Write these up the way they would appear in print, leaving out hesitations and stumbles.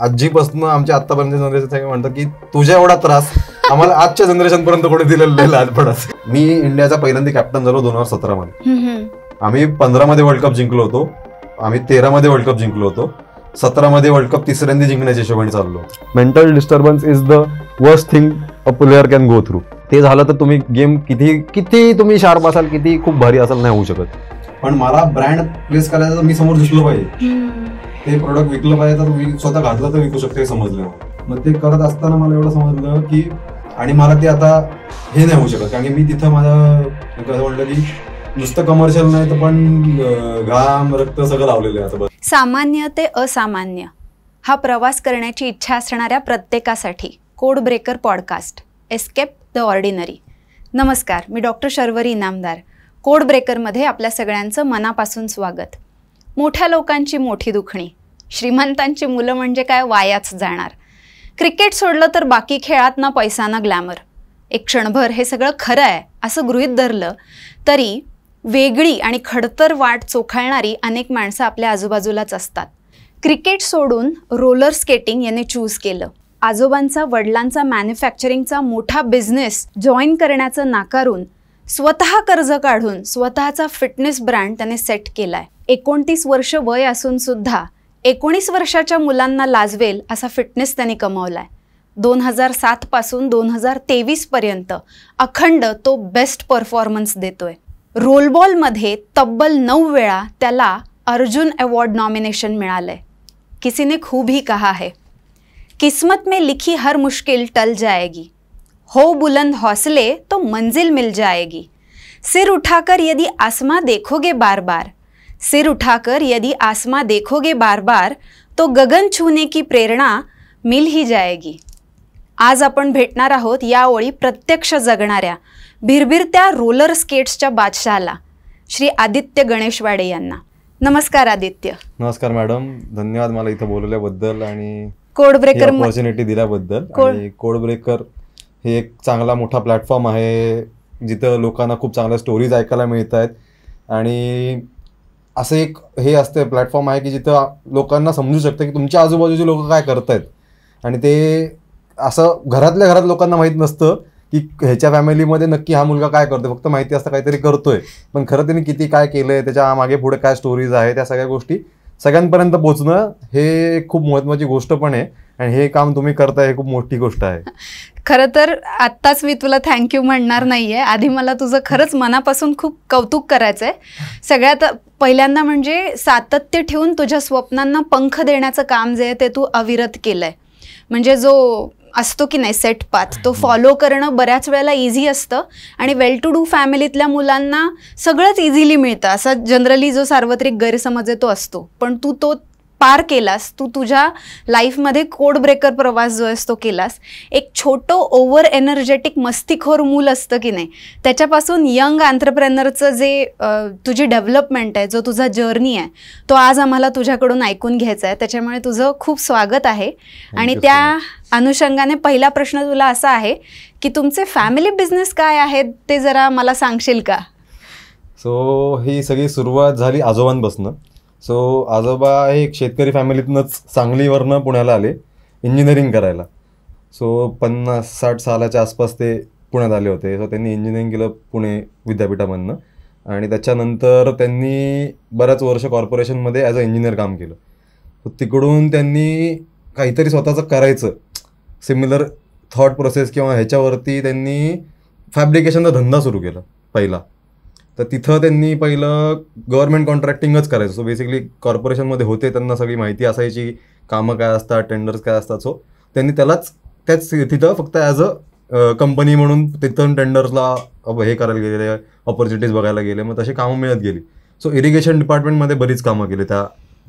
आजीपासून आमच्या आतापर्यंत जनरेशन म्हणतात की तुझ्या एवढा त्रास आम्हाला आजच्या जनरेशन पर्यंत कोणी दिलेलं नाही लहानपणात. मी इंडियाचा पहिल्यांदा कॅप्टन झालो 2017 मध्ये. आम्ही 15 मध्ये वर्ल्ड कप जिंकलो होतो, आम्ही 13 मध्ये वर्ल्ड कप जिंकलो होतो, 17 मध्ये वर्ल्ड कप तिसऱ्यांदा जिंकण्याच्या हिशोबाने चाललो. Mental disturbance is the worst thing a player can go through. ते झालं तर तुम्ही गेम किती तुम्ही शार्प असाल, किती खूप भारी असाल, नाही होऊ शकत. पण मला ब्रँड प्लेस करायचं तर मी समोर दिसलो पाहिजे, ते प्रोडक्ट विकलं पाहिजे, तर मी स्वतः घातलं तर विकू शकतो हे समजलं. मग ते करत असताना मला एवढं समजलं की आणि मला ते आता हे नाही होऊ शकत, कारण की मी तिथं माझं कसं म्हटलं की नुसतं कमर्शियल नाही तर पण घाम रक्त सगळं लावलेलं आहे. आता सामान्य ते असामान्य हा प्रवास करण्याची इच्छा असणाऱ्या प्रत्येकासाठी code breaker podcast escape the ordinary. नमस्कार, मी डॉक्टर शर्वरी इनामदार. कोड ब्रेकरमध्ये आपल्या सगळ्यांचं मनापासून स्वागत. मोठ्या लोकांची मोठी दुखणी, श्रीमंतांची मुलं म्हणजे काय वायाच जाणार. क्रिकेट सोडलं तर बाकी खेळात ना पैसा ना ग्लॅमर. एक क्षणभर हे सगळं खरं आहे असं गृहीत धरलं तरी वेगळी आणि खडतर वाट चोखाळणारी अनेक माणसं आपल्या आजूबाजूलाच असतात. क्रिकेट सोडून रोलर स्केटिंग याने चूज केलं. आजोबांचा वडिलांचा मॅन्युफॅक्चरिंगचा मोठा बिझनेस जॉईन करण्याचं नाकारून स्वतः कर्ज काढून स्वतःचा फिटनेस ब्रँड त्याने सेट केलाय. 29 वर्ष वय असून सुद्धा 19 वर्षाच्या मुलांना लाजवेल असा फिटनेस त्याने कमावलाय. 2007 पासून 2023 पर्यंत अखंड तो बेस्ट परफॉर्मन्स देतोय. रोलबॉलमध्ये तब्बल 9 वेळा त्याला अर्जुन अवॉर्ड नॉमिनेशन मिळालंय. किसी ने खूब ही कहा है, किस्मत में लिखी हर मुश्किल टल जाएगी, हो बुलंद हौसले तो मंजिल मिल जाएगी, सिर उठाकर यदि आसमां देखोगे बार बार, सिर उठाकर यदि आसमां देखोगे बार बार तो गगन छूने की प्रेरणा मिल ही जाएगी. आज आपण भेटणार आहोत या ओळी प्रत्यक्ष जगणाऱ्या भिरभिरत्या रोलर स्केट्सच्या बादशहाला श्री आदित्य गणेशवाडे यांना. नमस्कार आदित्य. नमस्कार मॅडम, धन्यवाद मला इथं बोलवल्याबद्दल आणि कोड ब्रेकर ऑपॉर्च्युनिटी दिल्याबद्दल. आणि कोड ब्रेकर हे एक चांगला मोठा प्लॅटफॉर्म आहे जिथं लोकांना खूप चांगल्या स्टोरीज ऐकायला मिळत आहेत. आणि असं एक हे असतं प्लॅटफॉर्म आहे की जिथं लोकांना समजू शकतं की तुमच्या आजूबाजूचे लोक काय करतायत. आणि ते असं घरातल्या घरात लोकांना माहीत नसतं की ह्याच्या फॅमिलीमध्ये नक्की हा मुलगा काय करतोय, फक्त माहिती असतं काहीतरी करतोय, पण खरं त्यांनी किती काय केलंय, त्याच्या मागे पुढे काय स्टोरीज आहे, त्या सगळ्या गोष्टी सगळ्यांपर्यंत पोहोचणं हे खूप महत्त्वाची गोष्ट पण आहे. आणि हे काम तुम्ही करताय हे खूप मोठी गोष्ट आहे. खरं तर आत्ताच मी तुला थँक्यू म्हणणार नाहीये, आधी मला तुझं खरंच मनापासून खूप कौतुक करायचंय. सगळ्यात पहिल्यांदा म्हणजे सातत्य ठेवून तुझ्या स्वप्नांना पंख देण्याचं काम जे आहे ते तू अविरत केलंय. म्हणजे जो असतो की नाही सेट पाथ, तो फॉलो करणं बऱ्याच वेळेला इझी असतं आणि वेल टू डू फॅमिलीतल्या मुलांना सगळंच इझिली मिळतं असा जनरली जो सार्वत्रिक गैरसमज आहे तो असतो. पण तू तो पार केलास. तू तुझ्या लाईफमध्ये कोड ब्रेकर प्रवास जो आहे तो केलास. एक छोटं ओव्हर एनर्जेटिक मस्तीखोर मूल असतं की नाही, त्याच्यापासून यंग एंटरप्रेनरचं जे तुझी डेव्हलपमेंट आहे, जो तुझा जर्नी आहे, तो आज आम्हाला तुझ्याकडून ऐकून घ्यायचा आहे. त्याच्यामुळे तुझं खूप स्वागत आहे. आणि त्या अनुषंगाने पहिला प्रश्न तुला असा आहे की तुमचे फॅमिली बिझनेस काय आहेत ते जरा मला सांगशील का? सो ही सगळी सुरुवात झाली आजोबांपासून. सो आजोबा हे एक शेतकरी फॅमिलीतनंच सांगलीवरनं पुण्याला आले इंजिनिअरिंग करायला. सो 50-60 सालाच्या आसपास ते पुण्यात आले होते. सो त्यांनी इंजिनिअरिंग केलं पुणे विद्यापीठामधनं. आणि त्याच्यानंतर त्यांनी बऱ्याच वर्ष कॉर्पोरेशनमध्ये ॲज अ इंजिनियर काम केलं. सो तिकडून त्यांनी काहीतरी स्वतःचं करायचं, सिमिलर थॉट प्रोसेस किंवा ह्याच्यावरती त्यांनी फॅब्रिकेशनचा धंदा सुरू केला पहिला. तर तिथं त्यांनी पहिलं गव्हर्नमेंट कॉन्ट्रॅक्टिंगच करायचं. सो बेसिकली कॉर्पोरेशनमध्ये होते, त्यांना सगळी माहिती असायची कामं काय असतात, टेंडर्स काय असतात. सो त्यांनी त्याच तिथं फक्त ॲज अ कंपनी म्हणून तिथं टेंडर्सला हे करायला गेले, ऑपॉर्च्युनिटीज बघायला गेले. मग तशी कामं मिळत गेली. सो इरिगेशन डिपार्टमेंटमध्ये बरीच कामं केली त्या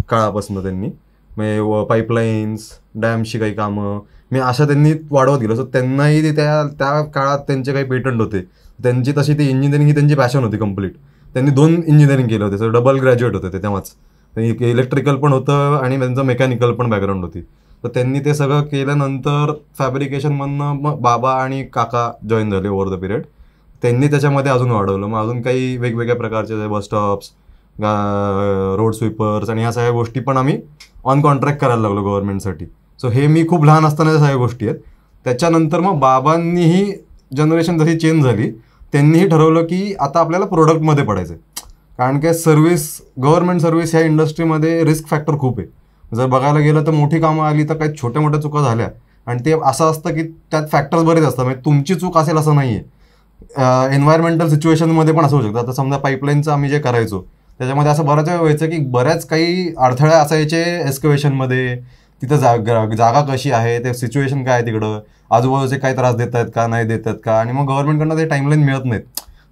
काळापासून त्यांनी. म्हणजे पाईपलाईन्स, डॅमची काही कामं मी अशा त्यांनी वाढवत गेलं. सो त्यांनाही त्या काळात त्यांचे काही पेटंट होते. त्यांची तशी ती इंजिनिअरिंग ही त्यांची पॅशन होती कम्प्लीट. त्यांनी 2 इंजिनिअरिंग केलं होते. सो डबल ग्रॅज्युएट होते ते तेव्हाच. इलेक्ट्रिकल पण होतं आणि त्यांचं मेकॅनिकल पण बॅकग्राऊंड होती. तर त्यांनी ते सगळं केल्यानंतर फॅब्रिकेशनमधनं मग बाबा आणि काका जॉईन झाले ओव्हर द पिरियड. त्यांनी त्याच्यामध्ये अजून वाढवलं. मग अजून काही वेगवेगळ्या प्रकारचे बस स्टॉप्स, रोड स्वीपर्स आणि ह्या सगळ्या गोष्टी पण आम्ही ऑन कॉन्ट्रॅक्ट करायला लागलो गव्हर्नमेंटसाठी. सो हे मी खूप लहान असतानाच्या सगळ्या गोष्टी आहेत. त्याच्यानंतर मग बाबांनीही जनरेशन जशी चेंज झाली त्यांनीही ठरवलं की आता आपल्याला प्रोडक्टमध्ये पडायचं आहे. कारण की गव्हर्नमेंट सर्व्हिस ह्या इंडस्ट्रीमध्ये रिस्क फॅक्टर खूप आहे. जर बघायला गेलं तर मोठी कामं आली तर काही छोट्या मोठ्या चुका झाल्या आणि ते असं असतं की त्यात फॅक्टर्स बरेच असतात. म्हणजे तुमची चूक असेल असं नाही आहे. एन्व्हायरमेंटल सिच्युएशनमध्ये पण असं होऊ शकतं. आता समजा पाईपलाईनचं आम्ही जे करायचो त्याच्यामध्ये असं बऱ्याच वेळ व्हायचं की बऱ्याच काही अडथळे असायचे एस्केवेशनमध्ये. तिथं जागा कशी आहे, ते सिच्युएशन काय आहे तिकडं, आजूबाजूचे काय त्रास देत आहेत का नाही देत आहेत का, आणि मग गव्हर्नमेंटकडनं ते टाईमलाईन मिळत नाहीत.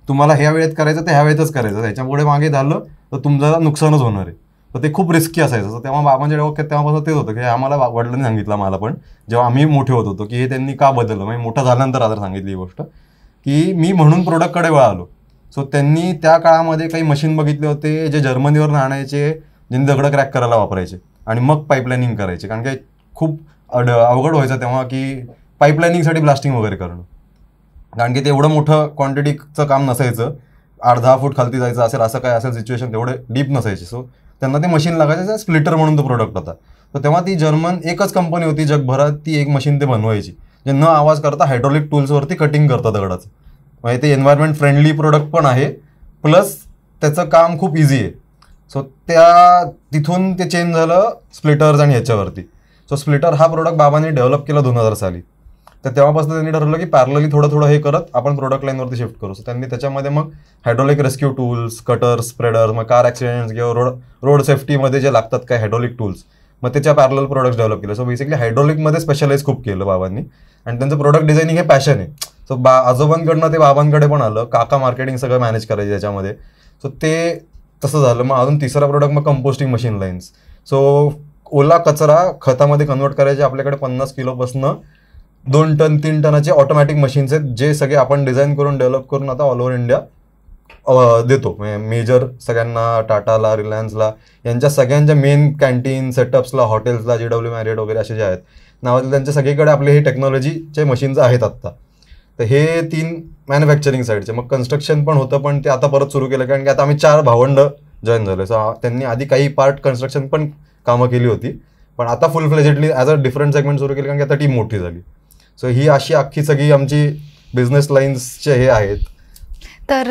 तुम्हाला ह्या वेळेत करायचं तर ह्या वेळेतच करायचं, त्याच्यापुढे मागे झालं तर तुमचं नुकसानच होणार आहे. तर ते खूप रिस्की असायचं. तेव्हा बाबांच्या डोक्यात तेव्हापासून तेच होतं की आम्हाला वडिलांनी सांगितलं मला पण जेव्हा आम्ही मोठे होत होतो की हे त्यांनी का बदललं. म्हणजे मोठं झाल्यानंतर आता सांगितली ही गोष्ट की मी म्हणून प्रोडक्टकडे वळालो. सो त्यांनी त्या काळामध्ये काही मशीन बघितले होते जे जर्मनीवरून आणायचे, ज्यांनी दगडं क्रॅक करायला वापरायचे आणि मग पाईपलाईनिंग करायचे. कारण की खूप अवघड व्हायचं तेव्हा की पाईपलाईनिंगसाठी ब्लास्टिंग वगैरे करणं. कारण की ते एवढं मोठं क्वांटिटीचं काम नसायचं. 8-10 फूट खालती जायचं असेल असं काय असेल सिच्युएशन, तेवढे डीप नसायचे. सो त्यांना ते मशीन लागायचं. स्प्लिटर म्हणून तो प्रोडक्ट होता. तर तेव्हा ती जर्मन एकच कंपनी होती जगभरात, ती एक मशीन ते बनवायची जे न आवाज करता हायड्रॉलिक टूल्सवरती कटिंग करतं दगडाचं. म्हणजे ते एन्व्हायरमेंट फ्रेंडली प्रोडक्ट पण आहे, प्लस त्याचं काम खूप इझी आहे. सो तिथून ते चेंज झालं स्प्लिटर्स आणि ह्याच्यावरती. सो स्प्लिटर हा प्रोडक्ट बाबांनी डेव्हलप केला 2000 साली. तर तेव्हापासून त्यांनी ठरवलं की पॅरलली थोडं हे करत आपण प्रोडक्ट लाईनवरती शिफ्ट करू. सो त्यांनी त्याच्यामध्ये मग hydraulic rescue tools, cutters, spreaders, मग कार ॲक्सिडेंट्स किंवा रोड सेफ्टीमध्ये जे लागतात काय हायड्रॉलिक टूल्स, मग त्याच्या पॅरलल प्रोडक्ट्स डेव्हलप केले. सो बेसिकली हायड्रॉलिकमध्ये स्पेशलाइज खूप केलं बाबांनी. आणि त्यांचं प्रोडक्ट डिझायनिंग हे पॅशन आहे. सो आजोबांकडनं ते बाबांकडे पण आलं. काका मार्केटिंग सगळं मॅनेज करायचे त्याच्यामध्ये. सो ते तसं झालं. मग अजून तिसरा प्रोडक्ट मग कंपोस्टिंग मशीन लाईन्स. सो ओला कचरा खतामध्ये कन्वर्ट करायचे आपल्याकडे 50 किलोपासून 2 टन 3 टनाचे ऑटोमॅटिक मशीन्स आहेत जे सगळे आपण डिझाईन करून डेव्हलप करून आता ऑल ओव्हर इंडिया देतो. मेजर सगळ्यांना, टाटाला, रिलायन्सला, यांच्या सगळ्यांच्या मेन कॅन्टीन सेटअप्सला, हॉटेल्सला, JW मॅरियट वगैरे असे जे आहेत नावाचे त्यांच्या सगळीकडे आपले हे टेक्नॉलॉजीचे मशीन्स आहेत आत्ता. तर हे 3 मॅन्युफॅक्चरिंग साईडचे. मग कन्स्ट्रक्शन पण होतं, पण ते आता परत सुरू केलं कारण की आता आम्ही 4 भावंड जॉईन झालो. सो त्यांनी आधी काही पार्ट कन्स्ट्रक्शन पण कामं केली होती, पण आता फुल फ्लेजेडली ॲज अ डिफरंट सेगमेंट सुरू केली कारण की आता टीम मोठी झाली. सो ही अशी अख्खी सगळी आमची बिझनेस लाईन्सचे हे आहेत. तर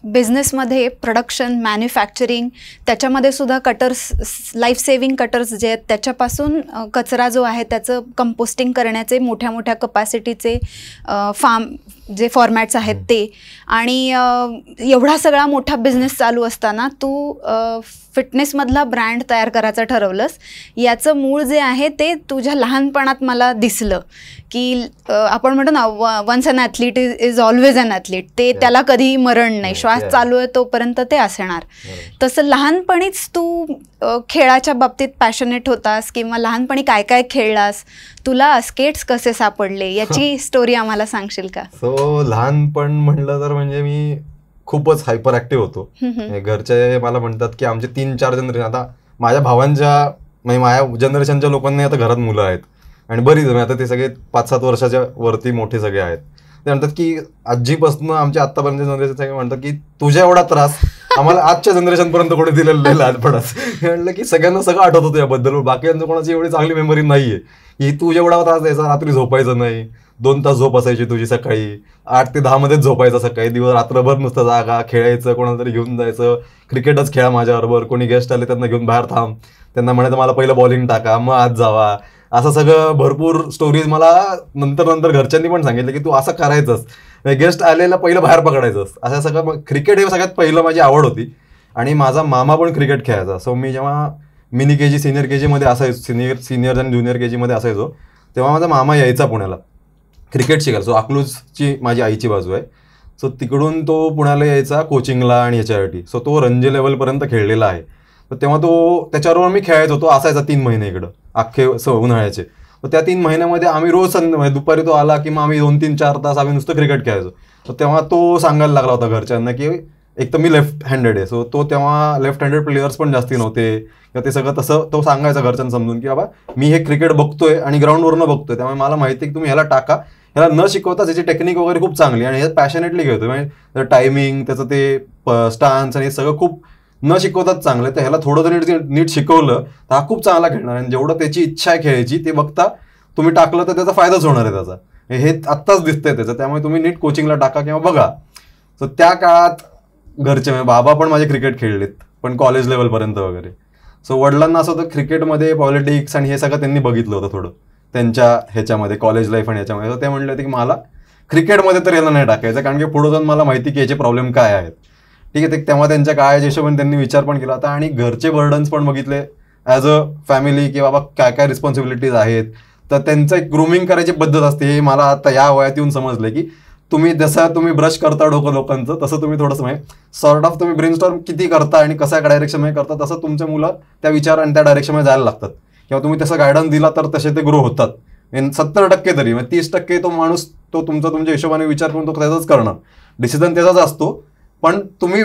बिझनेसमध्ये प्रोडक्शन, मॅन्युफॅक्चरिंग, त्याच्यामध्ये सुद्धा कटर्स, लाईफ सेविंग कटर्स जे आहेत त्याच्यापासून कचरा जो आहे त्याचं कंपोस्टिंग करण्याचे मोठ्या मोठ्या कपॅसिटीचे फार्म जे फॉर्मॅट्स आहेत ते, आणि एवढा सगळा मोठा बिझनेस चालू असताना तू फिटनेसमधला ब्रँड तयार करायचं ठरवलंस. याचं मूळ जे आहे ते तुझ्या लहानपणात मला दिसलं की आपण म्हणतो ना once an athlete is always an athlete. ते त्याला कधीही मरण नाही, श्वास चालू आहे तोपर्यंत ते असणार. तसं लहानपणीच तू खेळाच्या बाबतीत पॅशनेट होतास किंवा लहानपणी काय काय खेळलास, तुला स्केट्स कसे सापडले याची स्टोरी आम्हाला सांगशील का? सो लहानपण म्हटलं तर म्हणजे मी खूपच हायपर ॲक्टिव्ह होतो. घरचे मला म्हणतात की आमचे 3-4 जनरेशन, आता माझ्या भावांच्या म्हणजे माझ्या जनरेशनच्या लोकांनी आता घरात मुलं आहेत आणि बरीच आता ते सगळे 5-7 वर्षाच्या वरती मोठे सगळे आहेत. ते म्हणतात की आजीपासून आमच्या आत्तापर्यंत जनरेशन सगळे म्हणतात की तुझ्या एवढा त्रास आम्हाला आजच्या जनरेशनपर्यंत कोणी दिलेलं नाही लहानपणात. म्हटलं की सगळ्यांना सगळं आठवत होतं याबद्दल, बाकीच्यांचं कोणाची एवढी चांगली मेमरी नाहीये की तू एवढा त्रास द्यायचा, रात्री झोपायचं नाही, 2 तास झोप असायची तुझी, सकाळी 8 ते 10 मध्येच झोपायचं, सकाळी दिवस रात्रभर नुसतं जागा, खेळायचं, कोणाला तरी घेऊन जायचं, क्रिकेटच खेळा माझ्याबरोबर, कोणी गेस्ट आले त्यांना घेऊन बाहेर थांब, त्यांना म्हणायचं मला पहिलं बॉलिंग टाका मग आज जावा. असं सगळं भरपूर स्टोरीज मला नंतर घरच्यांनी पण सांगितलं की तू असं करायचंस, गेस्ट आलेला पहिलं बाहेर पकडायचंस, असं सगळं. क्रिकेट हे सगळ्यात पहिलं माझी आवड होती आणि माझा मामा पण क्रिकेट खेळायचा. सो मी जेव्हा मिनी KG, सिनियर KG मध्ये असायचो, सिनियर आणि ज्युनियर KG मध्ये असायचो, तेव्हा माझा मामा यायचा पुण्याला क्रिकेट शिकायला. सो अकलूजची माझी आईची बाजू आहे. सो तिकडून तो पुण्याला यायचा कोचिंगला आणि ह्याच्यासाठी. सो तो रणजी लेवलपर्यंत खेळलेला आहे. तर तेव्हा त्याच्याबरोबर मी खेळायचो. तो असायचा 3 महिने इकडं अख्खे उन्हाळ्याचे. तर त्या 3 महिन्यामध्ये आम्ही रोज दुपारी तो आला की मग आम्ही 2-3-4 तास आम्ही नुसतं क्रिकेट खेळायचो. तर तेव्हा तो सांगायला लागला होता घरच्यांना की एक तर मी लेफ्ट हँडेड आहे. सो तो तेव्हा लेफ्ट हँडेड प्लेयर्स पण जास्ती नव्हते किंवा ते सगळं तसं तो सांगायचा घरच्यांना समजून की बाबा मी हे क्रिकेट बघतोय आणि ग्राउंडवरनं बघतोय, त्यामुळे मला माहिती आहे की तुम्ही ह्याला टाका, ह्याला न शिकवता त्याची टेक्निक वगैरे खूप चांगली आणि हे पॅशनेटली घेतो. म्हणजे टायमिंग, त्याचं ते स्टान्स आणि हे सगळं खूप न शिकवताच चांगलं तर ह्याला थोडं जर नीट शिकवलं तर हा खूप चांगला खेळणार आणि जेवढं त्याची इच्छा आहे खेळायची ते बघता तुम्ही टाकलं तर त्याचा फायदाच होणार आहे त्याचा. हे आत्ताच दिसतंय त्याचं. त्यामुळे तुम्ही नीट कोचिंगला टाका किंवा बघा. सो त्या काळात घरचे म्हणजे बाबा पण माझे क्रिकेट खेळलेत पण कॉलेज लेवलपर्यंत वगैरे. सो वडिलांना असं होतं क्रिकेटमध्ये पॉलिटिक्स आणि हे सगळं त्यांनी बघितलं होतं थोडं त्यांच्या ह्याच्यामध्ये कॉलेज लाईफ आणि ह्याच्यामध्ये. सो ते म्हणले होते की मला क्रिकेटमध्ये तर याला नाही टाकायचं कारण की पुढे जाऊन मला माहिती की याचे प्रॉब्लेम काय आहेत. ठीक आहे. ते तेव्हा त्यांच्या काळाच्या हिशोबाने त्यांनी विचार पण केला होता आणि घरचे बर्डन्स पण बघितले ॲज अ फॅमिली की बाबा काय काय रिस्पॉन्सिबिलिटीज आहेत. तर त्यांचं एक ग्रूमिंग करायची पद्धत असते. हे मला आता या वयात येऊन समजलं की जसं तुम्ही ब्रश करता डोकं लोकांचं तसं तुम्ही थोडंसं सॉर्ट ऑफ तुम्ही ब्रेनस्टॉर्म किती करता आणि कशा डायरेक्शनमध्ये करता तसं तुमच्या मुलं त्या विचार आणि त्या डायरेक्शनमध्ये जायला लागतात किंवा तुम्ही तसं गायडन्स दिला तर तसे ते ग्रो होतात. 70% तरी 30% तो माणूस तो तुमच्या हिशोबाने विचार करून तो त्याचाच करणार. डिसिजन त्याचाच असतो पण तुम्ही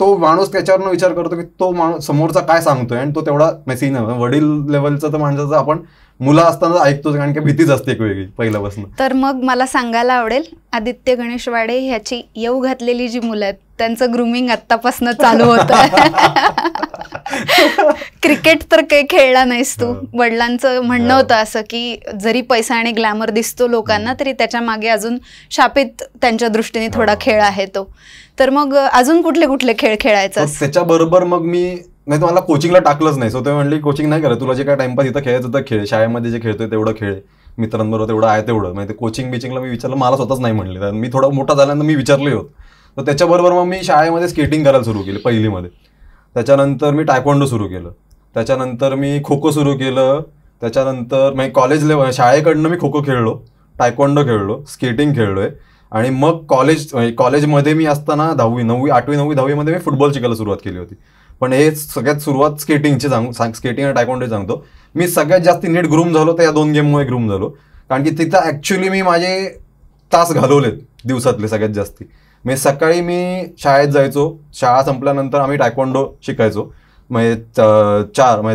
तो माणूस त्याच्यावरनं विचार करतो की तो माणूस समोरचा काय सांगतोय आणि तो तेवढा सीन वडील लेवलचं तर माणसाचं आपण मुलं असताना ऐकतो कारण की भीतीच असते एक वेगळी पहिल्यापासून. तर मग मला सांगायला आवडेल आदित्य गणेश वाडे ह्याची येऊ घातलेली जी मुलं आहेत त्यांचं ग्रूमिंग आत्तापासून चालू होतं. क्रिकेट तर काही खेळला नाहीस तू. वडिलांचं म्हणणं होतं असं की जरी पैसा आणि ग्लॅमर दिसतो लोकांना तरी त्याच्या मागे अजून शापित त्यांच्या दृष्टीने थोडा खेळ आहे तो. तर मग अजून कुठले कुठले खेळ खेळायचा? त्याच्याबरोबर मग मी नाही तुम्हाला कोचिंगला टाकलंच नाही. सो ते म्हणली कोचिंग नाही करत तुला जे काय टाइमपास इथं खेळायचं तर खेळ. शाळेमध्ये जे खेळतोय तेवढं खेळ. मित्रांबरोबर तेवढं आहे तेवढं. म्हणजे कोचिंग बिचिंगला मी विचारलं मला स्वतःच नाही म्हणले. तर मी थोडा मोठा झाल्यानंतर मी विचारले होत. तर त्याच्याबरोबर मग मी शाळेमध्ये स्केटिंग करायला सुरू केली पहिलीमध्ये. त्याच्यानंतर मी टायक्वांडो सुरू केलं. त्याच्यानंतर मी खो खो सुरू केलं. त्याच्यानंतर म्हणजे कॉलेज लेवल शाळेकडनं मी खो खो खेळलो, टायक्वांडो खेळलो, स्केटिंग खेळलोय आणि मग कॉलेजमध्ये मी असताना 10वी 9वी 8वी 9वी 10वीमध्ये मी फुटबॉल शिकायला सुरुवात केली होती. पण हे सगळ्यात सुरुवात स्केटिंगची स्केटिंग आणि टायक्वांडो सांगतो. मी सगळ्यात जास्त नीट ग्रूम झालो तर या 2 गेममुळे ग्रूम झालो कारण की तिथं ॲक्च्युली मी माझे तास घालवलेत दिवसातले सगळ्यात जास्ती. म्हणजे सकाळी मी शाळेत जायचो. शाळा संपल्यानंतर आम्ही टायक्वांडो शिकायचो. म्हणजे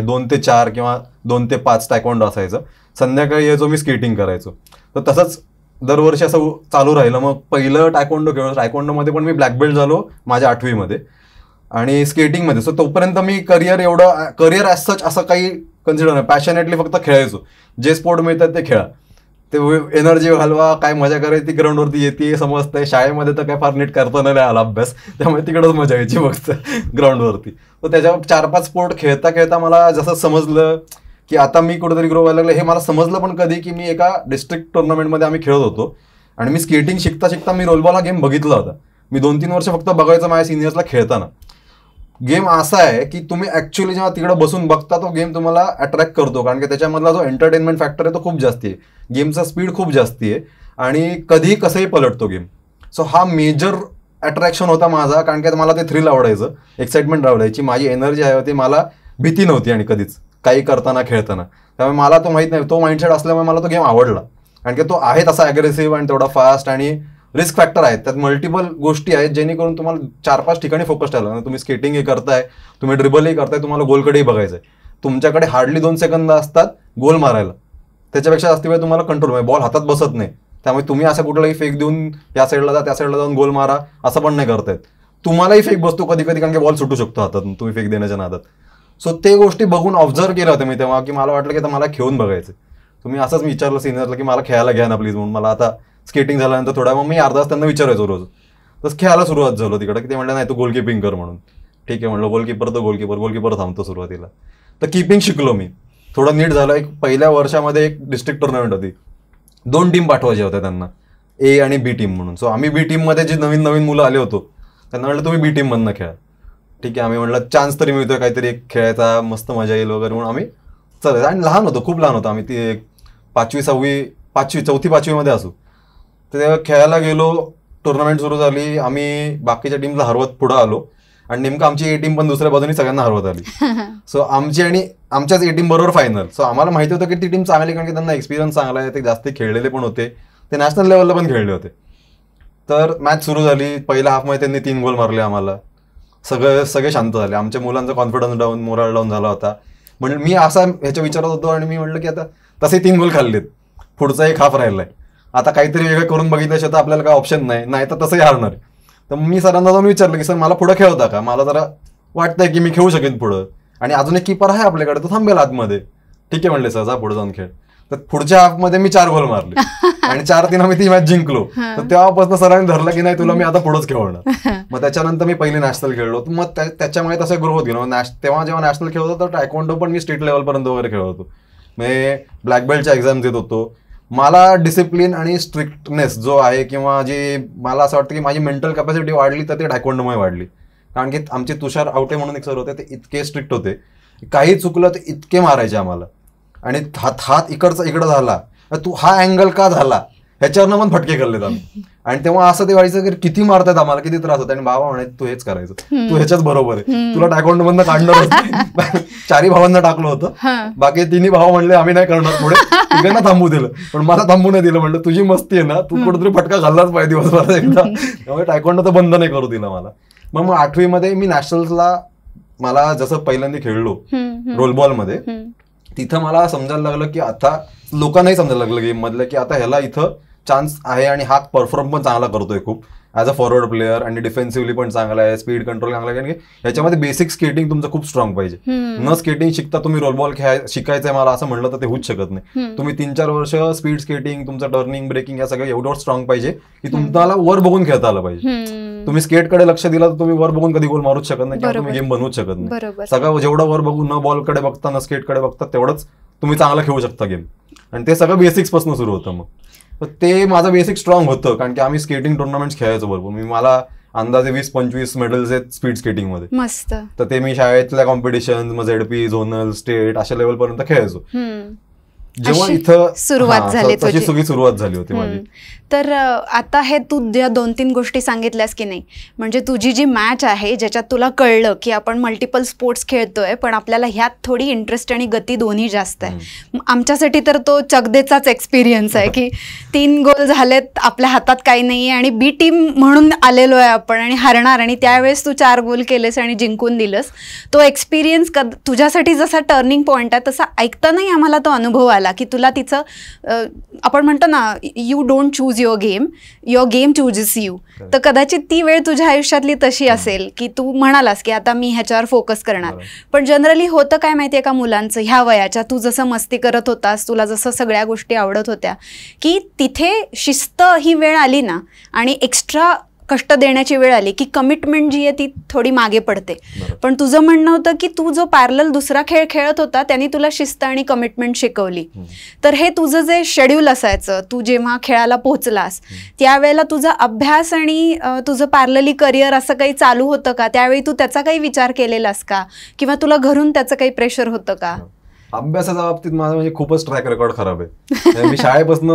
2 ते 4 किंवा 2 ते 5 टायक्वांडो असायचं. संध्याकाळी यायचो मी स्केटिंग करायचो. तर तसंच दरवर्षी असं चालू राहिलं. मग पहिलं टायक्वांडो खेळलो. टायक्वांडोमध्ये पण मी ब्लॅक बेल्ट झालो माझ्या 8वीमध्ये आणि स्केटिंगमध्ये. सो तोपर्यंत मी करिअर ॲज सच असं काही कन्सिडर नाही. पॅशनेटली फक्त खेळायचो. जे स्पोर्ट मिळतात ते खेळा. ते एनर्जी घालवा काय मजा करायची ती ग्राउंडवरती येते समजतंय. शाळेमध्ये तर काय फार नीट करता नाही आला अभ्यास त्यामुळे तिकडंच मजा यायची फक्त ग्राउंडवरती. तर त्याच्यावर 4-5 स्पोर्ट खेळता खेळता मला जसं समजलं की आता मी कुठेतरी ग्रो व्हायला लागलं. हे मला समजलं पण कधी की मी एका डिस्ट्रिक्ट टुर्नामेंटमध्ये आम्ही खेळत होतो आणि मी स्केटिंग शिकता शिकता मी रोलबॉल हा गेम बघितला होता. मी 2-3 वर्ष फक्त बघायचं माझ्या सिनियर्सला खेळताना. गेम असा आहे की तुम्ही ॲक्च्युली जेव्हा तिकडे बसून बघता तो गेम तुम्हाला अट्रॅक्ट करतो कारण की त्याच्यामधला जो एंटरटेनमेंट फॅक्टर आहे तो खूप जास्ती आहे. गेमचा स्पीड खूप जास्ती आहे आणि कधीही कसंही पलटतो गेम. सो हा मेजर अट्रॅक्शन होता माझा कारण की मला ते थ्रिल आवडायचं, एक्साइटमेंट आवडायची, माझी एनर्जी आहे होती, मला भीती नव्हती आणि कधीच काही करताना खेळताना. त्यामुळे मला तो माहीत नाही तो माइंडसेट असल्यामुळे मला तो गेम आवडला कारण की तो आहे तसा ॲग्रेसिव्ह आणि तेवढा फास्ट आणि रिस्क फॅक्टर आहेत. त्यात मल्टिपल गोष्टी आहेत जेणेकरून तुम्हाला 4-5 ठिकाणी फोकस ठेवला. तुम्ही स्केटिंगही करताय, तुम्ही ड्रिबलही करताय, तुम्हाला गोलकडेही बघायचं आहे. तुमच्याकडे हार्डली 2 सेकंद असतात गोल मारायला. त्याच्यापेक्षा जास्त वेळ तुम्हाला कंट्रोल बॉल हातात बसत नाही. त्यामुळे तुम्ही असं कुठलाही फेक देऊन या साईडला जा त्या साईडला जाऊन गोल मारा असं पण नाही करतायत. तुम्हालाही फेक बसतो कधी कधी कारण की बॉल सुटू शकतो हातात तुम्ही फेक देण्याच्या नादात. सो ते गोष्टी बघून ऑब्झर्व केलं होतं मी तेव्हा की मला वाटलं की आता मला खेळून बघायचं. तुम्ही असंच विचारलं सिनियरला की मला खेळायला घ्या ना प्लीज म्हणून. मला आता स्केटिंग झाल्यानंतर थोडा मग मी अर्धा तास त्यांना विचारायचो रोज. तसं खेळायला सुरुवात झालो तिकडे की ते म्हणलं नाही तू गोलकीपिंग कर म्हणून. ठीक आहे म्हणलं गोलकीपर थांबतो सुरुवातीला. तर कीपिंग शिकलो मी. थोडं नीट झालं. एक पहिल्या वर्षामध्ये एक डिस्ट्रिक्ट टुर्नामेंट होती. 2 टीम पाठवायच्या होत्या त्यांना, ए आणि बी टीम म्हणून. सो आम्ही बी टीममध्ये जे नवीन नवीन मुलं आले होतो त्यांना म्हटलं तुम्ही बी टीममधनं खेळा. ठीक आहे आम्ही म्हटलं चान्स तरी मिळतोय काहीतरी एक खेळायचा मस्त मजा येईल वगैरे म्हणून आम्ही चालायचं. आणि लहान होतो खूप लहान होतो आम्ही. ती 4वी-5वीमध्ये असू. तर तेव्हा खेळायला गेलो. टुर्नामेंट सुरू झाली. आम्ही बाकीच्या टीमला हरवत पुढं आलो आणि नेमकं आमची ए टीम पण दुसऱ्या बाजूने सगळ्यांना हरवत आली. सो आमची आणि आमच्याच ए टीम बरोबर फायनल. सो आम्हाला माहिती होतं की ती टीम चांगली कारण की त्यांना एक्सपिरियन्स चांगला आहे. ते जास्त खेळलेले पण होते. ते नॅशनल लेवलला पण खेळले होते. तर मॅच सुरू झाली. पहिल्या हाफमध्ये त्यांनी 3 गोल मारले आम्हाला. सगळे शांत झाले. आमच्या मुलांचा कॉन्फिडन्स डाऊन, मोराल डाऊन झाला होता. म्हणजे मी असा ह्याच्या विचारात होतो आणि मी म्हटलं की आता तसे 3 गोल खाल्लेत, पुढचा एक हाफ राहिलाय, आता काहीतरी वेगळं करून बघितल्याशिवाय तर आपल्याला काय ऑप्शन नाही तर तसंही हारणार. तर मी सरांना जाऊन विचारलं की सर मला पुढं खेळवता का, मला जरा वाटतंय की मी खेळू शकेन पुढं, आणि अजून एक कीपर आहे आपल्याकडे, तो थांबेल आतमध्ये, ठीक आहे म्हणले सहजा पुढे जाऊन खेळ. तर पुढच्या हाफमध्ये मी 4 गोल मारले आणि 4-3 आम्ही ती मॅच जिंकलो. तर तेव्हापासून सरांनी धरलं की नाही तुला मी आता पुढेच खेळवणार. मग त्याच्यानंतर मी पहिली नॅशनल खेळलो. मग त्याच्यामुळे तसं ग्रो होत गेलो. तेव्हा जेव्हा नॅशनल खेळत होतो तर टायकोंडो पण मी स्टेट लेवलपर्यंत वगैरे खेळत होतो. मी ब्लॅक बेल्टच्या एक्झाम देत होतो. मला डिसिप्लिन आणि स्ट्रिक्टनेस जो आहे, किंवा जे मला असं वाटतं की माझी मेंटल कॅपॅसिटी वाढली तर ते टायकोंडोमुळे वाढली. कारण की आमचे तुषार आवटे म्हणून एक सर होते, ते इतके स्ट्रिक्ट होते, काही चुकलं तर इतके मारायचे आम्हाला. आणि हात इकडचा इकडं झाला, तू हा अँगल का झाला ह्याच्यावरनं पण फटके खाल्लेत आम्ही. आणि तेव्हा असं ते व्हायचं की किती मारतात आम्हाला, किती त्रास होता. आणि बाबा म्हणायचं तू हेच करायचं, तू ह्याच्याच बरोबर आहे, तुला टायकोंडो मधनं काढणार. 4 भावांना टाकलं होतं, बाकी 3 भाव म्हणले आम्ही नाही करणार पुढे, तिघांना थांबू दिलं. पण मला थांबू नाही दिलं, म्हणलं तुझी मस्ती आहे ना, तू कुठेतरी फटका घाललाच पाहिजे दिवसभरात एकदा. त्यामुळे टायकोंडो तर बंद नाही करू दिलं मला. मग 8वी मध्ये मी नॅशनल्सला, मला जसं पहिल्यांदा खेळलो रोल बॉलमध्ये, तिथं मला समजायला लागलं की आता लोकांनाही समजायला लागलं गेम मधलं की आता ह्याला इथं चान्स आहे आणि हा परफॉर्म पण चांगला करतोय खूप ॲज अ फॉरवर्ड प्लेअर, आणि डिफेन्सिव्हली पण चांगला आहे, स्पीड कंट्रोल चांगला आहे. कारण की ह्याच्यामध्ये बेसिक स्केटिंग तुमचं खूप स्ट्रॉंग पाहिजे. न स्केटिंग शिकता तुम्ही रोल बॉल शिकायचंय मला असं म्हणलं तर ते होऊच शकत नाही. तुम्ही 3-4 वर्ष स्पीड स्केटिंग, तुमचं टर्निंग ब्रेकिंग या सगळं एवढं स्ट्रॉंग पाहिजे की तुम्हाला वर बघून खेळता आलं पाहिजे. तुम्ही स्केटकडे लक्ष दिलं तर तुम्ही वर बघून कधी गोल मारूच शकत नाही, किंवा तुम्ही गेम बनवूच शकत नाही. सगळं जेवढं वर बघून, न बॉलकडे बघता न स्केटकडे बघता, तेवढंच तुम्ही चांगलं खेळू शकता गेम. आणि ते सगळं बेसिक्स पासून सुरू होतं. मग ते माझं बेसिक स्ट्रॉंग होतं, कारण की आम्ही स्केटिंग टुर्नामेंट्स खेळायचो भरपूर. मला अंदाजे 20-25 मेडल्स आहेत स्पीड स्केटिंगमध्ये. मस्त. तर ते मी शाळेतल्या कॉम्पिटिशन, मग ZP, झोनल, स्टेट अशा लेवल पर्यंत खेळायचो. जेव्हा इथं सुरुवात झाली, तशी सगळी सुरुवात झाली होती माझी. तर आता हे तू ज्या 2-3 गोष्टी सांगितल्यास की नाही, म्हणजे तुझी जी मॅच आहे ज्याच्यात तुला कळलं की आपण मल्टिपल स्पोर्ट्स खेळतोय पण आपल्याला ह्यात थोडी इंटरेस्ट आणि गती दोन्ही जास्त आहे. आमच्यासाठी तर तो चकदेचाच एक्सपिरियन्स आहे की 3 गोल झालेत, आपल्या हातात काही नाही आहे आणि बी टीम म्हणून आलेलो आहे आपण आणि हारणार, आणि त्यावेळेस तू 4 गोल केलेस आणि जिंकून दिलंस. तो एक्सपिरियन्स तुझ्यासाठी जसा टर्निंग पॉईंट आहे तसा ऐकतानाही आम्हाला तो अनुभव आला की तुला तिचं, आपण म्हणतो ना, you don't choose your game chooses you. तर कदाचित ती वेळ तुझ्या आयुष्यातली तशी असेल की तू म्हणालास की आता मी ह्याच्यावर फोकस करणार. पण जनरली होतं काय माहितीये का मुलांचं, ह्या वयाच्या, तू जसं मस्ती करत होतास, तुला जसं सगळ्या गोष्टी आवडत होत्या, की तिथे शिस्त ही वेळ आली ना आणि एक्स्ट्रा कष्ट देण्याची वेळ आली की कमिटमेंट जी आहे ती थोडी मागे पडते. पण तुझं म्हणणं होतं की तू जो पॅरलल दुसरा खेळ खेळत होता त्यांनी तुला शिस्त आणि कमिटमेंट शिकवली. तर हे तुझं जे शेड्यूल असायचं, तू जेव्हा खेळायला पोहोचलास त्यावेळेला तुझा अभ्यास आणि तुझं पॅरलली करिअर असं काही चालू होतं का? त्यावेळी तू त्याचा काही विचार केलेलास का, किंवा तुला घरून त्याचं काही प्रेशर होतं का? अभ्यासाच्या बाबतीत माझं म्हणजे खूपच ट्रॅक रेकॉर्ड खराब आहे. मी शाळेपासून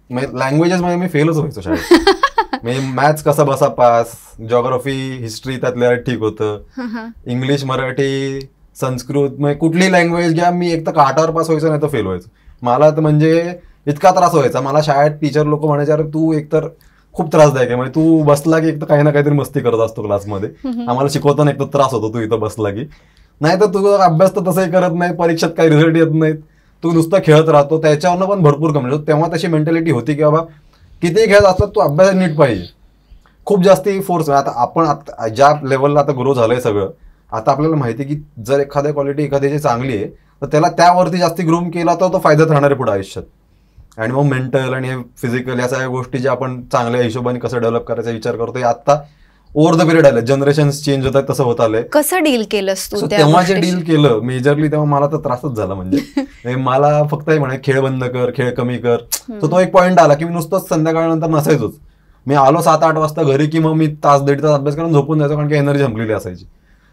लँग्वेजेस मध्ये मी फेलच व्हायचो शाळेत. म्हणजे मॅथ्स कसा बसा पास, जॉग्राफी, हिस्ट्री त्यातल्या ठीक होतं, इंग्लिश, मराठी, संस्कृत, म्हणजे कुठली लँग्वेज घ्या मी एक तर काटावर पास व्हायचो नाही तर फेल व्हायचो. मला तर म्हणजे इतका त्रास व्हायचा. मला शाळेत टीचर लोक म्हणायचे अरे तू एकतर खूप त्रासदायक आहे, म्हणजे तू बसला की एक तर काही ना काहीतरी मस्ती करत असतो क्लासमध्ये, आम्हाला शिकवताना एक तर त्रास होतो तू इथं बसला की, नाही तर तुझा अभ्यास तर तसंही करत नाही, परीक्षेत काही रिझल्ट येत नाहीत, तू नुसतं खेळत राहतो. त्याच्यावरनं पण भरपूर कमी. तेव्हा तशी मेंटॅलिटी होती की बाबा कितीही खेळत असतात तू अभ्यास नीट पाहिजे. खूप जास्ती फोर्स. आता आपण ज्या लेवलला आता ग्रो झालंय सगळं, आता आपल्याला माहिती आहे की जर एखाद्या क्वालिटी एखाद्याची चांगली आहे तर त्याला त्यावरती जास्ती ग्रूम केला तर तो फायद्यात राहणार आहे पुढे आयुष्यात. आणि मग मेंटल आणि फिजिकल या सगळ्या गोष्टी ज्या आपण चांगल्या हिशोबाने कसं डेव्हलप करायचा विचार करतोय आता ओव्हर द पिरियड आले, जनरेशन चेंज होत आहेत तसं होत आलंय. कसं डील केलंस तू? तेव्हा जे डील केलं मेजरली तेव्हा मला तर त्रासच झाला. म्हणजे मला फक्त म्हणे खेळ बंद कर, खेळ कमी कर. तर तो एक पॉईंट आला की मी नुसतंच संध्याकाळनंतर नसायचोच. मी आलो 7-8 वाजता घरी की मग मी 1-1.5 तास अभ्यास करून झोपून जायचो, कारण की एनर्जी संपलेली असायची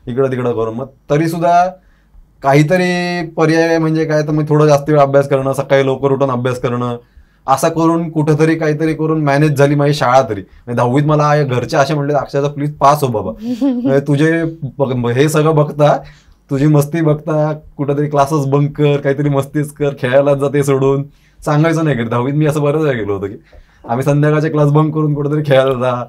इकडं तिकडं करून. मग तरी सुद्धा काहीतरी पर्याय म्हणजे काय तर मी थोडं जास्त वेळ अभ्यास करणं, सकाळी लवकर उठून अभ्यास करणं, असं करून कुठेतरी काहीतरी करून मॅनेज झाली माझी शाळा. तरी 10वीत मला घरचे असे म्हणले अक्षरशः प्लीज पास हो बाबा, तुझे हे सगळं बघता, तुझी मस्ती बघता, कुठेतरी क्लासेस बंक कर, काहीतरी मस्तीच कर, खेळायला जाते सोडून. सांगायचं नाही की 10वीत मी असं बरंच वेळा गेलो होतो की आम्ही संध्याकाळचे क्लास बंक करून कुठेतरी खेळायला जा,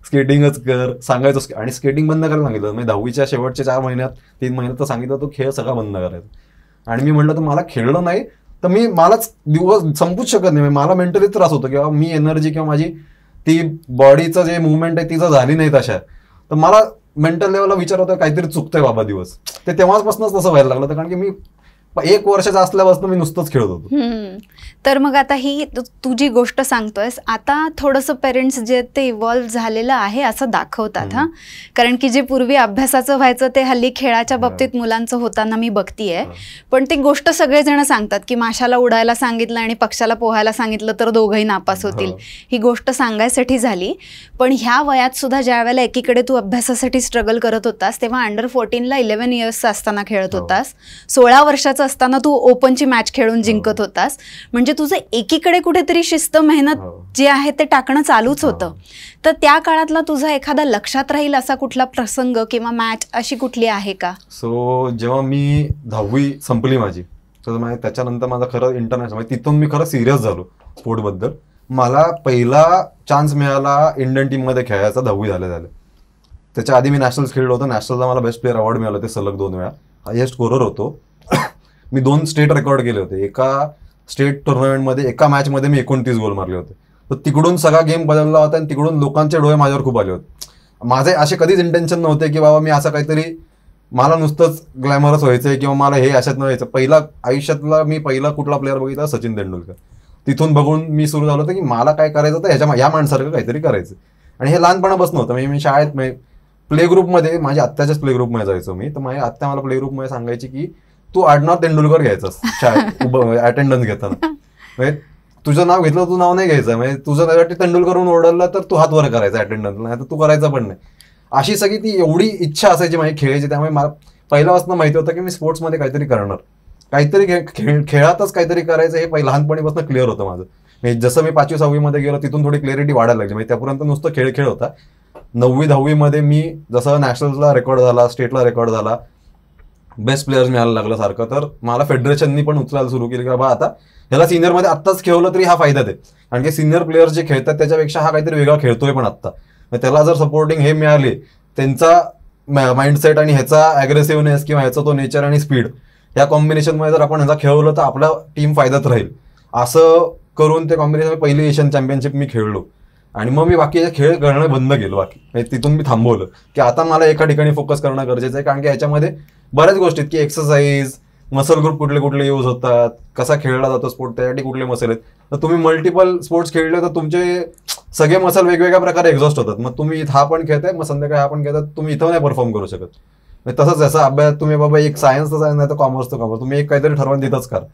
स्केटिंगच कर सांगायचं. आणि स्केटिंग बंद करायला सांगितलं. म्हणजे 10वीच्या शेवटच्या 4 महिन्यात 3 महिन्यात तर सांगितलं तो खेळ सगळा बंद करायचा. आणि मी म्हटलं तर मला खेळलं नाही तर मी मलाच दिवस संपूच शकत नाही. मला मेंटली त्रास होतो किंवा मी एनर्जी किंवा माझी ती बॉडीचं जे मुवमेंट आहे ती जर झाली नाही तशा तर मला मेंटल लेवलला विचार होता काहीतरी चुकतंय बाबा दिवस. ते तेव्हापासूनच तसं व्हायला लागलं, कारण की मी 1 वर्षाचा असल्यापासून मी नुसतंच खेळत होतो. तर मग आता ही तू जी गोष्ट सांगतोयस, आता थोडंसं पेरेंट्स जे ते इव्हॉल्व्ह झालेलं आहे असं दाखवतात. हा, कारण की जे पूर्वी अभ्यासाचं व्हायचं ते हल्ली खेळाच्या बाबतीत मुलांचं होताना मी बघतीये. पण ती गोष्ट सगळेजण सांगतात की माशाला उडायला सांगितलं आणि पक्षाला पोहायला सांगितलं तर दोघंही नापास होतील. ही गोष्ट सांगायसाठी झाली. पण ह्या वयात सुद्धा ज्या वेळेला एकीकडे तू अभ्यासासाठी स्ट्रगल करत होतास, तेव्हा अंडर 14ला 11 इयर्स असताना खेळत होतास. 16 वर्षाचं असताना तू ओपनची मॅच खेळून जिंकत होतास. म्हणजे तुझं एकीकडे कुठेतरी शिस्त, मेहनत जे आहे ते टाकणं चालूच होतं. तर त्या काळातला तुझा एखादा लक्षात राहील असा कुठला प्रसंग किंवा मॅच अशी कुठली आहे का? सो जेव्हा मी 10वी संपली माझी, तर त्याच्यानंतर माझा खरं इंटरनॅशनल, तिथून मी खरं सिरियस झालो स्पोर्टबद्दल. मला पहिला चान्स मिळाला इंडियन टीममध्ये खेळायचा 10वी झालं. त्याच्या आधी मी नॅशनल्स खेळलो होतो. नॅशनलला मला बेस्ट प्लेअर अवॉर्ड मिळालं होते सलग 2 वेळा. हायेस्ट स्कोरर होतो. मी 2 स्टेट रेकॉर्ड केले होते. एका स्टेट टुर्नामेंटमध्ये एका मॅचमध्ये मी 29 गोल मारले होते. तर तिकडून सगळा गेम बदलला होता आणि तिकडून लोकांचे डोळे माझ्यावर खूप आले होते. माझे असे कधीच इंटेन्शन नव्हते की बाबा मी असं काहीतरी, मला नुसतंच ग्लॅमरस व्हायचंय किंवा मला हे अशात व्हायचं. पहिला आयुष्यातला मी पहिला कुठला प्लेअर बघितला, सचिन तेंडुलकर. तिथून बघून मी सुरू झालं होतं की मला काय करायचं तर ह्या माणसासारखं काहीतरी करायचं. आणि हे लहानपणापासून होतं. म्हणजे मी शाळेत प्ले ग्रुपमध्ये, माझ्या आत्याच्याच प्ले ग्रुपमध्ये जायचो मी. तर माझी आत्या मला प्ले ग्रुपमध्ये सांगायची की तू आडनाव तेंडुलकर घ्यायचंस शाळेत अटेंडन्स घेताना. म्हणजे तुझं नाव घेतलं, तू नाव नाही घ्यायचं. म्हणजे तुझं त्यासाठी तेंडुलकर म्हणून ओरडलं तर तू हात वर करायचा अटेंडन्स, नाही तर तू करायचा पण नाही. अशी सगळी ती एवढी इच्छा असायची माझी खेळायची. त्यामुळे मला पहिल्यापासून माहिती होतं की मी स्पोर्ट्समध्ये काहीतरी करणार, काहीतरी खेळातच काहीतरी करायचं. हे लहानपणीपासून क्लिअर होतं माझं. म्हणजे जसं मी 5वी 6वीमध्ये गेलो तिथून थोडी क्लिअरिटी वाढायला लागली. म्हणजे त्यापर्यंत नुसतं खेळ होता. 9वी 10वीमध्ये मी जसं नॅशनल्सला रेकॉर्ड झाला, स्टेटला रेकॉर्ड झाला, बेस्ट प्लेयर्स मिळायला लागलं सारखं. तर मला फेडरेशननी पण उचलायला सुरू केली की बाबा आता ह्याला सिनियरमध्ये आत्ताच खेळवलं तरी हा फायद्यात आहे. कारण की सिनियर प्लेयर्स जे खेळतात त्याच्यापेक्षा हा काहीतरी वेगळा खेळतोय पण आत्ता. त्याला जर सपोर्टिंग हे मिळाले, त्यांचा माइंडसेट आणि ह्याचा अग्रेसिव्हनेस किंवा ह्याचा तो नेचर आणि स्पीड, या कॉम्बिनेशनमध्ये जर आपण ह्याचा खेळवलं तर आपला टीम फायद्यात राहील. असं करून ते कॉम्बिनेशन पहिली एशियन चॅम्पियनशिप मी खेळलो. आणि मग मी बाकीचे खेळ करणं बंद केलं. बाकी तिथून मी थांबवलं की आता मला एका ठिकाणी फोकस करणं गरजेचं आहे. कारण की ह्याच्यामध्ये बऱ्याच गोष्टी आहेत की एक्सरसाइज, मसल ग्रुप कुठले कुठले यूज होतात, कसा खेळला जातो स्पोर्ट, त्यासाठी कुठले मसल आहेत. तर तुम्ही मल्टिपल स्पोर्ट्स खेळले तर तुमचे सगळे मसल वेगवेगळ्या प्रकारे एक्झॉस्ट होतात. मग तुम्ही हा पण खेळताय, मग संध्याकाळी हा पण खेळतात, तुम्ही इथं नाही परफॉर्म करू शकत. तसंच जसं अभ्यास तुम्ही बाबा एक सायन्सचं सायन्स नाही तर कॉमर्सचं कॉमर्स, तुम्ही एक काहीतरी ठरवून तिथंच करा.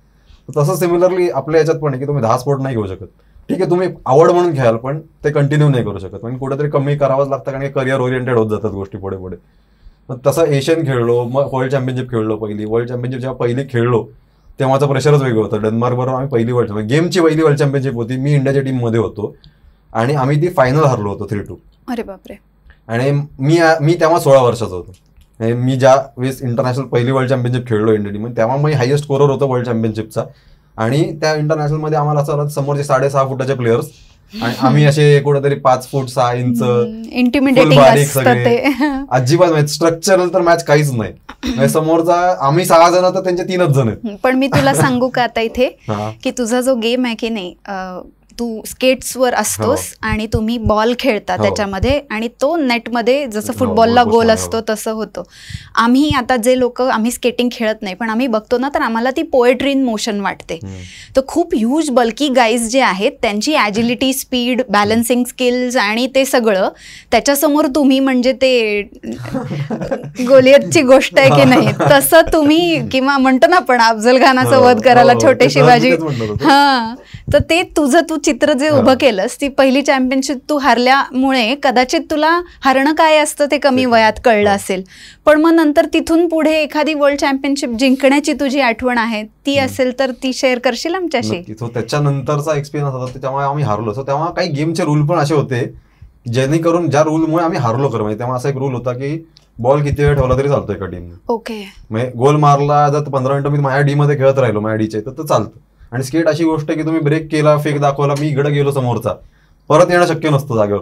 तसं सिमिलरली आपल्या याच्यात पण आहे की तुम्ही 10 स्पोर्ट नाही घेऊ शकत. ठीक आहे, तुम्ही आवड म्हणून खेळाल पण ते कंटिन्यू नाही करू शकत. म्हणजे कुठेतरी कमी करावंच लागतं, कारण करिअर ओरिएंटेड होत जातात गोष्टी पुढे पुढे. मग तसं एशियन खेळलो, मग वर्ल्ड चॅम्पियनशिप खेळलो. वर्ल्ड चॅम्पियनशिप जेव्हा पहिली खेळलो तेव्हाचं प्रेशरच वेगळं होतं. डेन्मार्क बरोबर आम्ही पहिली गेमची पहिली वर्ल्ड चॅम्पियनशिप होती. मी इंडियाच्या टीममध्ये होतो आणि आम्ही ती फायनल हरलो होतो 3-2. अरे बापरे. आणि मी तेव्हा 16 वर्षाचा होतो. मी ज्या वेळेस इंटरनॅशनल पहिली वर्ल्ड चॅम्पियनशिप खेळलो इंडिया टीम, तेव्हा मी हायेस्ट स्कोरर होतो वर्ल्ड चॅम्पियनशिपचा. आणि त्या इंटरनॅशनलमध्ये आम्हाला असं समोरचे 6.5 फुटाचे प्लेयर्स आणि आम्ही असे कुठेतरी 5 फूट 6 इंच बारीक सगळे, अजिबात स्ट्रक्चरल तर मॅच काहीच नाही. समोरचा आम्ही 6 जण तर त्यांचे 3च जण आहेत. पण मी तुला सांगू का आता इथे की तुझा जो गेम आहे की नाही, तू स्केट्सवर असतोस आणि तुम्ही बॉल खेळता त्याच्यामध्ये, आणि तो नेटमध्ये जसं फुटबॉलला गोल असतो तसं होतं. आम्ही आता जे लोक आम्ही स्केटिंग खेळत नाही पण आम्ही बघतो ना, तर आम्हाला ती पोएट्री इन मोशन वाटते. तर खूप ह्यूज बल्की गाईज जे आहेत त्यांची ॲजिलिटी, स्पीड, बॅलन्सिंग स्किल्स आणि ते सगळं त्याच्यासमोर तुम्ही म्हणजे ते गोलियतची गोष्ट आहे की नाही तसं तुम्ही, किंवा म्हणतो ना आपण अफजल खानाचा वध करायला छोटे शिवाजी, हां, तर ते तुझं तू चित्र जे उभं केलंस, ती पहिली चॅम्पियनशिप तू हरल्यामुळे कदाचित तुला हरणं काय असतं ते कमी वयात कळलं असेल. पण मग नंतर तिथून पुढे एखादी वर्ल्ड चॅम्पियनशिप जिंकण्याची तुझी आठवण आहे ती असेल तर ती शेअर करशील आमच्याशी? त्याच्यानंतरचा एक्सपिरियन्स होता त्याच्यामुळे आम्ही हारलो. सो तेव्हा काही गेमचे रूल पण असे होते जेणेकरून ज्या रूलमुळे आम्ही हारलो खरं. म्हणजे तेव्हा असा एक रूल होता की बॉल किती वेळ ठेवला तरी चालतो एका टीमने. ओके, म्हणजे गोल मारला जर 15 मिनिटं मी माझ्या डी मध्ये खेळत राहिलो, माझ्या डीचे, तर चालतं. आणि स्केट अशी गोष्ट आहे की तुम्ही ब्रेक केला, फेक दाखवला, मी इकडे गेलो समोरचा, परत येणं शक्य नसतं जागेवर.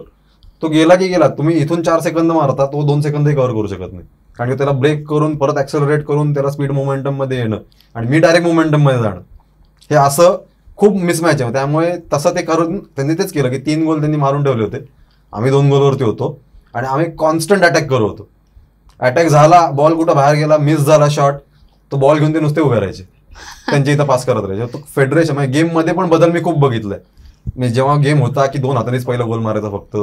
तो गेला की गेला. तुम्ही इथून 4 सेकंद मारता, तो 2 सेकंदही कव्हर करू शकत नाही. कारण की त्याला ब्रेक करून परत ऍक्सेलरेट करून त्याला स्पीड मोमेंटम मध्ये येणं आणि मी डायरेक्ट मोमेंटम मध्ये जाणं, हे असं खूप मिसमॅच आहे. त्यामुळे तसं ते करून त्यांनी तेच केलं की 3 गोल त्यांनी मारून ठेवले होते. आम्ही 2 गोलवरती होतो आणि आम्ही कॉन्स्टंट अटॅक करत होतो. अटॅक झाला, बॉल कुठं बाहेर गेला, मिस झाला शॉट, तो बॉल घेऊन ते नुसते उभे राहायचे, त्यांच्या इथं पास करत राहायचे. तो फेडरेशन म्हणजे गेम मध्ये पण बदल मी खूप बघितलाय. म्हणजे जेव्हा गेम होता की 2 हातानेच पहिला गोल मारायचा, फक्त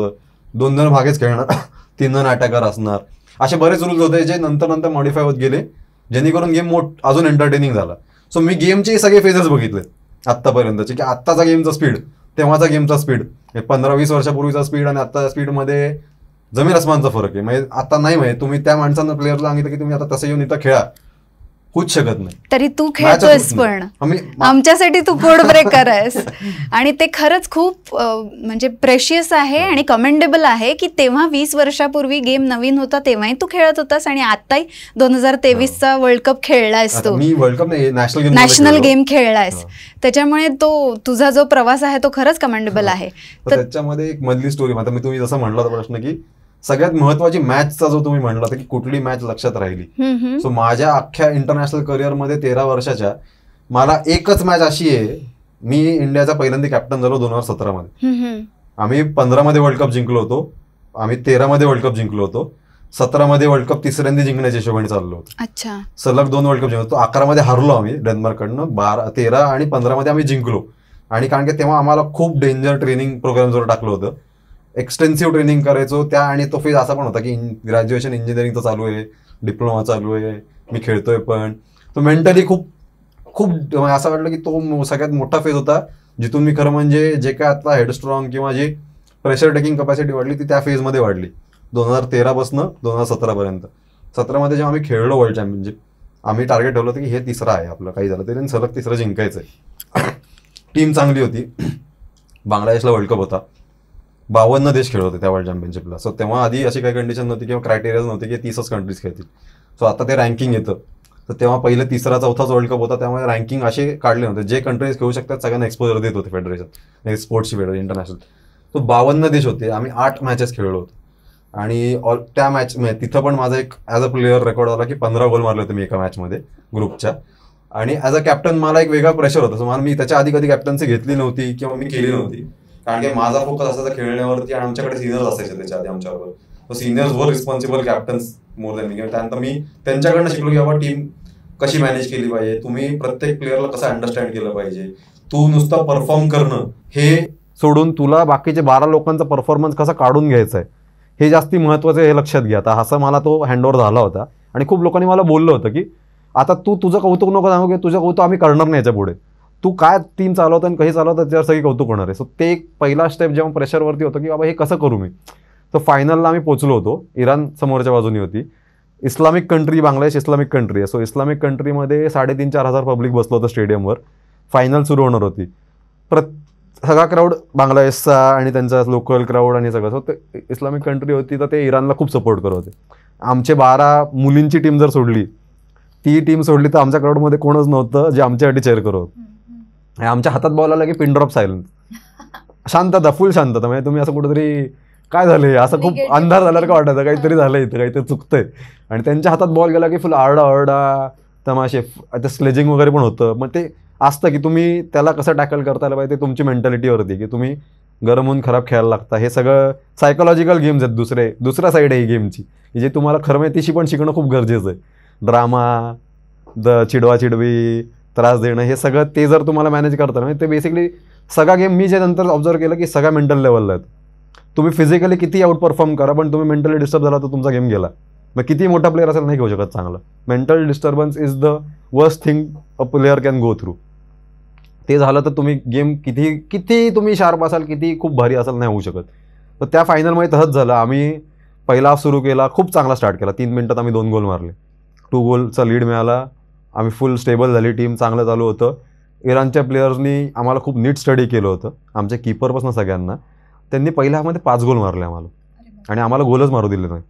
2 जण मागेच खेळणार, 3 जण अटॅकर असणार, असे बरेच रूल्स होते जे नंतर नंतर मॉडिफाय होत गेले, जेणेकरून गेम अजून एंटरटेनिंग झाला. सो मी गेमचे सगळे फेजेस बघितले आत्तापर्यंतचे, की आत्ताचा गेमचा स्पीड, तेव्हाचा गेमचा स्पीड, 15-20 वर्षापूर्वीचा स्पीड आणि आत्ताच्या स्पीडमध्ये जमीन आसमानचा फरक आहे. म्हणजे आता नाही, माहिती तुम्ही त्या माणसांना प्लेअरला सांगितलं की तुम्ही आता तसं येऊन इथं खेळा, होऊच शकत नाही. तरी तू खेळतोयस, पण आमच्यासाठी तू कोड ब्रेकर आहेस. आणि ते खरंच खूप म्हणजे प्रेशियस आहे आणि कमेंडेबल आहे की तेव्हा 20 वर्षापूर्वी गेम नवीन होता तेव्हाही तू खेळत होतास आणि आताही 2023चा वर्ल्ड कप खेळलायस, तो मी वर्ल्ड कप नॅशनल गेम खेळलायस. त्याच्यामुळे तो तुझा जो प्रवास आहे तो खरंच कमेंडेबल आहे. तर त्याच्यामध्ये एक मधली स्टोरी, आता मी तुम्ही जसं म्हटलं होता प्रश्न की सगळ्यात महत्वाची मॅचचा जो तुम्ही म्हणला होता की कुठली मॅच लक्षात राहिली, सो माझ्या अख्ख्या इंटरनॅशनल करिअरमध्ये 13 वर्षाच्या मला एकच मॅच अशी आहे, मी इंडियाचा पहिल्यांदा कॅप्टन झालो 2017 मध्ये. आम्ही 15 मध्ये वर्ल्ड कप जिंकलो होतो, आम्ही 13 मध्ये वर्ल्ड कप जिंकलो होतो, 17 मध्ये वर्ल्ड कप तिसऱ्यांदा जिंकण्याच्या हिशोबाने चाललो होतो. अच्छा, सलग 2 वर्ल्ड कप जिंकलो. 11 मध्ये हारलो आम्ही डेन्मार्ककडनं, 13 आणि 15 मध्ये आम्ही जिंकलो. आणि कारण की तेव्हा आम्हाला खूप डेंजर ट्रेनिंग प्रोग्रामवर टाकलं होतं, एक्सटेन्सिव्ह ट्रेनिंग करायचो त्या. आणि तो फेज असा पण होता की ग्रॅज्युएशन इंजिनिअरिंगचं चालू आहे, डिप्लोमा चालू आहे, मी खेळतोय पण. तो मेंटली खूप खूप असं वाटलं की तो सगळ्यात मोठा फेज होता, जिथून मी खरं म्हणजे जे काय आता हेडस्ट्रॉंग किंवा जी प्रेशर टेकिंग कपॅसिटी वाढली ती त्या फेजमध्ये वाढली 2013 पासून 2017 पर्यंत. 17 मध्ये जेव्हा आम्ही खेळलो वर्ल्ड चॅम्पियनशिप, आम्ही टार्गेट ठेवलं होतं की हे तिसरं आहे आपलं, काही झालं तरी सलग तिसरं जिंकायचं आहे. टीम चांगली होती, बांगलादेशला वर्ल्ड कप होता, 52 देश खेळत होते त्या वर्ल्ड चॅम्पियनशिपला. सो तेव्हा आधी अशी काही कंडिशन नव्हती किंवा क्रायटेरियाज नव्हते की 30च कंट्रीज खेळतील. सो आता ते रँकिंग येतं, तर तेव्हा पहिले 3रा-4थाच वर्ल्ड कप होता, त्यामुळे रँकिंग असे काढले नव्हते. जे कंट्रीज खेळू शकतात सगळ्यांना एक्सपोजर देत होते फेडरेशन, स्पोर्ट्सची फेडरेशन इंटरनॅशनल. तो 52 देश होते, आम्ही 8 मॅचेस खेळलो होतो. आणि त्या मॅच तिथं पण माझा एक ॲज अ प्लेअर रेकॉर्ड आला की 15 गोल मारले होते मी एका मॅचमध्ये ग्रुपच्या. आणि ॲज अ कॅप्टन मला एक वेगळा प्रेशर होता. सो मला मी त्याच्या आधी कधी कॅप्टन्सी घेतली नव्हती किंवा मी केली नव्हती, कारण की माझा फोकस असायचा खेळण्यावरती. आणि आमच्याकडे सिनियर्स असायचे त्याच्या आधी आमच्याबरोबर, तर सिनियर्स वर responsible captains more than me. त्यानंतर मी त्यांच्याकडनं शिकलो की बाबा टीम कशी मॅनेज केली पाहिजे, तुम्ही प्रत्येक प्लेअरला कसं अंडरस्टँड केलं पाहिजे, तू नुसतं परफॉर्म करणं हे सोडून तुला बाकीचे 12 लोकांचा परफॉर्मन्स कसा काढून घ्यायचा आहे हे जास्ती महत्वाचं, हे लक्षात घ्या. आता असं मला तो हँडओव्हर झाला होता. आणि खूप लोकांनी मला बोललं होतं की आता तू तुझं कौतुक नको सांगू, की तुझं कौतुक आम्ही करणार नाही याच्या पुढे, तू काय टीम चालवतं आणि काही चालवतं त्याच्यावर सगळी कौतुक होणार आहे. सो ते एक पहिला स्टेप जेव्हा प्रेशरवरती होतं की बाबा हे कसं करू मी. तर फायनलला आम्ही पोचलो होतो, इराण समोरच्या बाजूनी होती, Islamic country, Bangladesh Islamic country आहे. सो इस्लामिक कंट्रीमध्ये 3,500-4,000 हजार पब्लिक बसलं होतं स्टेडियमवर. फायनल सुरू होणार होती, सगळा क्राऊड बांगलादेशचा आणि त्यांचा लोकल क्राऊड आणि सगळं. सो ते इस्लामिक कंट्री होती, तर ते इराणला खूप सपोर्ट करत होते. आमचे 12 मुलींची टीम जर सोडली, ती टीम सोडली, तर आमच्या क्राऊडमध्ये कोणच नव्हतं जे आमच्यासाठी चेअर करत. आणि आमच्या हातात बॉल आला की पिन ड्रॉप सायलेन्स, शांतता, फुल शांतता. म्हणजे तुम्ही असं कुठेतरी काय झालंय असं खूप अंधार झाल्यावर का वाटायचं, काहीतरी झालं इथं, काहीतरी चुकतंय. आणि त्यांच्या हातात बॉल गेला की फुल आरडा तमाशे, आता स्लेजिंग वगैरे पण होतं. मग ते असतं की तुम्ही त्याला कसं टॅकल करता आलं पाहिजे, ते तुमची मेंटॅलिटीवरती, की तुम्ही गरम होऊन खराब खेळायला लागता. हे सगळं सायकोलॉजिकल गेम्स आहेत. दुसऱ्या साईड आहे ही गेमची, की जे तुम्हाला खरं माहितीशी पण शिकणं खूप गरजेचं आहे. ड्रामा, चिडवा-चिडवी, त्रास देणं, हे सगळं ते जर तुम्हाला मॅनेज करता ना, ते बेसिकली सगळा गेम मी जे नंतर ऑब्झर्व केलं की सगळ्या मेंटल लेवलला आहेत. तुम्ही फिजिकली किती आउट परफॉर्म करा, पण तुम्ही मेंटली डिस्टर्ब झाला तर तुमचा गेम गेला. मग किती मोठा प्लेअर असेल नाही खेळू शकत चांगलं. Mental disturbance is the worst thing a player can go through. ते झालं तर तुम्ही गेम किती तुम्ही शार्प असाल, किती खूप भारी असाल, नाही होऊ शकत. तर त्या फायनलमध्ये तसंच झालं. आम्ही पहिला हाफ सुरू केला, खूप चांगला स्टार्ट केला. 3 मिनिटात आम्ही 2 गोल मारले, 2 गोलचा लीड मिळाला. आम्ही फुल स्टेबल झाली, टीम चांगलं चालू होतं. इराणच्या प्लेयर्सनी आम्हाला खूप नीट स्टडी केलं होतं, आमच्या कीपरपासून सगळ्यांना. त्यांनी पहिल्या हाफमध्ये 5 गोल मारले आम्हाला, आणि आम्हाला गोलच मारू दिले नाही.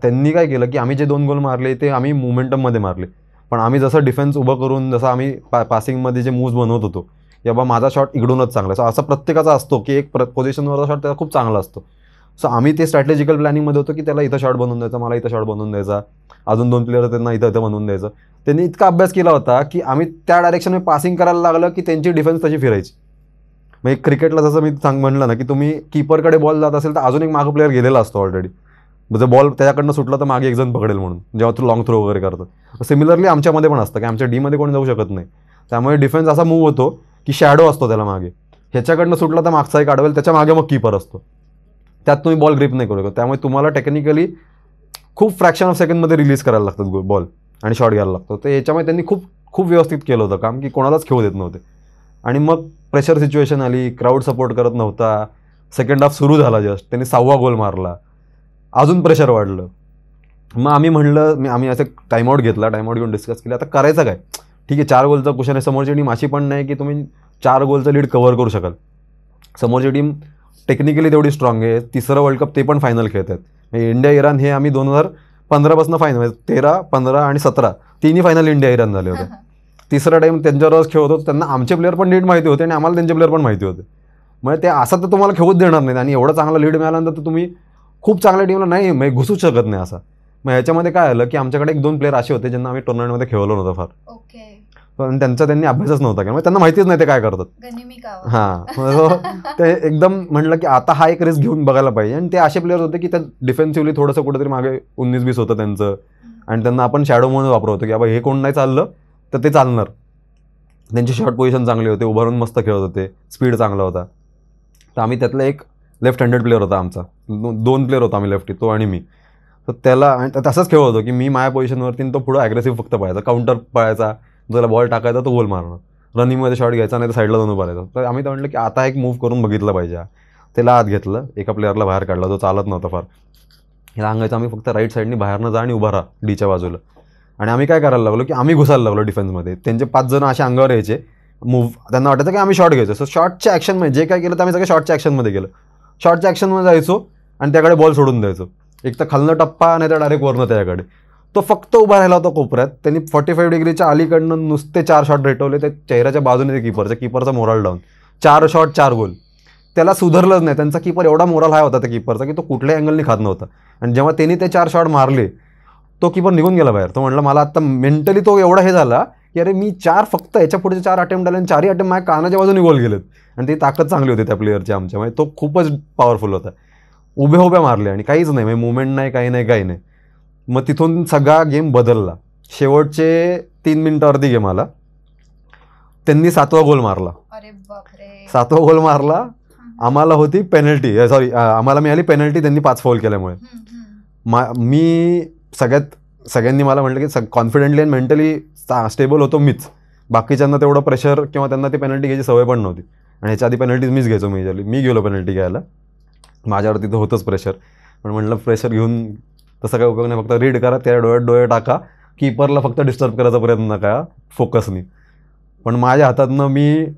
त्यांनी काय केलं की आम्ही जे 2 गोल मारले ते आम्ही मोमेंटममध्ये मारले, पण आम्ही जसं डिफेन्स उभं करून जसं आम्ही पासिंगमध्ये जे मूव्ज बनवत होतो, की बाबा माझा शॉट इकडूनच चांगला. सो असं प्रत्येकाचा असतो की एक पोझिशनवरचा शॉट त्याचा खूप चांगला असतो. सो आम्ही ते स्ट्रॅटेजिकल प्लॅनिंगमध्ये होतो की त्याला इथं शॉट बनवून द्यायचा, मला इथं शॉट बनवून द्यायचा, अजून 2 प्लेयर त्यांना इथं बनवून द्यायचं. त्यांनी इतका अभ्यास केला होता की आम्ही त्या डायरेक्शनमध्ये पासिंग करायला लागलं की त्यांची डिफेन्स तशी फिरायची. म्हणजे क्रिकेटला जसं मी म्हणलं ना की तुम्ही कीपरकडे बॉल जात असेल तर अजून एक मागं प्लेअर गेलेला असतो ऑलरेडी, जर बॉल त्याच्याकडनं सुटला तर मागे एक जण पकडेल म्हणून, जेव्हा तू लॉंग थ्रो वगैरे करतो. सिमिलरली आमच्यामध्ये पण असतं की आमच्या डीमध्ये कोणी जाऊ शकत नाही, त्यामुळे डिफेन्स असा मूव्ह होतो की शॅडो असतो त्याला मागे, ह्याच्याकडनं सुटला तर मागचा एक अडवेल, त्याच्या मागे मग कीपर असतो, त्यात तुम्ही बॉल ग्रिप नाही करू शकत. त्यामुळे तुम्हाला टेक्निकली खूप फ्रॅक्शन ऑफ सेकंडमध्ये रिलीज करायला लागतात बॉल आणि शॉट घ्यायला लागतो. तर याच्यामुळे त्यांनी खूप खूप व्यवस्थित केलं होतं काम की कोणालाच खेळू देत नव्हते. आणि मग प्रेशर सिच्युएशन आली, क्राऊड सपोर्ट करत नव्हता, सेकंड हाफ सुरू झाला, जस्ट त्यांनी 6वा गोल मारला, अजून प्रेशर वाढलं. मग आम्ही म्हणलं, आम्ही असं टाईमआउट घेतला, टाईमआउट घेऊन डिस्कस केलं आता करायचं काय. ठीक आहे, 4 गोलचा क्वेश्चन आहे, समोरची टीम अशी पण नाही की तुम्ही 4 गोलचं लीड कव्हर करू शकाल. समोरची टीम टेक्निकली तेवढी स्ट्रॉंग आहे, 3रं वर्ल्ड कप ते पण फायनल खेळत आहेत. म्हणजे इंडिया इराण हे आम्ही 2015पासून फायनल, म्हणजे 13, 15 आणि 17 तिन्ही फायनल इंडिया इराण झाले होते. 3रा टाईम त्यांच्यावरच खेळत होतो, त्यांना आमचे प्लेअर पण नीट माहिती होते आणि आम्हाला त्यांचे प्लेअर पण माहिती होते. म्हणजे ते असं तर तुम्हाला खेळूच देणार नाही, आणि एवढा चांगला लीड मिळाल्यानंतर तर तुम्ही खूप चांगल्या टीमला नाही म्हणजे घुसूच शकत नाही असा. मग ह्याच्यामध्ये काय आलं की आमच्याकडे 1-2 प्लेअर असे होते ज्यांना आम्ही टुर्नामेंटमध्ये खेळलो नव्हतं फार, पण त्यांचा त्यांनी अभ्यासच नव्हता केला, त्यांना माहितीच नाही ते काय करतात. हां, ते एकदम म्हणलं की आता हा एक रिस्क घेऊन बघायला पाहिजे. आणि ते असे प्लेयर्स होते की त्या डिफेन्सिव्हली थोडंसं कुठेतरी मागे 19-20 होतं त्यांचं, आणि त्यांना आपण शॅडो म्हणून वापरतो की बाबा हे कोण नाही चाललं तर ते चालणार. त्यांची शॉर्ट पोझिशन चांगली होते, उभारून मस्त खेळत होते, स्पीड चांगला होता. तर आम्ही त्यातला एक लेफ्ट हँडेड प्लेअर होता आमचा, 2 प्लेअर होता आम्ही लेफ्टी, तो आणि मी. तर त्याला तसंच खेळ होतो की मी माझ्या पोझिशनवरती, तो पुढं ॲग्रेसिव्ह फक्त पळायचा, काउंटर पळायचा, ज्याला बॉल टाकायचा तो गोल मारणार, रनिंगमध्ये शॉट घ्यायचा, नाही तर साईडला जाऊन उभारायचा. तर आम्ही तर म्हटलं की आता एक मूव्ह करून बघितलं पाहिजे. त्याला आत घेतलं, एका प्लेअरला बाहेर काढला, जो चालत नव्हता फार. ह्याला सांगायचं आम्ही फक्त राईट साईडनी बाहेरनं जा आणि उभा राहा डीच्या बाजूला. आणि आम्ही काय करायला लागलो की आम्ही घुसायला लागलो डिफेन्समध्ये. त्यांचे 5 जण असे अंगावर यायचे, मूव्ह त्यांना वाटायचं की आम्ही शॉट घ्यायचो. सो शॉटच्या ॲक्शनमध्ये जे काय केलं तर आम्ही सगळं शॉटच्या ॲक्शनमध्ये केलं. शॉटच्या ॲक्शनमध्ये जायचो आणि त्याकडे बॉल सोडून द्यायचो, एक तर खालनं टप्पा नाही तर डायरेक्ट वरनं त्याच्याकडे. तो फक्त उभा राहिला होता कोपऱ्यात, त्यांनी 45 डिग्रीच्या अलीकडनं नुसते 4 शॉट रेटवले, त्या चेहऱ्याच्या बाजूने ते कीपरचा मोराल डाऊन. 4 शॉट 4 गोल. त्याला सुधारलंच नाही, त्यांचा कीपर एवढा मोराल हाय होता त्या कीपरचा की तो कुठल्याही अँगलनी खात नव्हता. आणि जेव्हा त्यांनी ते 4 शॉट मारले, तो कीपर निघून गेला बाहेर. तो म्हटलं मला आता मेंटली तो एवढा हे झाला की अरे मी 4 फक्त याच्या पुढचे 4 अटेम्प्ट आले आणि 4ही अटेम्प्ट माझ्या कानाच्या बाजूने गोल गेलेत. आणि ती ताकद चांगली होती त्या प्लेअरची आमच्या, म्हणजे तो खूपच पॉवरफुल होता. उभ्या मारले आणि काहीच नाही, म्हणजे मुवमेंट नाही, काही नाही. मग तिथून सगळा गेम बदलला. शेवटचे 3 मिनिटावरती गेम आला, त्यांनी 7वा गोल मारला. 7वा गोल मारला, आम्हाला होती पेनल्टी, आम्हाला मिळाली पेनल्टी त्यांनी 5 फाऊल केल्यामुळे. मी सगळ्यांनी मला म्हटलं की कॉन्फिडेंटली आणि मेंटली स्टेबल होतो मीच, बाकीच्यांना तेवढं प्रेशर किंवा त्यांना ती पेनल्टी घ्यायची सवय पण नव्हती. आणि ह्याच्या आधी पेनल्टीज मीच घ्यायचो मेजरली, मी गेलो पेनल्टी घ्यायला, माझ्यावरती तर होतंच प्रेशर. पण म्हटलं प्रेशर घेऊन तसं काय उपयोग नाही, फक्त रीड करा, त्या डोळ्यात डोळे टाका, कीपरला फक्त डिस्टर्ब करायचा प्रयत्न नका फोकसनी. पण माझ्या हातातनं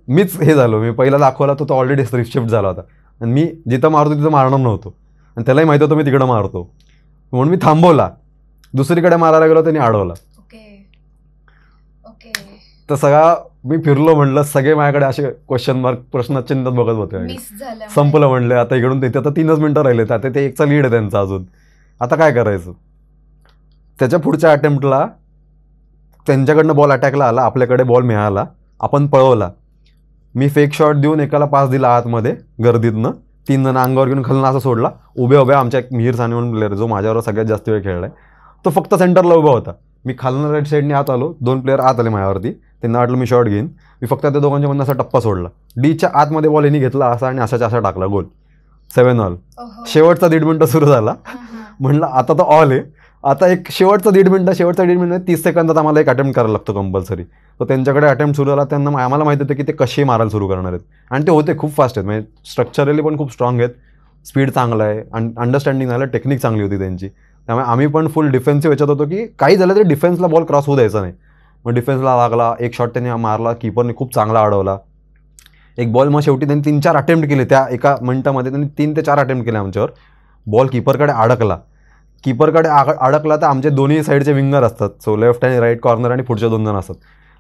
मीच हे झालो, मी पहिला दाखवला तो ऑलरेडी शिफ्ट झाला होता, आणि मी जिथं मारतो तिथं मारणार नव्हतो, आणि त्यालाही माहिती होतं मी तिकडं मारतो, म्हणून मी थांबवला, दुसरीकडे मारायला गेलो, त्यांनी अडवला. तर सगळा मी फिरलो, म्हणलं सगळे माझ्याकडे असे क्वेश्चन मार्क प्रश्नचिन्हात बघत होते. संपलं म्हणलं आता इकडून तिथे, आता 3च मिनिटं राहिले, आता ते 1चा लीड आहे त्यांचा अजून, आता काय करायचं. त्याच्या पुढच्या अटेम्प्टला त्यांच्याकडनं बॉल अटॅकला आला, आपल्याकडे बॉल मिळाला, आपण पळवला, मी फेक शॉट देऊन एकाला पास दिला आतमध्ये गर्दीतनं, 3 जण अंगावर घेऊन खालनं असं सोडला, उभ्या आमच्या एक मिहीर साने म्हणून प्लेअर जो माझ्यावर सगळ्यात जास्त वेळ खेळला आहे, तो फक्त सेंटरला उभा होता. मी खालनं राईट साईडने आत आलो, 2 प्लेअर आत आले माझ्यावरती, त्यांना वाटलं मी शॉट घेईन, मी फक्त त्या दोघांच्या मधून असा टप्पा सोडला, डीच्या आतमध्ये बॉल यांनी घेतला असा आणि असा टाकला, गोल, 7 ऑल. शेवटचा 1.5 मिनिटं सुरू झाला, म्हणलं आता तो ऑल आहे, आता एक शेवटचा 1.5 मिनिट 30 सेकंदात आम्हाला एक अटेम्प्ट करायला लागतो कंपल्सरी. तर त्यांच्याकडे अटेम्प्ट सुरू झाला, त्यांना आम्हाला माहिती होतं की ते कसे मारायला सुरू करणार आहेत, आणि ते होते खूप फास्ट आहेत, म्हणजे स्ट्रक्चरली पण खूप स्ट्रॉंग आहेत, स्पीड चांगला आहे, अंडरस्टँडिंग झालं, टेक्निक चांगली होती त्यांची. त्यामुळे आम्ही पण फुल डिफेन्सिव्ह याच्यात होतो की काही झालं तरी डिफेन्सला बॉल क्रॉस होऊ द्यायचा नाही. मग डिफेन्सला लागला, एक शॉट त्यांनी मारला, कीपरने खूप चांगला अडवला, एक बॉल. मग शेवटी त्यांनी 3-4 अटेम्प्ट केले, त्या एका मिनिटामध्ये त्यांनी 3 ते 4 अटेम्प्ट केले आमच्यावर. बॉल कीपरकडे अडकला तर आमचे दोन्ही साईडचे विंगर असतात, सो लेफ्ट आणि राईट कॉर्नर आणि पुढचे 2 जण असतात,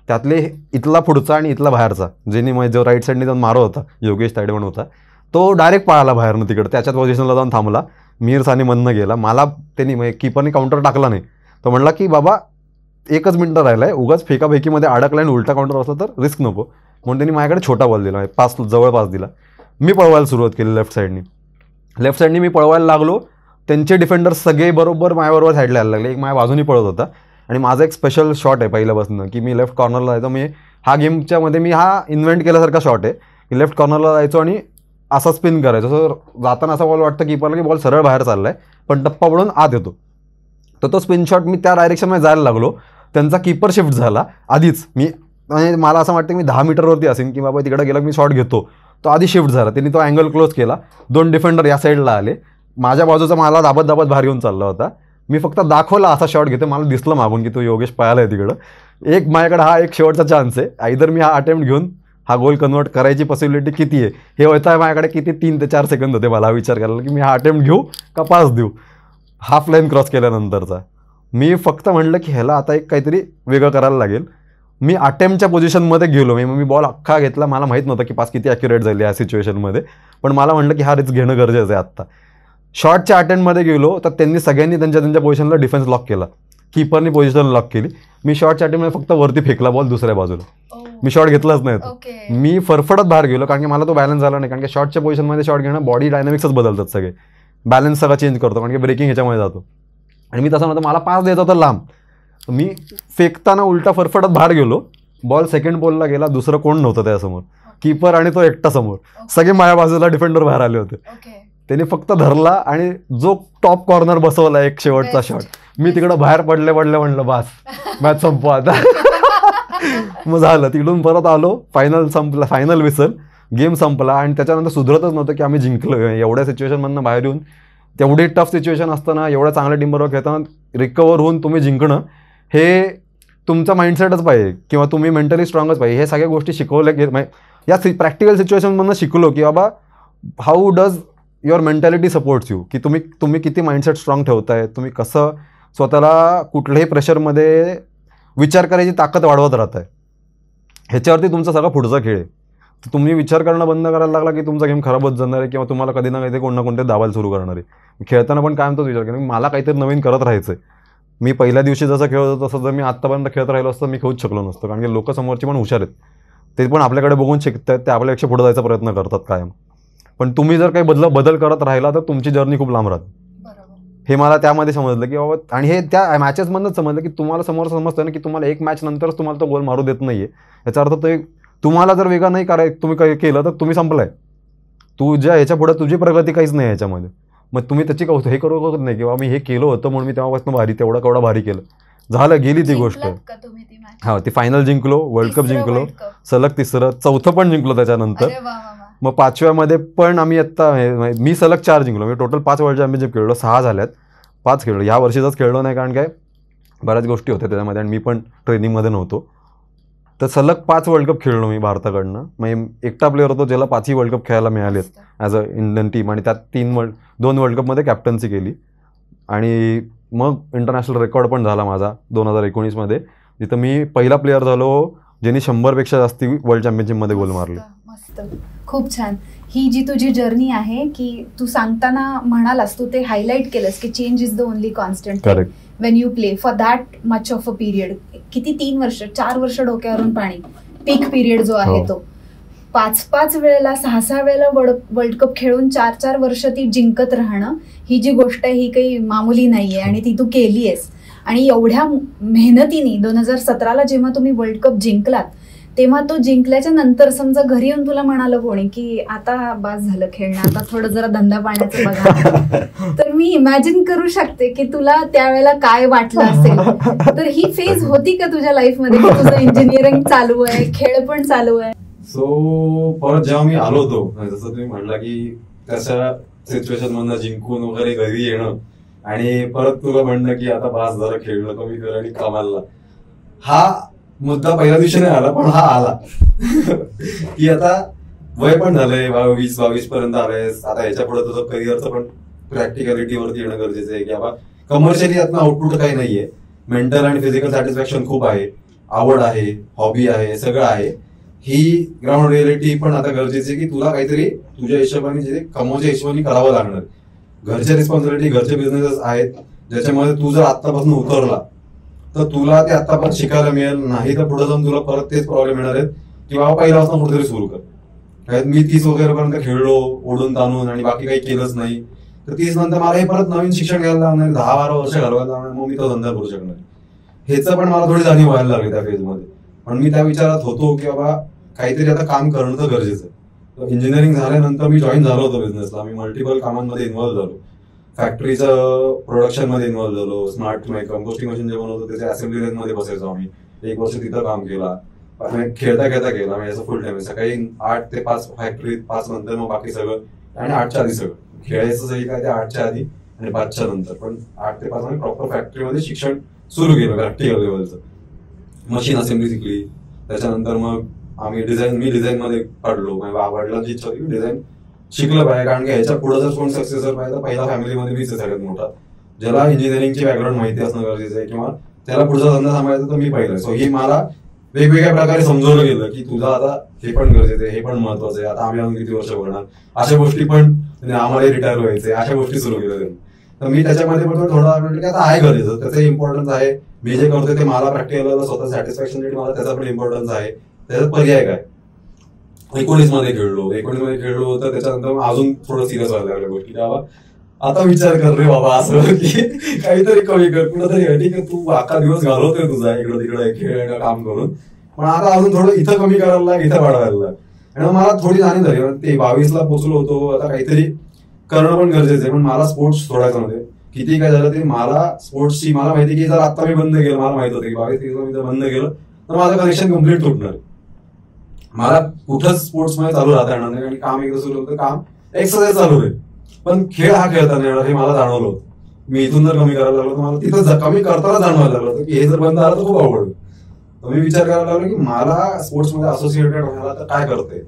त्यातले इथला पुढचा आणि इथला बाहेरचा, ज्यांनी मग जो राईट साईडने जाऊन मारत होता, योगेश तायडे म्हणून होता, तो डायरेक्ट पळाला बाहेरनं तिकडं, त्याच्याच पोझिशनला जाऊन थांबला, मिहीर साने मधनं गेला. मला त्यांनी कीपरने काउंटर टाकला नाही, तो म्हणला की बाबा 1च मिनिटं राहिला आहे, उगाच फेकाफेकीमध्ये अडकला आणि उलटा काउंटर असला तर रिस्क नको, म्हणून त्यांनी माझ्याकडे छोटा बॉल दिला, जवळ पास दिला. मी पळवायला सुरुवात केली लेफ्ट साईडनी मी पळवायला लागलो, त्यांचे डिफेंडर्स सगळे बरोबर माझ्याबरोबर साईडला यायला लागले. एक माझ्या बाजूनी पळत होता आणि माझा एक स्पेशल शॉट आहे पहिल्यापासून की मी लेफ्ट कॉर्नरला जायचो. मी हा गेमच्या मध्ये मी हा इन्व्हेंट केल्यासारखा शॉट आहे की लेफ्ट कॉर्नरला जायचो आणि असा स्पिन करायचो. सो जाताना असा बॉल वाटतं कीपरला की बॉल सरळ बाहेर चाललाय पण टप्पा पडून आत येतो. तर तो स्पिन शॉट मी त्या डायरेक्शनमध्ये जायला लागलो. त्यांचा कीपर शिफ्ट झाला आधीच. म्हणजे मला असं वाटतं की मी 10 मीटरवरती असेल की बाबा तिकडे गेला मी शॉट घेतो. तो आधी शिफ्ट झाला. त्यांनी तो अँगल क्लोज केला. 2 डिफेंडर या साईडला आले. माझ्या बाजूचा मला दाबत दाबत बाहेर येऊन चालला होता. मी फक्त दाखवला असा शॉट घेतो. मला दिसलं मागून की तो योगेश पळाला आहे तिकडं. एक माझ्याकडे हा एक शेवटचा चान्स आहे. आयदर मी हा अटेम्प्ट घेऊन हा गोल कन्वर्ट करायची पॉसिबिलिटी किती आहे हे होता माझ्याकडे. किती 3 ते 4 सेकंद होते मला विचार करायला की मी हा अटेम्प्ट घेऊ का पास देऊ. हाफ लाईन क्रॉस केल्यानंतरचा मी फक्त म्हणलं की ह्याला आता एक काहीतरी वेगळं करायला लागेल. मी अटेम्प्टच्या पोझिशनमध्ये गेलो. मी बॉल अख्खा घेतला. मला माहीत नव्हतं की पास किती ॲक्युरेट झाली या सिच्युएशनमध्ये. पण मला म्हणलं की हा रिस्क घेणं गरजेचं आहे आत्ता. शॉटच्या अटेम्प्टमध्ये गेलो तर त्यांनी सगळ्यांनी त्यांच्या पोझिशनला डिफेन्स लॉक केला. कीपरनी पोझिशन लॉक केली. मी शॉटच्या अटेम्प्टमध्ये फक्त वरती फेकला बॉल दुसऱ्या बाजूला. मी शॉट घेतलाच नाही तो. मी फरफडत बाहेर गेलो कारण की मला तो बॅलन्स झाला नाही. कारण की शॉटच्या पोझिशनमध्ये शॉट घेणं बॉडी डायनॅमिक्सच बदलतात सगळे. बॅलन्स सगळं चेंज करतो कारण की ब्रेकिंग ह्याच्यामध्ये जातो. आणि मी तसं नव्हतं. मला पास द्यायचा होता लांब. मी फेकताना उलटा फरफडत बाहेर गेलो. बॉल सेकंड बॉलला गेला. दुसरं कोण नव्हतं त्यासमोर. कीपर आणि तो एकटा समोर. सगळे माझ्या बाजूला डिफेंडर बाहेर आले होते. त्यांनी फक्त धरला आणि जो टॉप कॉर्नर बसवला एक शेवटचा शॉट. मी तिकडं बाहेर पडले म्हणलं बस मॅच संपवा आता. मग झालं. तिकडून परत आलो. फायनल संपला. Final whistle. गेम संपला. आणि त्याच्यानंतर सुधरतच नव्हतं की आम्ही जिंकलो. एवढ्या सिच्युएशनमधनं बाहेर येऊन तेवढी टफ सिच्युएशन असताना एवढ्या चांगल्या टीमबरोबर खेळताना रिकवर होऊन तुम्ही जिंकणं हे तुमचा माइंडसेटच पाहिजे किंवा तुम्ही मेंटली स्ट्रॉंगच पाहिजे. हे सगळ्या गोष्टी शिकवल्या की या प्रॅक्टिकल सिच्युएशनमधनं शिकलो की बाबा how does your mentality supports you. की तुम्ही किती माइंडसेट स्ट्रॉंग ठेवताय. तुम्ही कसं स्वतःला कुठल्याही प्रेशरमध्ये विचार करायची ताकद वाढवत राहताय. ह्याच्यावरती तुमचा सगळा पुढचा खेळ आहे. तर तुम्ही विचार करणं बंद करायला लागला की तुमचा गेम खराब होत जाणार आहे किंवा तुम्हाला कधी ना कधी कोण ना कोणते दाबायला सुरू करणार आहे. खेळताना पण काय म्हणतो विचार केला मला काहीतरी नवीन करत राहायचं आहे. मी पहिल्या दिवशी जसं खेळत होतो तसं जर मी आत्तापर्यंत खेळत राहिलो असतं मी खेळूच शकलो नसतो. कारण की लोक समोरची पण हुशार आहेत. ते पण आपल्याकडे बघून शिकतात. ते आपल्यापेक्षा पुढे जायचा प्रयत्न करतात कायम. पण तुम्ही जर काही बदल करत राहिला तर तुमची जर्नी खूप लांब राहते. हे मला त्यामध्ये समजलं की बाबा. आणि हे त्या मॅचेसमधनंच समजलं की तुम्हाला समोर समजतं ना की तुम्हाला एक मॅच नंतरच तुम्हाला तो गोल मारू देत नाही आहे. याचा अर्थ ते तुम्हाला जर वेगळं नाही तुम्ही काही केलं तर तुम्ही संपलाय. तुझ्या ह्याच्या पुढे तुझी प्रगती काहीच नाही याच्यामध्ये. मग तुम्ही त्याची हे करू नाही की बाबा मी हे केलं होतं म्हणून मी तेव्हापासून केवढा भारी केलं. झालं गेली ती गोष्ट. हां ती फायनल जिंकलो. वर्ल्ड कप जिंकलो. सलग तिसरं. चौथं पण जिंकलो त्याच्यानंतर. मग 5व्यामध्ये पण आम्ही आत्ता मी सलग 4 जिंकलो. मी टोटल 5 वर्ल्ड चॅम्पियनशिप खेळलो. 6 झाल्यात. 5 खेळलो. ह्या वर्षीचाच खेळलो नाही कारण काय बऱ्याच गोष्टी होत्या त्याच्यामध्ये आणि मी पण ट्रेनिंगमध्ये नव्हतो. तर सलग 5 वर्ल्ड कप खेळलो मी भारताकडनं. म्हणजे एकटा प्लेअर होतो ज्याला 5ही वर्ल्ड कप खेळायला मिळालेत ॲज अ इंडियन टीम. आणि त्यात 2 वर्ल्ड कपमध्ये कॅप्टन्सी केली. आणि मग इंटरनॅशनल रेकॉर्ड पण झाला माझा 2019मध्ये जिथं मी पहिला प्लेअर झालो ज्यांनी 100पेक्षा जास्ती वर्ल्ड चॅम्पियनशिपमध्ये गोल मारले. मस्त. खूप छान. ही जी तुझी जर्नी आहे की तू सांगताना म्हणालास तू ते हायलाईट केलंस की change is the only constant Wien you play for that much of a period. किती 3 वर्ष 4 वर्ष डोक्यावरून पाणी. पीक पिरियड जो आहे तो 5 वेळेला 6 वेळेला वर्ल्ड कप खेळून 4 वर्ष ती जिंकत राहणं ही जी गोष्ट आहे ही काही मामूली नाहीये आणि ती तू केली आहेस. आणि एवढ्या मेहनतीने 2017ला जेव्हा तुम्ही वर्ल्ड कप जिंकलात तेव्हा तो जिंकल्याच्या नंतर समजा घरी येऊन तुला म्हणालं कोणी की आता बास झालं खेळणं आता थोडं जरा धंदा पाण्याचं बघा तर मी इमॅजिन करू शकते की तुला त्यावेळेला काय वाटलं असेल. तर ही फेज होती का तुझ्या लाईफमध्ये की तुझं इंजिनिअरिंग चालू आहे खेळ पण चालू आहे. सो परत जेव्हा मी आलो होतो जसं तुम्ही म्हणला की तशा सिच्युएशन मधनं जिंकून वगैरे घरी येणं आणि परत तुला म्हणणं की आता बास जरा खेळणं कमी कर आणि कामाला हा मुद्दा पहिल्या दिवशी नाही आला पण हा आला की आता वय पण झालंय 22 पर्यंत आलंय. आता ह्याच्या पुढे तुझं करिअरचं पण प्रॅक्टिकॅलिटीवरती येणं गरजेचं आहे की बाबा कमर्शियली यातनं आउटपुट काही नाहीये. मेंटल आणि फिजिकल सॅटिस्फॅक्शन खूप आहे. आवड आहे. हॉबी आहे. सगळं आहे. ही ग्राउंड रिअलिटी पण आता गरजेची आहे की तुला काहीतरी तुझ्या हिशोबाने जे कमवच्या हिशोबाने करावं लागणार. घरच्या रिस्पॉन्सिबिलिटी घरचे बिझनेसेस आहेत ज्याच्यामध्ये तू जर आत्तापासून उतरला तर तुला ते आत्तापर्यंत शिकायला मिळेल. नाही तर पुढे जाऊन तुला परत तेच प्रॉब्लेम येणार आहेत की बाबा पहिल्यापासून कुठेतरी सुरू कर. मी 30 वगैरे पर्यंत खेळलो ओढून ताणून आणि बाकी काही केलंच नाही तर 30 नंतर मला हे परत नवीन शिक्षण घ्यायला लागणार, 10-12 वर्ष घालवायला लागणार, मग मी तो धंदा करू शकणार. ह्याचं पण मला थोडी जाणीव व्हायला लागली त्या फेजमध्ये. पण मी त्या विचारात होतो की बाबा काहीतरी आता काम करणं तर गरजेचं आहे. इंजिनिअरिंग झाल्यानंतर मी जॉईन झालो होतो बिझनेसला. मी मल्टिपल कामांमध्ये इन्व्हॉल्व्ह झालो. फॅक्टरीचं प्रोडक्शन मध्ये इन्व्हॉल्व्ह झालो. स्मार्ट कंपोस्टिंग मशीन जे बनवतो त्याच्या असेंब्ली लाईनमध्ये बसायचो आम्ही. 1 वर्ष तिथं काम केला. खेळता केला म्हणजे असं फुल टाइम. सकाळी 8 ते 5 फॅक्टरीत, 5 नंतर मग बाकी सगळं, आणि 8च्या आधी सगळं खेळायचं सही काय ते 8च्या आधी आणि 5च्या नंतर. पण 8 ते 5 मध्ये प्रॉपर फॅक्टरीमध्ये शिक्षण सुरू केलं प्रॅक्टिकल लेवलचं. मशीन असेंब्ली शिकली. त्याच्यानंतर मग मी डिझाईन मध्ये पडलो. वडिलांची इच्छा होती डिझाईन शिकलं पाहिजे, कारण की ह्याच्या पुढे जर कोण सक्सेसर पाहिजे तर पहिला फॅमिलीमध्ये मीच आहे सगळ्यात मोठा, ज्याला इंजिनिअरिंगची बॅकग्राऊंड माहिती असणं गरजेचं आहे, किंवा त्याला पुढचा धंदा सांभाळायचा तर मी पहिला. सो ही मला वेगवेगळ्या प्रकारे समजवलं गेलं की तुझं आता हे पण गरजेचं आहे, हे पण महत्वाचं आहे. आता आम्ही अजून किती वर्ष बघणार, अशा गोष्टी पण आम्हाला रिटायर व्हायचे, अशा गोष्टी सुरू केल्या त्यांनी. तर मी त्याच्यामध्ये पण थोडा म्हटलं की आता आहे गरजेचं, त्याचं इम्पॉर्टन्स आहे. मी जे करतोय ते मला प्रॅक्टिकल स्वतः सॅटिस्फॅक्शन देईल, मला त्याचा पण इम्पॉर्टन्स आहे. त्याचा पर्याय काय. 19 मध्ये खेळलो तर त्याच्यानंतर अजून थोडं सिरियस व्हायला लागल्या गोष्टी. बाबा आता विचार कर रे बाबा, असं की काहीतरी कमी कर, कुठंतरी ठीक आहे तू अख्खा दिवस घालवतोय तुझा इकडं तिकडं खेळ काम करून, पण आता अजून थोडं इथं कमी करायला लाग, इथं वाढवायला लाग. आणि मला थोडी जाणीव झाली. ते 22ला पोहोचलो होतो, आता काहीतरी करणं पण गरजेचं आहे. पण मला स्पोर्ट्स सोडायचं नव्हते. किती काय झालं तरी मला स्पोर्ट्सची मला माहिती की जर आता मी बंद केलं, मला माहित होतं की 22-23 मी जर बंद केलं तर माझं कनेक्शन कम्प्लीट तुटणार. मला कुठंच स्पोर्ट्स मध्ये चालू राहता येणार नाही, आणि काम एकदा सुरू होतं, काम एक्सरसाइज चालू आहे, पण खेळ हा खेळता नाही येणार हे मला जाणवलं होतं. मी इथून जर कमी करायला लागलो तर मला तिथं कमी करताना जाणवायला लागलं होतं की हे जर बंद झालं तर खूप अवघड. तर मी विचार करायला लागलो की मला स्पोर्ट्स मध्ये असोसिएटेड व्हायला तर काय करते,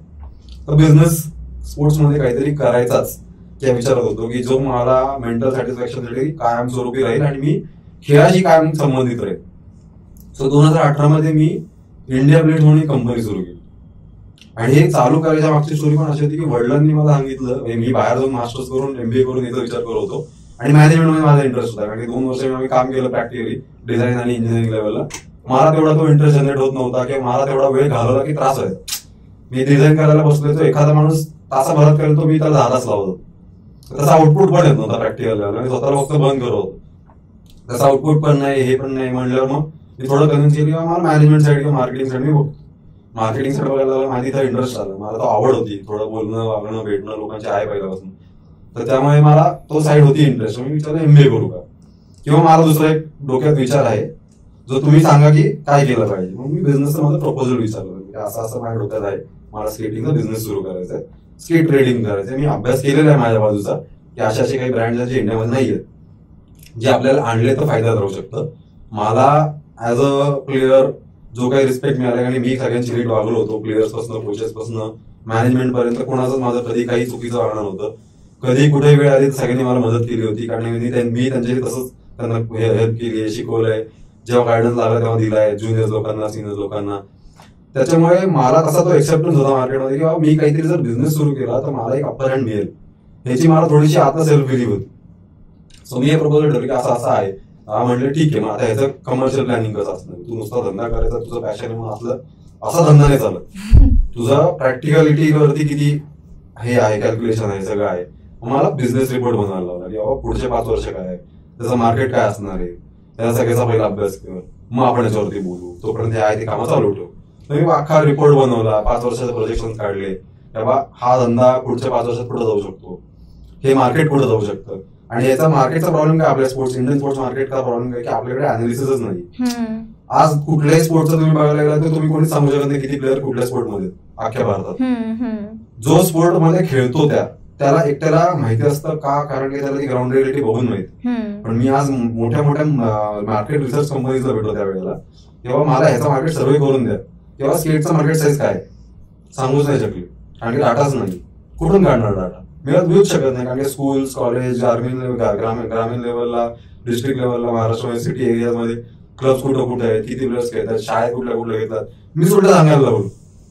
तर बिझनेस स्पोर्ट्स मध्ये काहीतरी करायचाच या विचारात होतो की जो मला मेंटल सॅटिस्फॅक्शन साठी कायमस्वरूपी राहील आणि मी खेळाशी कायम संबंधित राहील. सो 2018 मध्ये मी इंडिया प्लेट म्हणून कंपनी सुरू केली. आणि हे चालू करायच्या मागची स्टोरी पण अशी होती की वडिलांनी मला सांगितलं, मी बाहेर जाऊन मास्टर्स करून MBA करून याचा विचार करत होतो, आणि मॅनेजमेंटमध्ये माझा इंटरेस्ट होता, कारण की 2 वर्ष मी काम केलं प्रॅक्टिकली डिझाईन आणि इंजिनिअरिंग लेवलला. मला तेवढा तो इंटरेस्ट जनरेट होत नव्हता किंवा मला तेवढा वेळ घालवला की त्रास व्हायचा. मी डिझाईन करायला बसलोय तो एखादा माणूस तासाभरात करेल तो मी त्याला 10 तास लावतो. तसा आउटपुट पण येत नव्हता प्रॅक्टिकल लेवल, आणि स्वतःला फक्त बंद करत होतो. तसा आउटपुट पण नाही, हे पण नाही म्हणल्यावर मग मी थोडं कन्व्हिन्स केली मला मॅनेजमेंट साईड किंवा मार्केटिंग साईड मी बघतो. मार्केटिंग साईड बघायला माझी इथं इंटरेस्ट आला, मला तो आवड होती, थोडं बोलणं वागणं भेटणं लोकांची आहे पहिल्यापासून. तर त्यामुळे मला तो साईड होती इंटरेस्ट. मी विचारलं MBA करू का, किंवा मला दुसरा एक डोक्यात विचार आहे जो तुम्ही सांगा की काय केलं पाहिजे. मग मी बिझनेसचं माझं प्रपोजल विचारलं, असं असं माझ्या डोक्यात आहे, मला स्केटिंगचा बिझनेस सुरू करायचा आहे, स्केट ट्रेडिंग करायचं. मी अभ्यास केलेला आहे माझ्या बाजूचा की अशा असे काही ब्रँड जे इंडियामध्ये नाही आहेत जे आपल्याला आणले तर फायद्यात राहू शकतं. मला ऍज अ प्लेअर जो काही रिस्पेक्ट मिळाला, आणि मी सगळ्यांची नीट वागलो होतो, प्लेयर्स पासून कोचेस पासून मॅनेजमेंट पर्यंत कोणाचं माझं कधी काही चुकीचं वागणं नव्हतं. कधी कुठे वेळ आली सगळ्यांनी मला मदत केली होती, कारण मी त्यांच्याशी तसंच त्यांना हेल्प केली आहे, शिकवलंय, जेव्हा गायडन्स लागला तेव्हा दिलाय ज्युनियर्स लोकांना, सिनियर्स लोकांना. त्याच्यामुळे मला तसा तो एक्सेप्टन्स होता मार्केटमध्ये की बाबा मी काहीतरी जर बिझनेस सुरू केला तर मला एक अपर हँड मिळेल, ह्याची मला थोडीशी आता सेल्फ बिलीव्ह होती. सो मी हे प्रपोजल ठरवलं की असं असं आहे. म्हणलं ठीक आहे, मग आता ह्याचं कमर्शियल प्लॅनिंग कसं असणार, तू नुसता धंदा करायचा, तुझं पॅशन आहे म्हणून असलं असा धंदा नाही चालत, तुझं प्रॅक्टिकलिटीवरती किती हे आहे, कॅल्क्युलेशन आहे, सगळं आहे. मला बिझनेस रिपोर्ट बनवायला लावला की बाबा पुढचे 5 वर्ष काय आहे, त्याचं मार्केट काय असणार आहे, त्याचा सगळ्याचा पहिला अभ्यास कर, मग आपण याच्यावरती बोलू, तोपर्यंत हे आहे ते कामं चालू ठेवू. मी अख्खा रिपोर्ट बनवला, 5 वर्षाचे प्रोजेक्शन काढले, बाबा हा धंदा पुढच्या 5 वर्षात पुढे जाऊ शकतो, हे मार्केट पुढे जाऊ शकतं. आणि याचा मार्केटचा प्रॉब्लेम काय, आपल्या स्पोर्ट्स इंडियन स्पोर्ट्स मार्केटचा प्रॉब्लेम काय की आपल्याकडे अनालिसिसच नाही. आज कुठल्याही स्पोर्टचं तुम्ही बघायला गेला तर तुम्ही कोणीच सांगू शकत नाही किती प्लेअर कुठल्या स्पोर्टमध्ये अख्ख्या भारतात. जो स्पोर्ट मध्ये खेळतो त्याला एकट्याला माहिती असतं का, कारण की त्याला ती ग्राउंड रियालिटी बघून माहिती. पण मी आज मोठ्या मोठ्या मार्केट रिसर्च कंपनीजला भेटलो त्यावेळेला, तेव्हा मला ह्याचा मार्केट सर्वे करून द्या, तेव्हा स्केटचा मार्केट साईज काय सांगूच नाही शकले, कारण की डाटाच नाही. कुठून काढणार डाटा, मिळूच शकत नाही, कारण की स्कूल्स, कॉलेज, ग्रामीण लेवलला, डिस्ट्रिक्ट लेवलला, महाराष्ट्र सिटी एरियामध्ये क्लब्स कुठं कुठे आहेत, किती प्लेयर्स खेळतात, शाळेत कुठल्या घेतात, मी सुद्धा सांगायला लागलो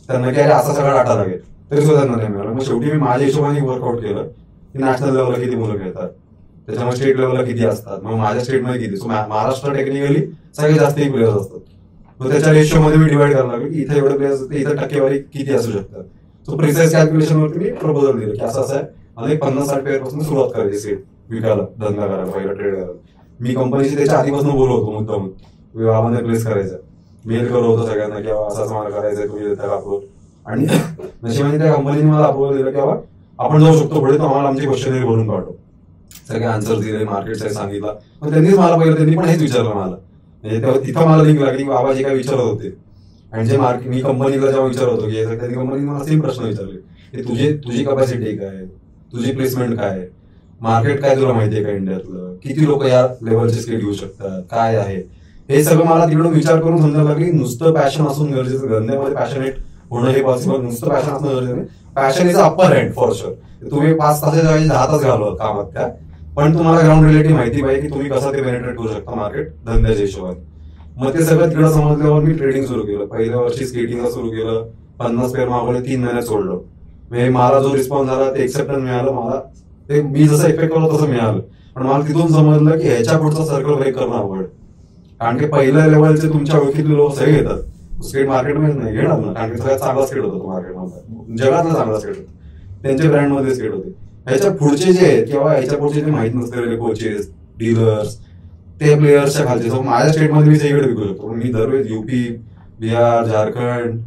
त्यांना की अरे असा सगळा डाटा लागेल, तरी सुद्धा त्यांना नाही मिळाला. मग शेवटी मी माझ्या हिशोबाने वर्कआउट केलं की नॅशनल लेवलला किती मुलं खेळतात, त्याच्यामुळे स्टेट लेवलला किती असतात, मग माझ्या स्टेटमध्ये किती. सो महाराष्ट्र टेक्निकली सगळे जास्त प्लेयर्स असतात, मग त्याच्या रेशिओमध्ये मी डिवाइड करायला लागलो की इथे एवढे प्लेयर्स असतात, इथे टक्केवारी किती असू शकतात. सो प्रिसाइज कॅल्क्युलेशन वरती मी प्रपोजल दिलं की असं आहे, आणि 50-60 प्लेअर पासून सुरुवात करायची सीट विकायला, धंदा करायला, पहिला ट्रेड करायला. मी कंपनीशी त्याच्या आधीपासून बोललो होतो मुद्दाम विवाहामध्ये प्लेस करायचा, मेल करत होतो सगळ्यांना की बाबा असं मला करायचंय, तुम्ही देता अप्रोच. आणि नशिबाने त्या कंपनीने मला अप्रुव्हल दिलं की बाबा आपण जाऊ शकतो पुढे, तर आम्हाला आमची क्वेश्चनरी भरून पाठव. सगळे आन्सर दिले, मार्केट साईज सांगितलं. मग त्यांनीच मला पहिलं, त्यांनी पण हेच विचारलं मला, म्हणजे तेव्हा तिथं मला लिंक लागली की बाबा जे काय विचारत होते आणि जे मी कंपनीला जेव्हा विचारत होतो की त्यांनी कंपनीने मला सेम प्रश्न विचारले की तुझी कॅपॅसिटी काय, तुझी प्लेसमेंट काय, मार्केट काय तुला माहितीये का इंडियातलं, किती लोक या लेवलचे स्किल घेऊ शकतात, काय आहे, हे सगळं मला तिकडून विचार करून समजायला लागली. नुसतं पॅशन असून गरजेचं, धंद्यामध्ये पॅशनेट होणं हे पॉसिबल, नुसतं पॅशन असणं गरजेचं नाही. Passion is upper hand for sure. तुम्ही 5 तासाच्या ऐवजी 10 तास घालवा कामात त्या, पण तुम्हाला ग्राउंड रिलेटिव्ह माहिती पाहिजे की तुम्ही कसं ते पेनिट्रेट करू शकता मार्केट धंद्याच्या हिशोबाने. मग ते सगळं तिकडं समजल्यावर मी ट्रेडिंग सुरू केलं. पहिल्या वर्षी स्केटिंगला सुरू केलं, 50 पेअर मागवले, 3 महिन्यात सोडलं. म्हणजे मला जो रिस्पॉन्स झाला ते एक्सेप्टन्स मिळालं, मला ते मी जसं इफेक्ट करतो तसं मिळालं. पण मला तिथून समजलं की ह्याच्या पुढचं सर्कल ब्रेक करणं अवघड, कारण की पहिल्या लेवलचे तुमच्या ओळखीतले लोक सगळे घेतात स्केट मार्केटमध्ये, नाही घेणार ना, कारण की सगळ्यात चांगला स्केट होता तो मार्केटमध्ये, जगातला चांगला स्केट होता, त्यांच्या ब्रँडमध्ये स्केट होते. ह्याच्या पुढचे जे आहेत किंवा ह्याच्या पुढचे जे माहित नसलेले कोचेस, डीलर्स, ते प्लेयर्सच्या खालचे, सो माझ्या स्टेटमध्ये मी सगळीकडे विकू शकतो. मी दरवेळेस युपी, बिहार, झारखंड,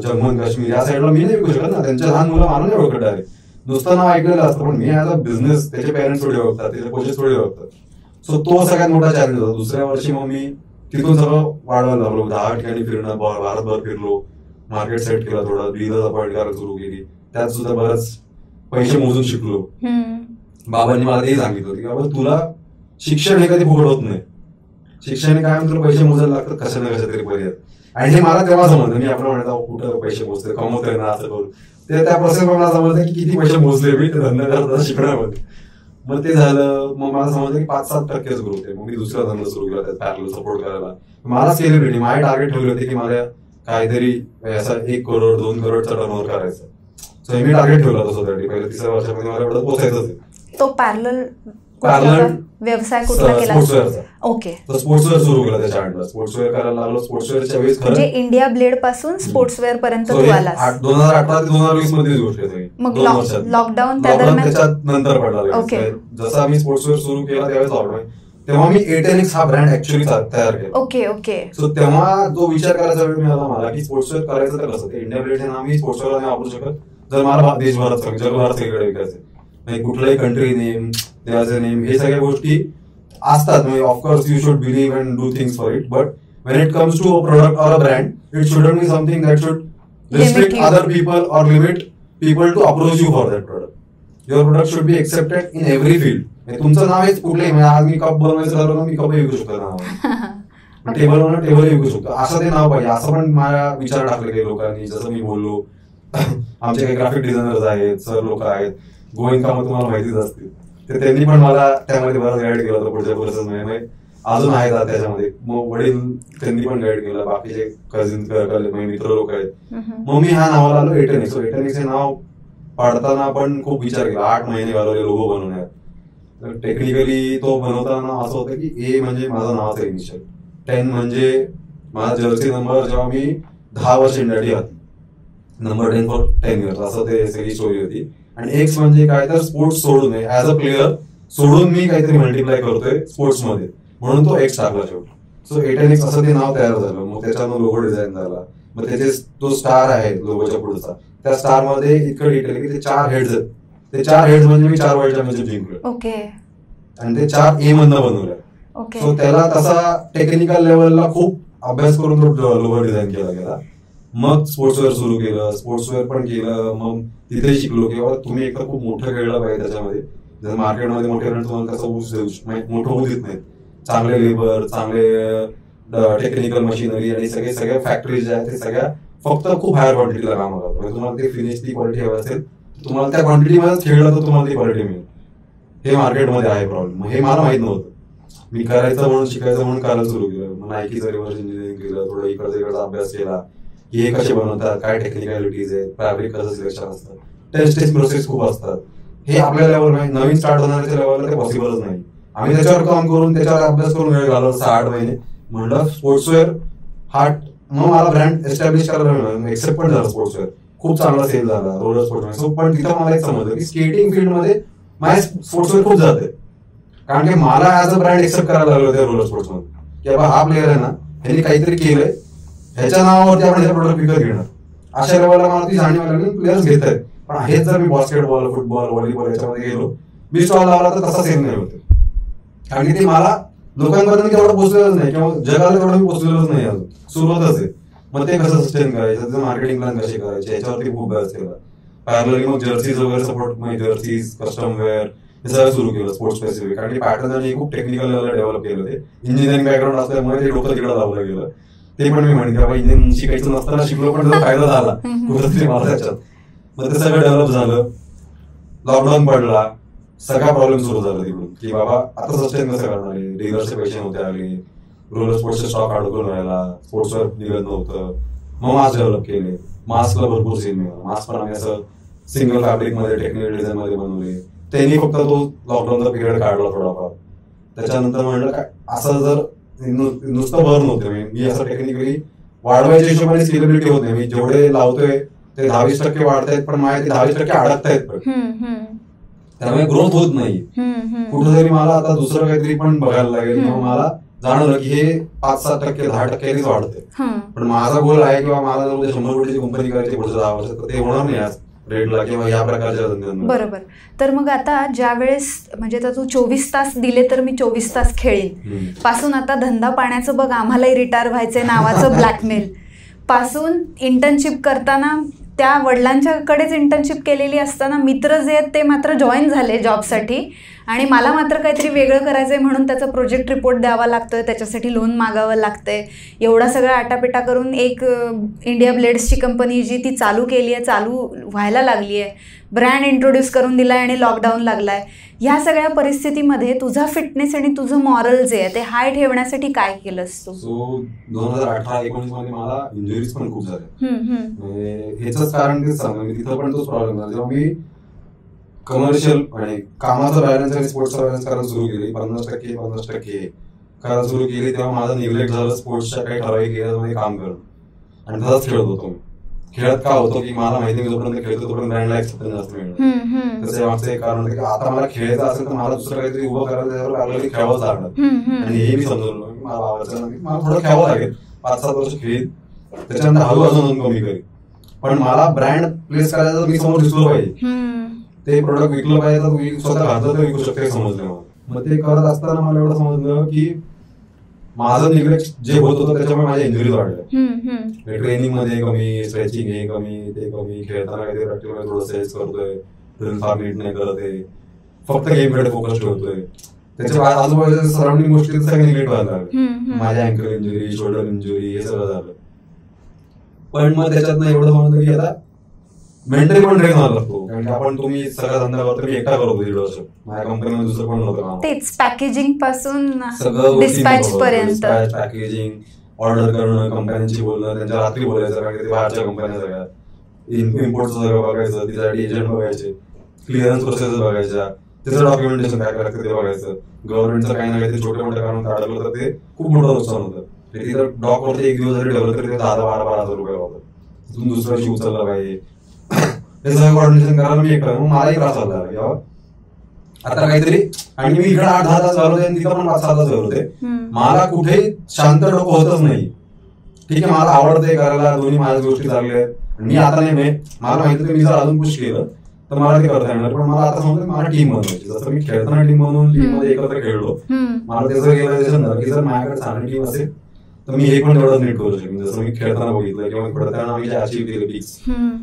जम्मू आणि काश्मीर या साईडला मी नाही विकू शकत ना. त्यांच्या लहान मुलं मला नाही ओळखत डायरेक्ट, नुसतं नाव ऐकलेलं असतं, पण मी ॲज अ बिझनेस त्याचे पेरेंट्स थोडे ओळखतात, त्याचे कोचेस थोडे ओळखतात. सो तो सगळ्यात मोठा चॅलेंज होता. दुसऱ्या वर्षी मग मी तिथून सगळं वाढवायला लागलो, 10 ठिकाणी फिरणं, भारतभर फिरलो, मार्केट सेट केला, थोडा डीलर्स अपॉइंट करायला सुरू केली, त्यात सुद्धा बरंच पैसे मोजून शिकलो. बाबांनी मला ते सांगितलं की बाबा तुला शिक्षण हे कधी फुकट होत नाही, शिक्षण काय तुला पैसे मोजायला लागतात कशा ना कशा तरी पर्याय. आणि हे मला तेव्हा समजलं, मी आपण म्हणतो कुठं पैसे मोजते, कमवतोय ना असं करून, ते त्या प्रोसेस मला समजलं की किती पैसे मोजले मी ते धंदा करता शिकण्यामध्ये. मग ते झालं, मग मला समजलं की 5-7% ग्रोथ आहे. मग मी दुसरा धंदा सुरू केला त्यात पॅरलल सपोर्ट करायला. मला सेलिब्रिटी, माझे टार्गेट ठेवले होते की मला काहीतरी असं 1 करोड 2 करोडचा टर्नओव्हर करायचं. सो मी टार्गेट ठेवला होता स्वतःसाठी. पहिल्या 3 वर्षामध्ये मला एवढं पोहोचायचंच आहे. तो पॅरलल व्यवसाय कुठला केला? स्पोर्ट्सवेअरचा. ओके. तर स्पोर्ट्सवेअर सुरू केला त्याच्या अंडर, स्पोर्ट्सवेअर करायला लागलो. स्पोर्ट्सवेअरच्या वेळेस खरं म्हणजे इंडिया ब्लेड पासून स्पोर्ट्सवेअर पर्यंत तू आलास. 2018 ते 2020 मधलीच गोष्ट आहे. मग लॉकडाऊन त्या दरम्यान त्याच्यात नंतर पडला. जसं आम्ही स्पोर्ट्सवेअर सुरू केला त्यावेळेस लॉकडाऊन, तेव्हा मी एटेनिक्स हा ब्रँड ऍक्च्युअली तयार केला. Okay okay. सो तेव्हा जो विचार करायचा वेळ मिळाला मला की स्पोर्ट्सवेअर करायचं तर कसं. इंडिया ब्लेड हे नाव मी स्पोर्ट्सवेअर नाही वापरू शकत जर मला देशभरात जगभरात सगळीकडे विकायचं. कुठलाही कंट्री नेम, देवाचे नेम, हे सगळ्या गोष्टी असतात. म्हणजे of course you should believe and do things for it, but when it comes to a product or a brand, it shouldn't be something that should restrict other people or limit people to approach you for that product. Your product should be accepted in every field. तुमचं नाव हेच कुठलंही, म्हणजे आज मी cup बनवायचं ठरवलं, मी cup विकू शकतो नाव, table बनवणं टेबल विकू शकतो, असं ते नाव पाहिजे. असं पण माझ्या विचार टाकले काही लोकांनी. जसं मी बोललो, आमचे काही ग्राफिक डिझायनर्स आहेत, सर लोक आहेत, गोविंद कामत तुम्हाला माहितीच असतील, तर त्यांनी पण मला त्यामध्ये बराच गाईड केला होता पुढच्या प्रोसेसमध्ये. अजून आहेत त्याच्यामध्ये. मग वडील त्यांनी पण गाईड केलं, बाकीचे कझिन मित्र लोक आहेत. मग मी ह्या नावाला आलो एटेनिक्स. एटेनिक्स हे नाव पाडताना पण खूप विचार केला, 8 महिने घालवले लोगो बनवण्यात. टेक्निकली तो बनवताना असं होतं की ए म्हणजे माझं नावाचं इनिशियल, 10 म्हणजे माझा जर्सी नंबर जेव्हा मी 10 वर्ष इंडियासाठी होती, नंबर 10 फॉर 10 इयर्स, असं ते सगळी स्टोरी होती. आणि एक्स म्हणजे काय तर स्पोर्ट्स सोडून, ऍज अ प्लेअर सोडून मी काहीतरी मल्टिप्लाय करतोय स्पोर्ट्समध्ये, म्हणून तो एक्स टाकला शेवटी. सो एटेनिक्स असं ते नाव तयार झालं. मग त्याच्यानं लोगो डिझाईन झाला. मग त्याचे तो स्टार आहे लोगोच्या पुढचा, त्या स्टार मध्ये इतकं डिटेल की ते 4 हेड्स आहेत. ते 4 हेड्स म्हणजे मी 4 वर्ल्ड चॅम्पियनशिप जिंकलो. ओके. आणि ते 4 ए मधनं बनवलं. ओके. सो त्याला तसा टेक्निकल लेवलला खूप अभ्यास करून तो लोगो डिझाईन केला गेला. मग स्पोर्ट्सवेअर सुरू केलं, स्पोर्ट्सवेअर पण केलं. मग तिथे शिकलो की बाबा तुम्ही एक तर खूप मोठं खेळलं पाहिजे त्याच्यामध्ये. जसं मार्केटमध्ये मोठे ब्रँड तुम्हाला कसं मोठं होऊ देत नाहीत. चांगले लेबर, चांगले टेक्निकल मशिनरी आणि सगळ्या फॅक्टरीज ज्या आहेत ते सगळ्या फक्त खूप हायर क्वांटिटीला काम करतात. म्हणजे तुम्हाला ते फिनिश ती क्वालिटी हवी असेल, तुम्हाला त्या क्वांटिटीमध्ये खेळलं तर तुम्हाला ती क्वालिटी मिळेल. हे मार्केटमध्ये आहे प्रॉब्लेम. हे मला माहित नव्हतं. मी करायचं म्हणून, शिकायचं म्हणून करायला सुरू केलं. मग नायकीचं रिव्हर्स इंजिनिअरिंग केलं, थोडं इकडचा अभ्यास केला की हे कसे बनवतात, काय टेक्निकॅलिटीज आहेत, फॅब्रिक कसं सिलेक्शन असतं, टेस्ट प्रोसेस खूप असतात. हे आपल्या लेवल नवीन स्टार्ट होणाऱ्या लेवलला ते पॉसिबलच नाही. आम्ही त्याच्यावर काम करून, त्याच्यावर अभ्यास करून वेळ घालवला 6-8 महिने. म्हणलं स्पोर्ट्सवेअर हा, मग मला ब्रँड एस्टॅब्लिश करायला मिळालं. एक्सेप्ट पण झालं स्पोर्ट्सवेअर, खूप चांगला सेल झाला रोलर स्पोर्ट्स. पण तिथं मला एक समजलं की स्केटिंग फील्डमध्ये माझ्या स्पोर्ट्सवर खूप जाते, कारण की मला ऍज अ ब्रँड एक्सेप्ट करायला लागलो त्या रोलर स्पोर्ट्स मध्ये, की बाबा हा प्लेअर आहे ना, ह्यांनी काहीतरी केलंय, ह्याच्या नावावरती आपण ह्याचा प्रोडक्ट विकत घेणार, अशा लेवलला मला ती जाणीव लागली. प्लेयर्स घेत आहेत, पण हेच जर मी बास्केटबॉल, फुटबॉल, व्हॉलीबॉल याच्यामध्ये गेलो, मी स्टॉल लावला तर तसा सेम नाही होते, कारण की ते मला लोकांपर्यंत तेवढं पोहोचलेलंच नाही किंवा जगाला तेवढं मी पोहोचलेलंच नाही, अजून सुरुवातच आहे. मग ते कसं सस्टेन करायचं, त्याचं मार्केटिंग प्लॅन कसे करायचे, याच्यावरती खूप गरज केला. पॅरलली मग जर्सीज वगैरे सपोर्ट, मग जर्सीज, कस्टम वेअर हे सगळं सुरू केलं स्पोर्ट्स स्पेसिफिक, कारण की पॅटर्न खूप टेक्निकल लेवलला डेव्हलप केलं. ते इंजिनिअरिंग बॅकग्राऊंड असल्यामुळे ते डोकं तिकडे लावलं गेलं. ते पण मी म्हणते बाबा इंजिनिअरिंग शिकायचं नसताना शिकलो, पण त्याचा फायदा झाला कुठेतरी मला त्याच्यात. मग ते सगळं डेव्हलप झालं, लॉकडाऊन पडला, सगळा प्रॉब्लेम सुरू झाला तिकडून, की बाबा आता सस्टेन कसं करणार आहे, डीलरचे पैसे नव्हते आले, रोलर स्पोर्ट्सचे स्टॉक अडकून राहिला, स्पोर्ट्सवर निघत नव्हतं. मग मास्क डेव्हलप केले, मास्कला भरपूर सेल मिळाला. मास्क पण आम्ही असं सिंगल फॅब्रिक मध्ये, टेक्निकल डिझाईन मध्ये बनवले. त्यांनी फक्त तो लॉकडाऊनचा पिरियड काढला थोडाफार. त्याच्यानंतर म्हणलं काय असं जर नुसतं भर नव्हते, मी असं टेक्निकली वाढवायच्या हिशोबाने स्केलेबिलिटी होत नाही. मी जेवढे लावतोय ते 10-20% वाढतायत, पण माझ्या ते 10-20% अडकतायत, पण त्यामुळे ग्रोथ होत नाही. कुठेतरी मला आता दुसरं काहीतरी पण बघायला लागेल, किंवा मला जाणवलं की हे 5-7%, 10%च वाढते. पण माझा गोल आहे किंवा मला जर 100 कोटीची कंपनी करायची पुढच्या 10 वर्षात, तर ते होणार नाही आज रेटला किंवा या प्रकारच्या धंद्यांना. बरोबर. तर मग आता ज्या वेळेस म्हणजे आता तू 24 तास दिले तर मी 24 तास खेळेन पासून, आता धंदा पाण्याचं बघ, आम्हालाही रिटायर व्हायचंय नावाचं ब्लॅकमेल पासून, इंटर्नशिप करताना त्या वडिलांच्याकडेच इंटर्नशिप केलेली असताना मित्र जे आहेत ते मात्र जॉईन झाले जॉबसाठी, आणि मला मात्र काहीतरी वेगळं करायचंय म्हणून त्याचा प्रोजेक्ट रिपोर्ट द्यावा लागतोय, त्याच्यासाठी लोन मागावं लागतंय. एवढा सगळा आटापिटा करून एक इंडिया ब्लेड्सची कंपनी जी ती चालू केली आहे, चालू व्हायला लागली आहे, ब्रँड इंट्रोड्यूस करून दिलाय आणि लॉकडाऊन लागलाय. ह्या सगळ्या परिस्थितीमध्ये तुझा फिटनेस आणि तुझं मॉरल जे आहे ते हाय ठेवण्यासाठी काय केलंस तू? सो 2018-19 मध्ये मला इंजुरीज पण खूप झाल्या. ह्याच कारण तेच सांगतो मी, तिथं पण तोच प्रॉब्लेम झाला. जेव्हा मी कमर्शियल आणि कामाचा बॅलन्स आणि स्पोर्ट्सचा बॅलन्स करायला सुरू केली, 50% करायला सुरू केली, तेव्हा माझं निग्लेक्ट झालं स्पोर्ट्सच्या काही ठराविक एरियामध्ये काम करणं, आणि तसाच खेळत होतो मी. खेळत का होतो की मला माहिती मी जोपर्यंत खेळतो तोपर्यंत ब्रँडला एक्सेप्टन्स जास्त मिळणार. त्याचं मागचं एक कारण की आता मला खेळायचं असेल तर मला दुसरं काहीतरी उभं करायला त्याच्यावर आपल्याला खेळावंच लागणार, आणि हे मी समजलो की मला आवडतं, मला थोडं खेळावं लागेल. 5-7 वर्ष खेळीत, त्याच्यानंतर हळू अजून कमी करेल, पण मला ब्रँड प्लेस करायचं तर मी समोर दिसलो पाहिजे, ते प्रोडक्ट विकलं पाहिजे, तर तुम्ही स्वतः घातलं तर विकू शकते, समजलं मला. मग ते करत असताना मला एवढं समजलं की माझं निग्लेक्ट जे होत होतं त्याच्यामुळे माझ्या इंजुरीज वाढल्या. ट्रेनिंग मध्ये कमी, स्ट्रेचिंग हे कमी, ते कमी, खेळताना काहीतरी प्रॅक्टिस मध्ये थोडं सेल्स करतोय, ड्रिल फार नीट नाही करत आहे, फक्त गेमकडे फोकस ठेवतोय. त्याच्या आजूबाजूच्या सराउंडिंग गोष्टी सगळे निग्लेक्ट व्हायला लागले. माझ्या अँकल इंजुरी, शोल्डर इंजुरी हे सगळं झालं. पण मग त्याच्यातनं एवढं समजलं की आता मेंटली पण ट्रेन व्हायला लागतो, कारण की आपण तुम्ही सगळा धंदा करतो, मी एकटा करतो 1.5 वर्ष, माझ्या कंपनीमध्ये दुसरं पण नव्हतं. तेच पॅकेजिंग पासून सगळं डिस्पॅच पर्यंत, पॅकेजिंग, ऑर्डर करणं, कंपन्यांची बोलणं, त्यांच्या रात्री बोलायचं, कारण ते बाहेरच्या कंपन्या सगळ्या, इम्पोर्टचं सगळं बघायचं, तिच्यासाठी एजंट बघायचे, क्लिअरन्स प्रोसेस बघायच्या, त्याचं डॉक्युमेंटेशन काय लागतं ते बघायचं. गव्हर्नमेंटचं काही ना काहीतरी छोटे मोठे कारण काढलं तर ते खूप मोठं नुकसान होतं. तिथं डॉकवरती 1 दिवस जरी डेव्हलप तरी 10-12 रुपये होतं. तिथून दुसऱ्या दिवशी उचलला पाहिजे, हे सगळं कॉर्डिनेशन करायला मी एकटा, मग मलाही त्रास झाला आता काहीतरी. आणि मी इकडे 8-10 तास झालो होते आणि तिथं पण 5-6 तास झाले होते. मला कुठेही शांत डोकं होतच नाही. ठीक आहे, मला आवडतंय करायला, दोन्ही माझ्या गोष्टी चालल्या आहेत, मी आता नाही, मला माहिती होतं मी जर अजून पुश केलं तर मला ते करता येणार. पण मला आता समजलं मला टीम बनवायची, जसं मी खेळताना टीम बनवून टीम मध्ये एकत्र खेळलो, मला त्याचं रिअलायझेशन झालं की जर माझ्याकडे चांगली टीम असेल तर मी हे पण तेवढं नीट करू शकेन. जसं मी खेळताना बघितलं किंवा खेळताना आम्ही जे अचीव्ह केले पिक्स,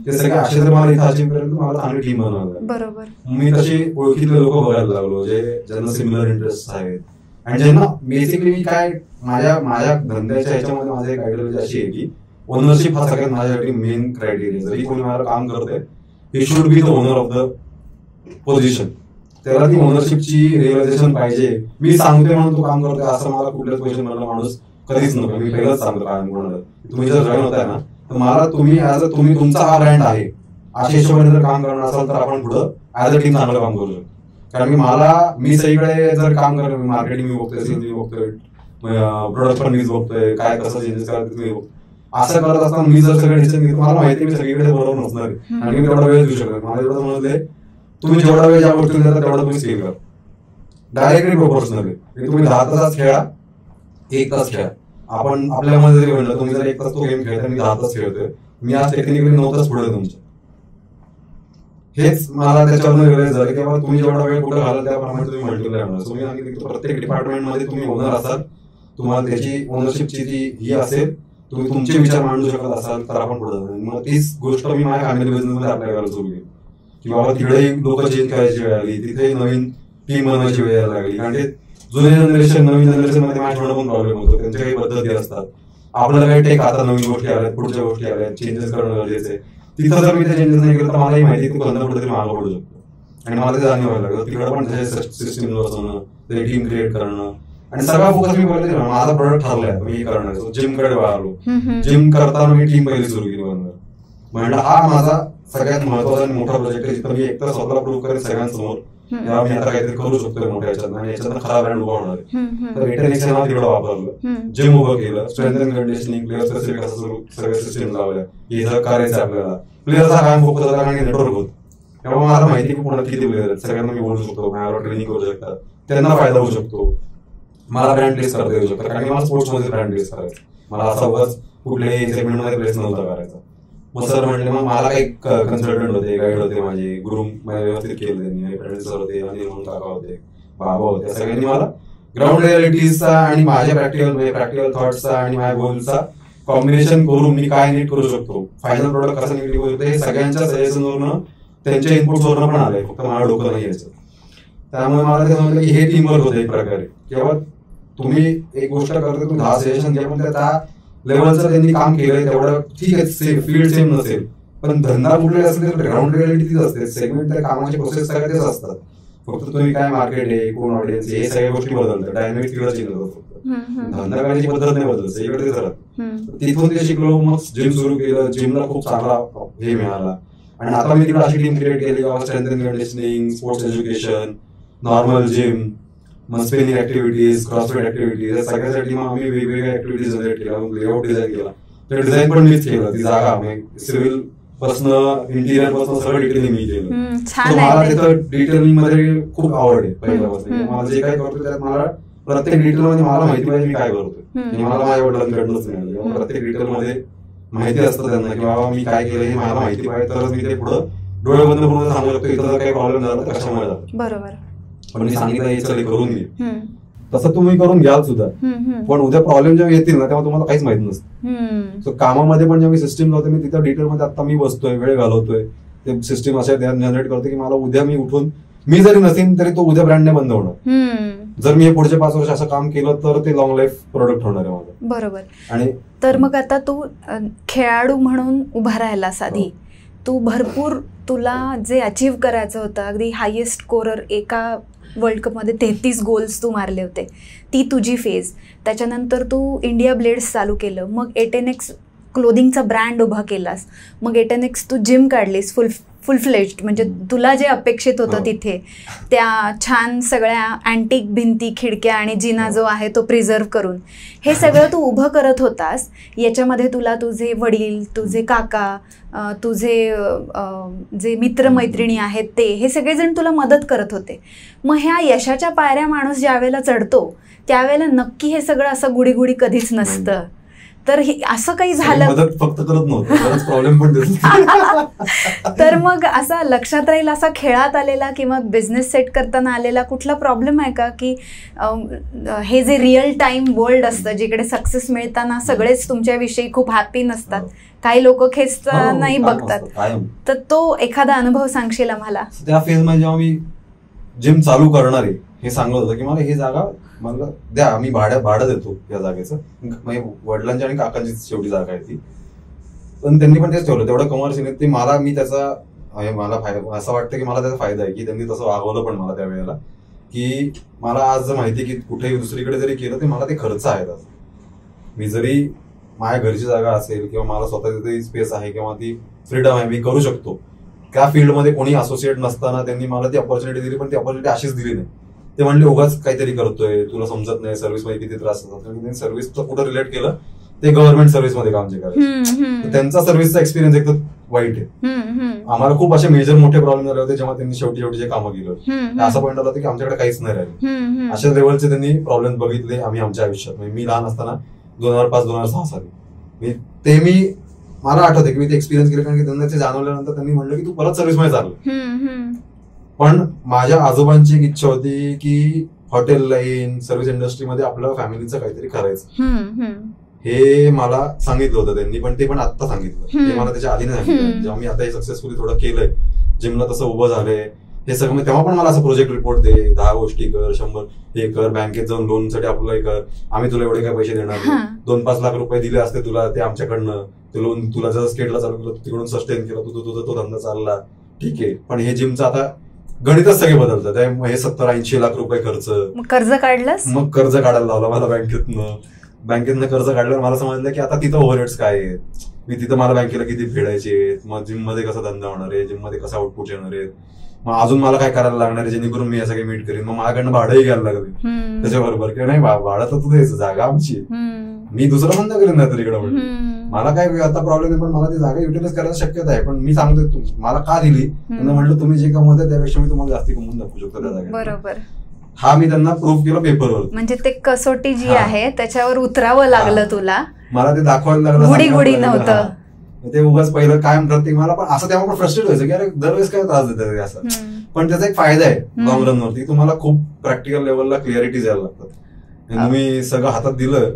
ते सगळे असे जर मला इथं अचीव्ह करेल तर मला चांगली टीम बनवायला. बरोबर. मी तशी ओळखीतले लोक बघायला लागलो ज्यांना सिमिलर इंटरेस्ट आहेत, आणि ज्यांना बेसिकली मी काय माझ्या धंद्याच्या ह्याच्यामध्ये माझी एक आयडियोलॉजी अशी आहे की ओनरशिप हा सगळ्यात माझ्यासाठी मेन क्रायटेरिया. जरी कोणी मला काम करतंय, he should be the owner of the position. त्याला ती ओनरशिपची रिअलायझेशन पाहिजे. मी सांगतोय म्हणून तो काम करतोय असं मला कुठल्याच पोझिशन मधला माणूस कधीच नको. मी पहिलाच सांगतो काय कोणाला, तुम्ही जर जॉईन होताय ना तर मला तुम्ही तुमचा हा ब्रँड आहे अशा हिशोबाने जर काम करणार असाल तर आपण पुढं ऍज अ टीम चांगलं काम करू शकतो. कारण की मी सगळीकडे जर काम करतो, मार्केटिंग मी बघतोय, सेल्स मी बघतोय, प्रोडक्ट पण मीच बघतोय, काय कसं चेंजेस करायचं तुम्ही असं करत असताना मी जर सगळं डिसिजन घेतो, मला माहिती मी सगळीकडे बरोबर नसणार आणि मी तेवढा वेळ देऊ शकतो. मला एवढं समजलंय तुम्ही जेवढा वेळ ज्या गोष्टी देता तेवढा तुम्ही स्किल करा, डायरेक्टली प्रोपोर्शनली. तुम्ही 10 तास खेळा, 1 तास खेळा. आपण आपल्यामध्ये जरी म्हणलं तुम्ही जर 1 तास तो गेम खेळता, मी 10 तास खेळतोय, मी आज टेक्निकली 9 तास पुढे तुमच्या. हेच मला त्याच्यावरून रिअलाइज झालं की बाबा तुम्ही जेवढा वेळ कुठे घालाल त्याप्रमाणे तुम्ही मल्टिप्लाय होणार. सो मी सांगितलं प्रत्येक डिपार्टमेंटमध्ये तुम्ही ओनर असाल, तुम्हाला त्याची ओनरशिपची ही असेल, तुम्ही तुमचे विचार मांडू शकत असाल तर आपण पुढे जाऊ. मग तीच गोष्ट मी माझ्या फॅमिली बिझनेसमध्ये अप्लाय करायला सुरू केली की बाबा तिकडेही लोक चेंज करायची वेळ आली, तिथे नवीन टीम बनवायची वेळ लागली. कारण ते जुने जनरेशन नवीन जनरेशन मध्ये मॅच होणं पण प्रॉब्लेम होतो, त्यांच्या काही पद्धती असतात. आपल्याला काही टेक आता नवीन गोष्टी आल्यात, पुढच्या गोष्टी आल्यात, चेंजेस करणं गरजेचं आहे. तिथं जर मी ते चेंजेस नाही केलं तर मलाही माहिती तू बंद कुठेतरी मागं पडू शकतो. आणि मला ते जाणीव व्हायला लागलं. तिकडे पण त्याचे सिस्टीम बसवणं, ते टीम क्रिएट करणं, आणि सगळा फोकस मी पहिले माझा प्रोडक्ट ठरलाय मी करणार. जिम कडे आलो, जिम करताना मी टीम पहिली सुरू केली बनवायला. म्हणलं हा माझा सगळ्यात महत्वाचा आणि मोठा प्रोजेक्ट आहे, जिथं मी एकतर स्वतःला प्रूव्ह करेन सगळ्यांसमोर तेव्हा मी आता काहीतरी करू शकतोय मोठ्या याच्यात, आणि याच्यात खरा ब्रँड उभा होणार आहे. तर एटेनिक्स नाव तिकडं वापरलं, जिम उभं केलं, strength and conditioning, player specific असं सगळे सिस्टीम लावल्या. हे सगळं करायचं आपल्याला. प्लेअरचा काय फोकस होता कारण नेटवर्क होत, तेव्हा मला माहिती की पुन्हा किती प्लेअर आहेत, सगळ्यांना मी बोलू शकतो, माझ्यावर ट्रेनिंग करू शकतात, त्यांना फायदा होऊ शकतो, मला ब्रँड प्लेस करता येऊ शकतो. कारण की मला स्पोर्ट्समध्ये ब्रँड प्लेस करायचं, मला असा उगाच कुठल्याही सेगमेंटमध्ये प्लेस नव्हता करायचा. मग सर म्हणले, मग मला काही कन्सल्टंट होते, गाईड होते, माझे ग्रूम व्यवस्थित केले त्यांनी, फ्रेंड्स सर होते, अनिल म्हणून काका होते, बाबा होते, सगळ्यांनी मला ग्राउंड रियालिटीजचा आणि माझ्या प्रॅक्टिकल थॉट्सचा आणि माझ्या गोलचा कॉम्बिनेशन करून मी काय नीट करू शकतो, फायनल प्रोडक्ट कसं नीट करू शकतो, हे सगळ्यांच्या सजेशनवरनं त्यांच्या इनपुट्सवरनं पण आलंय, फक्त माझं डोकं नाही यायचं. त्यामुळे मला ते समजलं की हे टीम वर्क होतं एक प्रकारे. किंवा तुम्ही एक गोष्ट करता, तुम्ही 10 सजेशन घ्या, पण त्या लेवलचं त्यांनी काम केलंय तेवढं ठीक आहे. सेम फील्ड सेम नसेल, पण धंदा कुठला असेल तर ग्राउंड रियालिटी तीच असते, सेगमेंट त्या कामाची प्रोसेस सगळ्या तेच असतात. फक्त तुम्ही काय मार्केट आहे, कोण ऑडियन्स, हे सगळ्या गोष्टी बदलतात, डायनॅमिक तिकडे चेंज होतात, फक्त धंदा करायची पद्धत नाही बदलत, इकडे तेच राहत. तिथून ते शिकलो, मग जिम सुरू केलं, जिमला खूप चांगला हे मिळाला. आणि आता मी तिकडे अशी टीम क्रिएट केली, strength and conditioning, sports education, normal gym, मग स्पिनिंग ऍक्टिव्हिटीज, क्रॉसफिट ऍक्टिव्हिटीज, या सगळ्यासाठी मग आम्ही वेगवेगळ्या ऍक्टिव्हिटीज जनरेट केल्या, लेआउट डिझाईन केला. ते डिझाईन पण मीच केलं, ती जागा सिव्हिल पासून इंटिरियर पासून सगळं डिटेलिंग मी केलं. मला तिथं डिटेलिंग मध्ये खूप आवड आहे पहिल्यापासून. मला जे काय करतो त्यात मला प्रत्येक डिटेल मध्ये मला माहिती पाहिजे मी काय करतोय. मला माझ्या वडिलांकडूनच मिळालं, प्रत्येक डिटेल मध्ये माहिती असतं त्यांना की बाबा मी काय केलं हे मला माहिती पाहिजे, तरच मी ते पुढं डोळे बंद करून सांगू शकतो इथं जर काही प्रॉब्लेम झाला तर कशामुळे झाला. बरोबर. पण मी सांगितलं हे चल करून घे, तसं तुम्ही करून घ्याल सुद्धा. पण उद्या प्रॉब्लेम जेव्हा येतील ना तेव्हा तुम्हाला काहीच माहित नसतं. सो कामामध्ये पण जेव्हा मी सिस्टीम लावते, मी तिथं डिटेलमध्ये आता मी बसतोय, वेळ घालवतोय, ते सिस्टीम अशा जनरेट करते की मला उद्या मी उठून, मी जरी नसेन तरी तो उद्या ब्रँड नाही बंद होणार. जर मी हे पुढचे 5 वर्ष असं काम केलं तर ते लॉंग लाईफ प्रोडक्ट होणार आहे माझं. बरोबर. आणि तर मग आता तू खेळाडू म्हणून उभा राहिलास आधी, तू भरपूर तुला जे अचीव्ह करायचं होतं, अगदी हायेस्ट स्कोरर, एका वर्ल्ड कपमध्ये 33 गोल्स तू मारले होते, ती तुझी फेज. त्याच्यानंतर तू इंडिया ब्लेड्स चालू केलं, मग एटेनेक्स क्लोदिंगचा ब्रँड उभा केलास, मग एटेनेक्स तू जिम काढलीस फुल फ्लेज्ड, म्हणजे तुला जे अपेक्षित होतं तिथे, त्या छान सगळ्या अँटिक भिंती, खिडक्या आणि जिना जो आहे तो प्रिझर्व करून हे सगळं तू उभं करत होतास. याच्यामध्ये तुला तुझे वडील, तुझे काका, तुझे जे मित्रमैत्रिणी आहेत ते, हे सगळेजण तुला मदत करत होते. मग ह्या यशाच्या पायऱ्या माणूस ज्यावेळेला चढतो त्यावेळेला नक्की हे सगळं असं गुडीगुडी कधीच नसतं. तर असं काही झालं फक्त करत नव्हतं, प्रॉब्लेम पण तर मग असा लक्षात राहील असा खेळात आलेला किंवा बिझनेस सेट करताना आलेला कुठला प्रॉब्लेम आहे का, की हे जे रिअल टाइम वर्ल्ड असतं जिकडे सक्सेस मिळताना सगळेच तुमच्याविषयी खूप हॅपी नसतात, काही लोक खेचतानाही बघतात, तर तो एखादा अनुभव सांगशील आम्हाला? त्या फेज मध्ये जेव्हा मी जिम चालू करणार आहे हे सांगत होतं की मला ही जागा मला द्या, मी भाडं देतो या जागेचं. वडिलांची आणि काकांची शेवटी जागा आहे ती, पण त्यांनी पण तेच ठेवलं, तेवढं कमर्शियल ते मला, मी त्याचा मला असं वाटतं की मला त्याचा फायदा आहे की त्यांनी तसं वागवलं पण मला त्यावेळेला, की मला आज माहिती की कुठेही दुसरीकडे जरी केलं ते मला ते खर्च आहेत. मी जरी माझ्या घरची जागा असेल किंवा मला स्वतःची स्पेस आहे किंवा ती फ्रीडम आहे, मी करू शकतो. त्या फील्डमध्ये कोणी असोसिएट नसताना त्यांनी मला ती अपॉर्च्युनिटी दिली, पण ती अपॉर्च्युनिटी अशीच दिली नाही. ते म्हणले उगाच काहीतरी करतोय, तुला समजत नाही सर्व्हिस मध्ये किती त्रास होतात. त्यांनी सर्व्हिसचं कुठं रिलेट केलं, ते गव्हर्नमेंट सर्व्हिस मध्ये काम जे करायचं, त्यांचा सर्व्हिसचा एक्सपिरियन्स एक तर वाईट आहे. आम्हाला खूप असे मेजर मोठे प्रॉब्लेम झाले होते जेव्हा त्यांनी शेवटी जे कामं केलं होतं. असं पॉईंट आला होता की आमच्याकडे काहीच नाही राहिलं. अशा लेवलचे त्यांनी प्रॉब्लेम बघितले आम्ही आमच्या आयुष्यात. मी लहान असताना 2005-2006 साली मला आठवतं की मी ते एक्सपिरियन्स केलं, कारण की त्यांना ते जाणवल्यानंतर त्यांनी म्हणलं की तू परत सर्व्हिसमध्ये चाललं. पण माझ्या आजोबांची एक इच्छा होती की हॉटेल लाईन सर्व्हिस इंडस्ट्रीमध्ये आपलं फॅमिलीचं काहीतरी करायचं. हे मला सांगितलं होतं त्यांनी, पण ते पण आता सांगितलं, ते मला त्याच्या आधी नाही सांगितलं. जेव्हा मी आता हे सक्सेसफुली थोडं केलंय, जिमला तसं उभं झालंय, हे सगळं तेव्हा पण मला असं प्रोजेक्ट रिपोर्ट दे, 10 गोष्टी कर, 100 हे कर, बँकेत जाऊन लोनसाठी अप्लाय कर, आम्ही तुला एवढे काय पैसे देणार नाही, 2-5 लाख रुपये दिले असते तुला ते आमच्याकडनं, ते लोन तुला जर स्टेटला चालू केलं, तिकडून सस्टेन केलं, तुझा तो धंदा चालला, ठीक आहे. पण हे जिमचं आता गणितच सगळे बदलतात. हे 70-80 लाख रुपये खर्च. कर्ज काढलंस? मग कर्ज काढायला लावला मला बँकेतनं कर्ज काढल्यावर मला समजलं की आता तिथं ओव्हरहेड्स काय आहेत, मी तिथं मला बँकेला किती फेडायचे, मग जिम मध्ये कसा धंदा होणार आहे, जिम मध्ये कसा आउटपुट येणार आहे, मग अजून मला काय करायला लागणार आहे जेणेकरून मी हे सगळे मीट करेन. मग माझ्याकडनं भाडंही घ्यायला लागले त्याच्याबरोबर, की नाही भाडं तर तू द्यायचं, जागा आमची, मी दुसरं बंद करेन नाही तर इकडं. म्हणजे मला काय आता प्रॉब्लेम आहे, पण मला ती जागा युटिलाइज करायला शक्यता आहे. पण मी सांगतोय मला का दिली, त्यांना म्हटलं तुम्ही जे कमवताय त्यापेक्षा मी तुम्हाला जास्ती कमवून दाखवू शकतो त्या जागेत. बरोबर. हा मी त्यांना प्रूफ केलं पेपरवर. म्हणजे ते कसोटी जी आहे त्याच्यावर उतरावं लागलं तुला, मला ते दाखवायला लागलं, गुडी नव्हतं ते उगाच पहिलं कायम प्रत्येक मला पण असं तेव्हा पण फ्रस्ट्रेट व्हायचं की अरे दरवेळेस काय त्रास देतात असं. पण त्याचा एक फायदा आहे लॉंग रन वरती, तुम्हाला खूप प्रॅक्टिकल लेवलला क्लिअरिटी द्यायला लागतात. तुम्ही सगळं हातात दिलं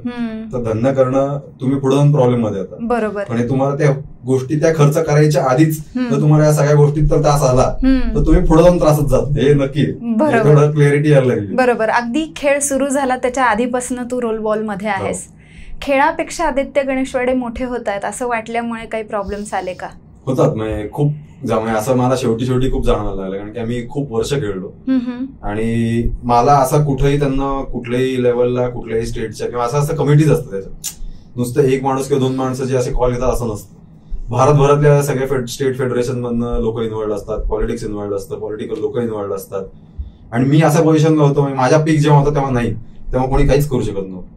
तर धंदा करणं तुम्ही पुढे जाऊन प्रॉब्लेम मध्ये येतात. बरोबर. पण तुम्हाला त्या गोष्टी त्या खर्च करायच्या आधीच जर तुम्हाला या सगळ्या गोष्टीत तर त्रास आला तर तुम्ही पुढे जाऊन त्रासच जात, हे नक्की थोडं क्लिअरिटी यायला लागली. बरोबर. अगदी खेळ सुरू झाला त्याच्या आधीपासून तू रोल बॉल मध्ये आहेस. खेळापेक्षा आदित्य गणेशवाडे मोठे होत आहेत असं वाटल्यामुळे काही प्रॉब्लेम्स आले का? होतात. म्हणजे खूप असं मला शेवटी खूप जाणवायला लागलं, कारण की आम्ही खूप वर्ष खेळलो आणि मला असं कुठेही त्यांना कुठल्याही लेवलला कुठल्याही स्टेटच्या किंवा असं कमिटीज असतं त्याच्यात, नुसतं एक माणूस किंवा 2 माणसं जे असे कॉल घेतात असं नसतं. भारतभरातल्या सगळ्या स्टेट फेडरेशन मधनं लोक इन्व्हॉल्ड असतात, पॉलिटिक्स इन्व्हॉल्ड असतं, पॉलिटिकल लोक इन्व्हॉल्ड असतात. आणि मी असा पोझिशनला होतो, माझ्या पीक जेव्हा होता तेव्हा नाही, तेव्हा कोणी काहीच करू शकत नव्हतं.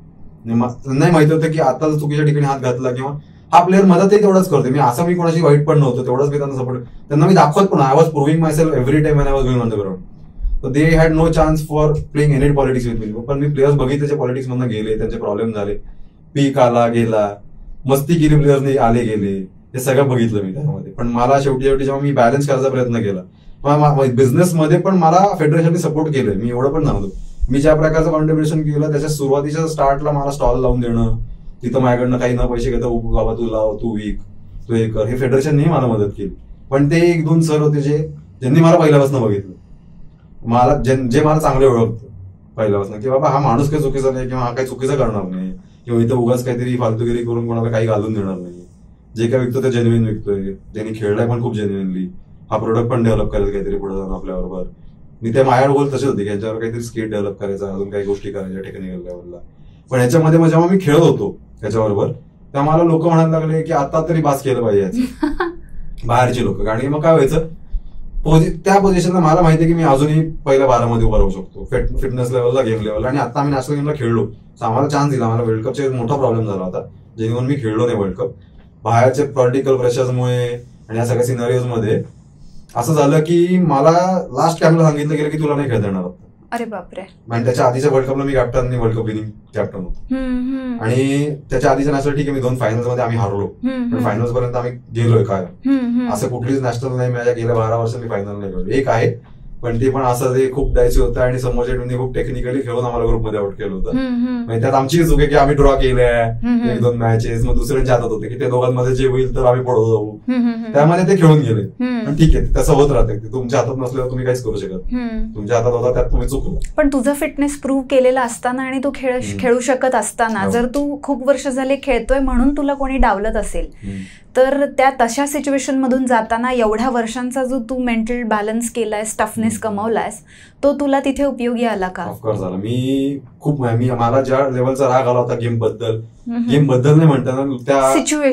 त्यांनाही माहिती होतं की आता जर चुकीच्या ठिकाणी हात घातला किंवा हा प्लेअर मदतही तेवढंच करते, मी असं मी कोणाशी वाईट पण नव्हतं, तेवढंच मी त्यांना सपोर्ट त्यांना मी दाखवत पण, I was proving myself every time when I was going on the ground. तर they had no chance for playing any politics with me. पण मी प्लेयर्स बघितले पॉलिटिक्स मधून गेले, त्यांचे प्रॉब्लेम झाले, पीक आला गेला, मस्ती केली प्लेयर्सनी, आले गेले, हे सगळं बघितलं मी त्यामध्ये. पण मला शेवटी जेव्हा मी बॅलन्स करायचा प्रयत्न केला बिझनेस मध्ये, पण मला फेडरेशनने सपोर्ट केलंय, मी एवढं पण नव्हतं. मी ज्या प्रकारचं कॉन्ट्रीब्युशन केलं त्याच्या सुरुवातीच्या स्टार्टला मला स्टॉल लावून देणं, तिथं माझ्याकडनं काही न पैसे घेता बाबा तू लाव, तू विक, तू हे कर, हे फेडरेशनने मला मदत केली. पण ते 1-2 सर होते ज्यांनी मला पहिल्यापासून बघितलं, मला जे मला चांगले ओळखतं पहिल्यापासून, की बाबा हा माणूस काही चुकीचा नाही किंवा हा काही चुकीचं करणार नाही किंवा इथं उगाच काहीतरी फालतूगिरी करून कोणाला काही घालून देणार नाही, जे काय विकतो ते जेन्युइन विकतोय, त्यांनी खेळलाय पण खूप जेन्युइनली, हा प्रोडक्ट पण डेव्हलप करायचा काहीतरी पुढे जाऊन आपल्याबरोबर. मी त्या माझ्या गोल तसेच होते की यांच्यावर काहीतरी स्किल डेव्हलप करायचा, अजून काही गोष्टी करायच्या टेक्निकल लेवलला. पण ह्याच्यामध्ये जेव्हा मी खेळत होतो त्याच्याबरोबर, तेव्हा मला लोक म्हणायला लागले की आता तरी पास केलं पाहिजे बाहेरचे लोक. कारण की मग काय व्हायचं, त्या पोझिशनला मला माहिती आहे की मी अजूनही पहिल्या 12 मध्ये उभं राहू शकतो फिटनेस लेवलला, गेम लेवलला. आणि आता आम्ही नॅशनल गेमला खेळलो, आम्हाला चान्स दिला. मला वर्ल्ड कपचा मोठा प्रॉब्लेम झाला होता जेणेकरून मी खेळलो नाही वर्ल्ड कप. बाहेरचे पॉलिटिकल प्रेशर्समुळे आणि या सगळ्या सिनारिओज मध्ये असं झालं की मला लास्ट कॅम्पला सांगितलं गेलं की तुला नाही खेळता येणार. अरे बापरे. आणि त्याच्या आधीच्या वर्ल्ड कपला मी captain, world cup winning captain होतो. आणि त्याच्या आधीच्या नॅशनल ठीक आहे, मी 2 फायनल्स मध्ये आम्ही हारलो, पण फायनल्स पर्यंत आम्ही गेलोय. काय असं कुठलीच नॅशनल नाही माझ्या गेल्या 12 वर्ष मी फायनल नाही गेलो. एक आहे पण ते पण असं ते खूप डायची होतं आणि समोरच्या टीमने खूप टेक्निकली खेळून आम्हाला ग्रुपमध्ये आउट केलं होतं. म्हणजे त्यात आमची चूक आहे की आम्ही ड्रॉ केल्या 1-2 मॅचेस, मग दुसऱ्यांच्या हातात होते की ते दोघांमध्ये जे होईल तर आम्ही पळत जाऊ, त्यामध्ये ते खेळून गेले. पण ठीक आहे, तसं होत राहते, तुमच्या हातात नसल्यावर तुम्ही काहीच करू शकत, तुमच्या हातात होता त्यात तुम्ही चुकलो. पण तुझं फिटनेस प्रूव्ह केलेलं असताना आणि तू खेळू शकत असताना जर तू खूप वर्ष झाले खेळतोय म्हणून तुला कोणी डावलत असेल तर त्या तशा सिच्युएशन मधून जाताना एवढ्या वर्षांचा जो तू मेंटल बॅलन्स केलायस, टफनेस कमावलायस, तो तुला तिथे उपयोगी आला का? ऑफकोर्स आला. मला ज्या लेवलचा राग आला होता गेम बद्दल नाही म्हणताना त्या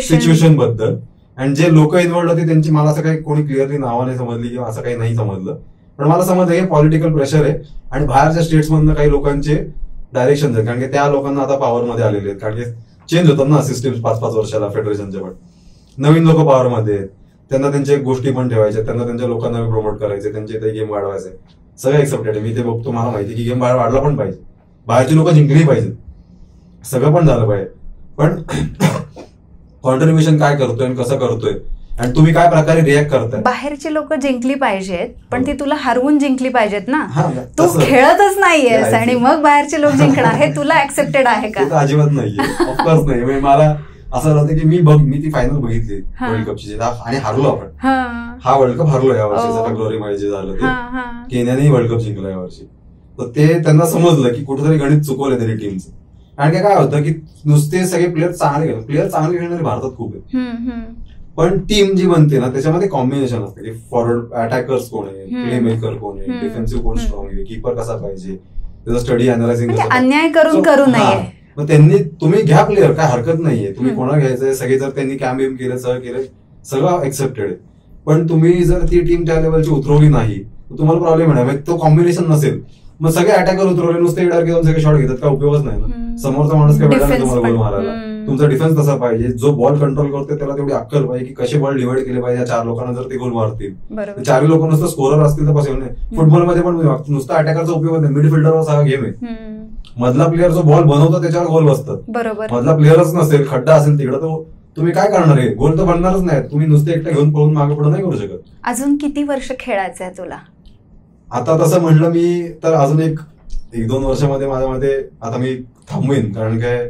सिच्युएशन बद्दल, आणि जे लोक इन्व्हॉल्ड होते त्यांची मला असं काही कोणी क्लिअरली नावं नाही समजली किंवा असं काही नाही समजलं. पण मला समजलं की पॉलिटिकल प्रेशर आहे आणि बाहेरच्या स्टेट्स मधनं काही लोकांचे डायरेक्शन आहेत, कारण की त्या लोकांना आता पॉवरमध्ये आलेले आहेत. कारण की चेंज होतात ना सिस्टीम 5-5 वर्षाला फेडरेशनच्या, पण नवीन लोक पॉवरमध्ये आहेत. त्यांना त्यांच्या गोष्टी पण ठेवायच्या, त्यांना त्यांच्या लोकांना प्रमोट करायचे, त्यांचे ते गेम वाढवायचे, सगळं एक्सेप्टेड आहे. मी ते बघतो, मला माहिती की गेम वाढला पण पाहिजे, बाहेरची लोक जिंकली पाहिजे, सगळं पण झालं पाहिजे. पण कॉन्ट्रीब्युशन काय करतोय आणि कसं करतोय आणि तुम्ही काय प्रकारे रिॲक्ट करताय. बाहेरची लोक जिंकली पाहिजेत, पण ती तुला हरवून जिंकली पाहिजेत ना. तू तसं. खेळतच नाहीयेस आणि मग बाहेरचे लोक जिंकणार, हे तुला ऍक्सेप्टेड आहे का? अजिबात नाहीये, ऑफकोर्स नाही. म्हणजे मला असं राहतं की मी ती फायनल बघितली वर्ल्ड कपची आणि हरलो आपण. हा वर्ल्ड कप हरलो या वर्षी, फेब्रुवारी जे झालं ते केन्याने वर्ल्ड कप जिंकला या वर्षी. तर ते त्यांना समजलं की कुठेतरी गणित चुकवलं तरी टीमचं. आणि काय होतं की नुसते सगळे प्लेयर चांगले खेळणारे भारतात खूप आहेत, पण टीम जी बनते ना त्याच्यामध्ये कॉम्बिनेशन असतं की फॉरवर्ड अटॅकर्स कोण आहे, प्ले मेकर कोण आहे, डिफेन्सिव्ह कोण स्ट्रॉंग आहे, कीपर कसा पाहिजे, त्याचा स्टडी अनालायझिंग कसं. अन्याय करून करू नये. मग त्यांनी तुम्ही घ्या प्लेअर, काय हरकत नाहीये, तुम्ही कोणाला घ्यायचंय, सगळे जर त्यांनी कॅम्प बिम केलं, सगळं केलं, सगळं एक्सेप्टेड आहे. पण तुम्ही जर ती टीम त्या लेवलची उतरवली नाही तर तुम्हाला प्रॉब्लेम आहे. तो कॉम्बिनेशन नसेल, मग सगळे अटॅकर उतरवले, नुसते डायरेक्ट घेऊन सगळे शॉट घेतात, काय उपयोगच नाही ना. समोरचा माणूस काय भेटला तुम्हाला गोल मारायला. तुमचा डिफेन्स तसा पाहिजे, जो बॉल कंट्रोल करतो त्याला तेवढी अक्कल पाहिजे की कसे बॉल डिवाइड केले पाहिजे. या 4 लोकांना जर ते गोल मारतील, 4 लोक नुसतं स्कोरर असतील तर पॉसिबल नाही. फुटबॉलमध्ये पण नुसतं अटॅकरचा उपयोग नाही, मिडफिल्डरवर सगळा गेम आहे. मधला प्लेअर जो बॉल बनवतो त्याच्यावर गोल बसतात. मधला प्लेअरच नसेल, खड्डा असेल तिकडे, तो तुम्ही काय करणार आहे, गोल तर बनणारच नाही. तुम्ही नुसते एकटा घेऊन पळून मागे पुढे नाही करू शकत. अजून किती वर्ष खेळायचं आहे तुला? आता तसं म्हणलं मी तर अजून 1-2 वर्षामध्ये माझ्या मते आता मी थांबवीन, कारण काय